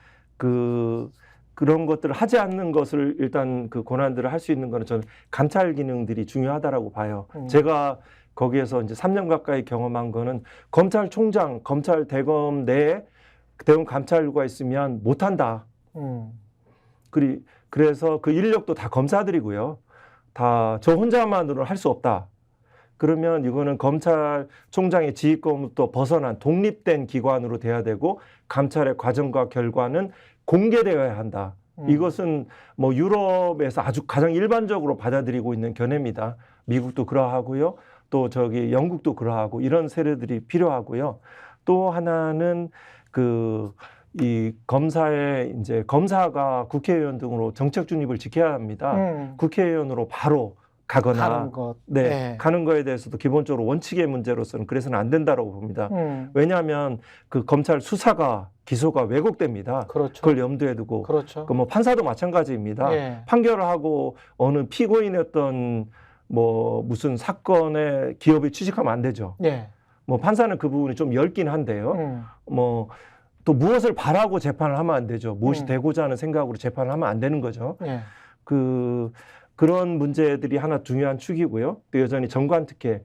것들을 하지 않는 것을 일단 그 권한들을 할 수 있는 거는 저는 감찰 기능들이 중요하다라고 봐요. 제가 거기에서 이제 3년 가까이 경험한 거는 검찰총장, 검찰 대검 내에 대검 감찰부가 있으면 못한다. 그래서 그 인력도 다 검사들이고요. 다 저 혼자만으로는 할 수 없다. 그러면 이거는 검찰총장의 지휘권부터 벗어난 독립된 기관으로 돼야 되고 감찰의 과정과 결과는 공개되어야 한다. 이것은 뭐 유럽에서 아주 가장 일반적으로 받아들이고 있는 견해입니다. 미국도 그러하고요. 또 영국도 그러하고 이런 세례들이 필요하고요. 또 하나는 이 검사가 국회의원 등으로 정책 중립을 지켜야 합니다. 국회의원으로 바로 가거나
가는 것.
네,
네.
가는 거에 대해서도 기본적으로 원칙의 문제로서는 그래서는 안 된다라고 봅니다. 왜냐하면 그 검찰 수사가 기소가 왜곡됩니다.
그렇죠.
그걸 염두에 두고
그렇죠.
그 뭐 판사도 마찬가지입니다.
예.
판결을 하고 어느 피고인이었던 뭐 무슨 사건에 기업이 취직하면 안 되죠.
예.
뭐 판사는 그 부분이 좀 엷긴 한데요. 뭐 또 무엇을 바라고 재판을 하면 안 되죠. 무엇이 되고자 하는 생각으로 재판을 하면 안 되는 거죠.
예.
그런 문제들이 하나 중요한 축이고요. 또 여전히 정관특혜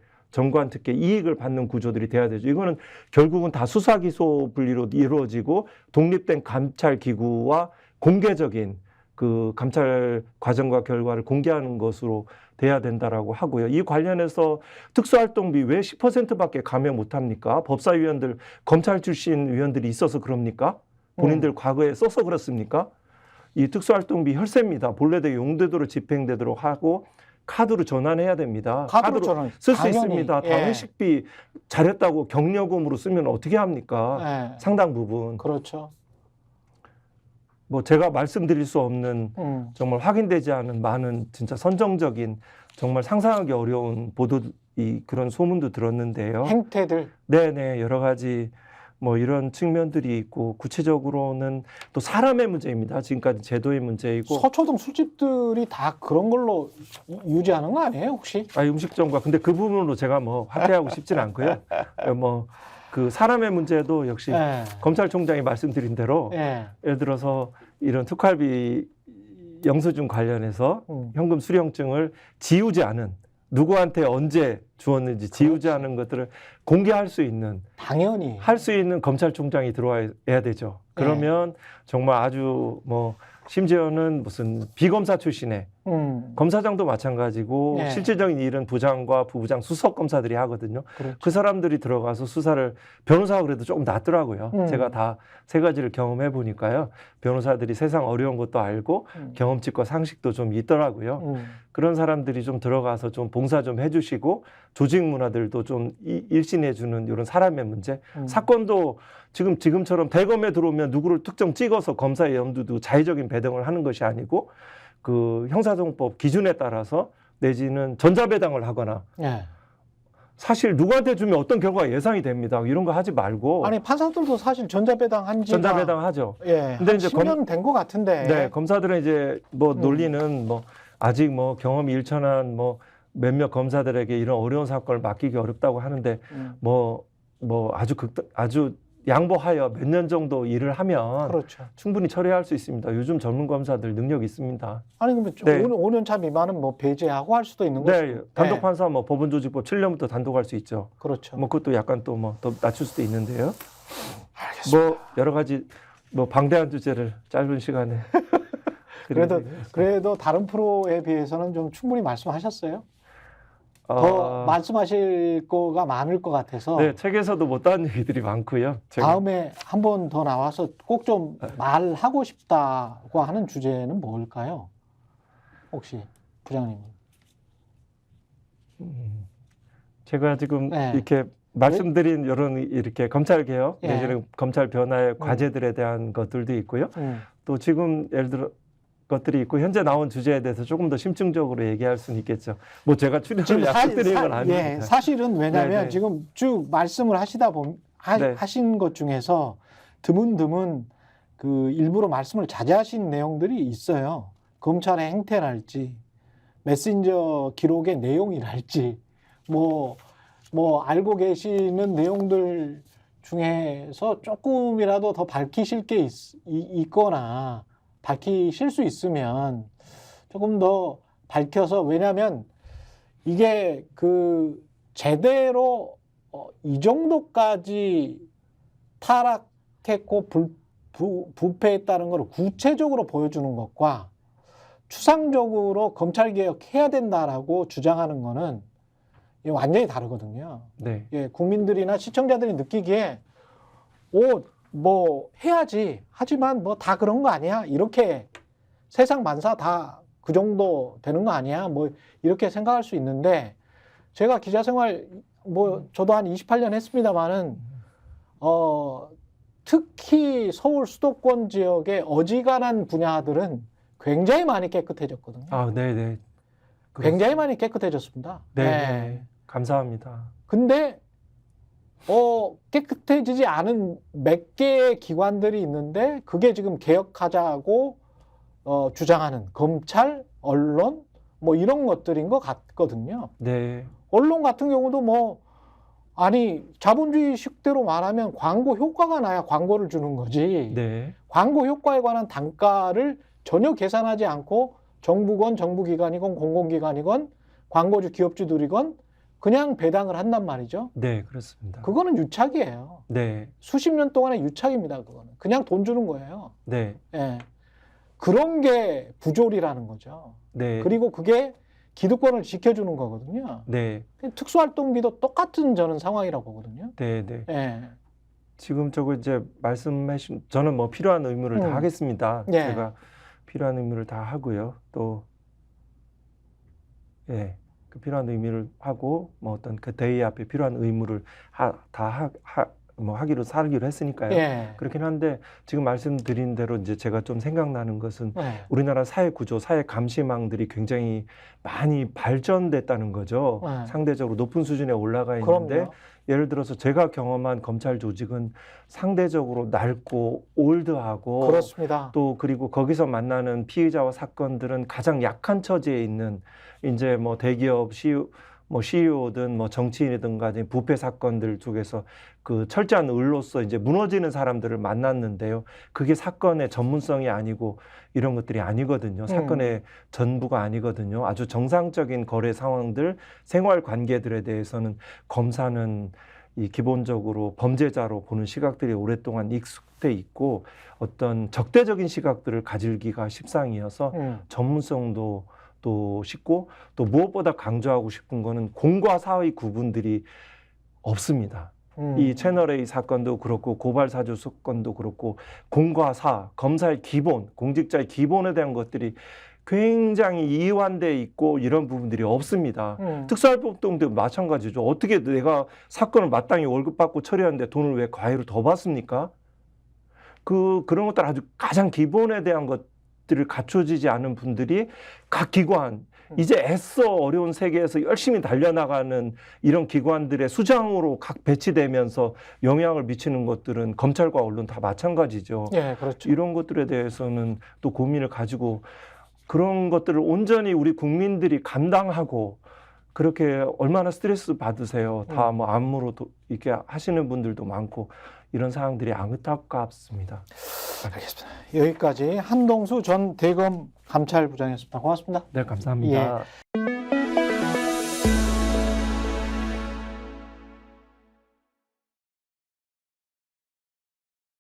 이익을 받는 구조들이 돼야 되죠. 이거는 결국은 다 수사기소 분리로 이루어지고 독립된 감찰 기구와 공개적인 그 감찰 과정과 결과를 공개하는 것으로 돼야 된다라고 하고요. 이 관련해서 특수활동비 왜 10%밖에 감액 못합니까? 법사위원들, 검찰 출신 위원들이 있어서 그럽니까? 본인들 과거에 써서 그렇습니까? 이 특수활동비 혈세입니다. 본래대로 용되도록 집행되도록 하고 카드로 전환해야 됩니다. 카드로 쓸 수 있습니다. 다 회식비 잘했다고 경력금으로 쓰면 어떻게 합니까? 상당 부분.
그렇죠.
뭐 제가 말씀드릴 수 없는 정말 확인되지 않은 많은 진짜 선정적인 정말 상상하기 어려운 그런 소문도 들었는데요.
행태들.
네네, 여러 가지 뭐 이런 측면들이 있고 구체적으로는 또 사람의 문제입니다. 지금까지 제도의 문제이고.
서초동 술집들이 다 그런 걸로 유지하는 거 아니에요, 혹시?
음식점과 근데 그 부분으로 제가 뭐 확대하고 싶지는 않고요. 뭐 그 사람의 문제도 역시 검찰총장이 말씀드린 대로 예를 들어서 이런 특활비 영수증 관련해서 현금 수령증을 지우지 않은 누구한테 언제 주었는지 지우지 않은 것들을 공개할 수 있는
당연히
할 수 있는 검찰총장이 들어와야 되죠. 그러면 정말 아주 뭐 심지어는 무슨 비검사 출신의 검사장도 마찬가지고 실질적인 일은 부장과 부부장 수석 검사들이 하거든요.
그렇죠.
그 사람들이 들어가서 수사를 변호사가 그래도 조금 낫더라고요. 제가 다 세 가지를 경험해 보니까요. 변호사들이 세상 어려운 것도 알고 경험치과 상식도 좀 있더라고요. 그런 사람들이 좀 들어가서 좀 봉사 좀 해주시고 조직 문화들도 좀 일신해주는 이런 사람의 문제. 사건도 지금처럼 대검에 들어오면 누구를 특정 찍어서 검사의 염두도 자의적인 배당을 하는 것이 아니고 그 형사소송법 기준에 따라서 내지는 전자배당을 하거나 사실 누구한테 주면 어떤 결과가 예상이 됩니다. 이런 거 하지 말고.
아니 판사들도 사실 전자배당 한 지가
전자배당 하죠.
근데 이제 10년 된 것 같은데.
네, 검사들은 이제 뭐 논리는 뭐 아직 뭐 경험이 일천한 뭐 몇몇 검사들에게 이런 어려운 사건을 맡기기 어렵다고 하는데 뭐 아주 양보하여 몇 년 정도 일을 하면
그렇죠.
충분히 처리할 수 있습니다. 요즘 전문 검사들 능력 있습니다.
아니 그러면 5년 차 미만은 뭐 배제하고 할 수도 있는 거죠.
네, 단독 판사 뭐 법원조직법 7년부터 단독할 수 있죠.
그렇죠.
뭐 그것도 약간 또 뭐 더 낮출 수도 있는데요.
알겠습니다.
뭐 여러 가지 뭐 방대한 주제를 짧은 시간에
그래도 다른 프로에 비해서는 좀 충분히 말씀하셨어요. 더 말씀하실 거가 많을 것 같아서.
네, 책에서도 못다한 얘기들이 많고요.
다음에 한 번 더 나와서 꼭 좀 말하고 싶다고 하는 주제는 뭘까요? 혹시 부장님.
제가 지금 이렇게 말씀드린 이런 이렇게 검찰 개혁 내지는 검찰 변화의 과제들에 대한 것들도 있고요. 또 지금 예를 들어 것들이 있고 현재 나온 주제에 대해서 조금 더 심층적으로 얘기할 수는 있겠죠. 뭐 제가 출연을 약속드리는 건 아닙니다.
사실은 왜냐하면 지금 쭉 말씀을 하시다 보면 하신 것 중에서 드문드문 그 일부러 말씀을 자제하신 내용들이 있어요. 검찰의 행태랄지 메신저 기록의 내용이랄지 뭐 알고 계시는 내용들 중에서 조금이라도 더 밝히실 게 있거나 밝히실 수 있으면 조금 더 밝혀서, 왜냐하면 이게 그 제대로 이 정도까지 타락했고 부패했다는 걸 구체적으로 보여주는 것과 추상적으로 검찰개혁해야 된다라고 주장하는 거는 완전히 다르거든요.
네.
국민들이나 시청자들이 느끼기에 뭐 해야지, 하지만 뭐 다 그런 거 아니야, 이렇게 세상 만사 다 그 정도 되는 거 아니야, 뭐 이렇게 생각할 수 있는데, 제가 기자 생활 뭐 저도 한 28년 했습니다만은 특히 서울 수도권 지역의 어지간한 분야들은 굉장히 많이 깨끗해졌거든요.
아, 네네.
굉장히 많이 깨끗해졌습니다.
네, 네. 감사합니다.
근데 깨끗해지지 않은 몇 개의 기관들이 있는데 그게 지금 개혁하자고 주장하는 검찰, 언론 뭐 이런 것들인 것 같거든요.
네.
언론 같은 경우도 뭐 아니 자본주의식대로 말하면 광고 효과가 나야 광고를 주는 거지.
네.
광고 효과에 관한 단가를 전혀 계산하지 않고 정부건 정부기관이건 공공기관이건 광고주 기업주들이건 그냥 배당을 한단 말이죠.
네, 그렇습니다.
그거는 유착이에요.
네.
수십 년 동안의 유착입니다. 그거는 그냥 돈 주는 거예요.
네.
예. 그런 게 부조리라는 거죠.
네.
그리고 그게 기득권을 지켜주는 거거든요.
네.
특수활동비도 똑같은 저는 상황이라고 보거든요.
네, 네.
예.
지금 저거 이제 말씀하신 저는 뭐 필요한 의무를 다 하겠습니다.
예.
제가 필요한 의무를 다 하고요. 또 예. 그 필요한 의무를 하고 뭐 어떤 그 대의 앞에 필요한 의무를 하기로 살기로 했으니까요.
예.
그렇긴 한데 지금 말씀드린 대로 이제 제가 좀 생각나는 것은
예.
우리나라 사회 구조, 사회 감시망들이 굉장히 많이 발전됐다는 거죠.
예.
상대적으로 높은 수준에 올라가 있는데
그럼요.
예를 들어서 제가 경험한 검찰 조직은 상대적으로 낡고 올드하고
그렇습니다.
또 그리고 거기서 만나는 피의자와 사건들은 가장 약한 처지에 있는 이제 뭐 대기업 CEO든 뭐 정치인이든가 부패 사건들 쪽에서 그 철저한 을로서 이제 무너지는 사람들을 만났는데요. 그게 사건의 전문성이 아니고 이런 것들이 아니거든요. 사건의 전부가 아니거든요. 아주 정상적인 거래 상황들, 생활 관계들에 대해서는 검사는 이 기본적으로 범죄자로 보는 시각들이 오랫동안 익숙돼 있고 어떤 적대적인 시각들을 가질기가 십상이어서 전문성도 또 쉽고 또 무엇보다 강조하고 싶은 거는 공과 사의 구분들이 없습니다. 이 채널A 사건도 그렇고 고발사주 사건도 그렇고 공과 사, 검사의 기본, 공직자의 기본에 대한 것들이 굉장히 이완돼 있고 이런 부분들이 없습니다. 특수활동도 마찬가지죠. 어떻게 내가 사건을 마땅히 월급 받고 처리하는데 돈을 왜 과외로 더 받습니까? 그런 것들 아주 가장 기본에 대한 것들을 갖춰지지 않은 분들이 각 기관 이제 애써 어려운 세계에서 열심히 달려나가는 이런 기관들의 수장으로 각 배치되면서 영향을 미치는 것들은 검찰과 언론 다 마찬가지죠.
예, 그렇죠.
이런 것들에 대해서는 또 고민을 가지고 그런 것들을 온전히 우리 국민들이 감당하고 그렇게 얼마나 스트레스 받으세요. 다 뭐 안무로 이렇게 하시는 분들도 많고 이런 상황들이 안타깝습니다.
알겠습니다. 여기까지 한동수 전 대검 감찰부장이었습니다. 고맙습니다.
네, 감사합니다.
예.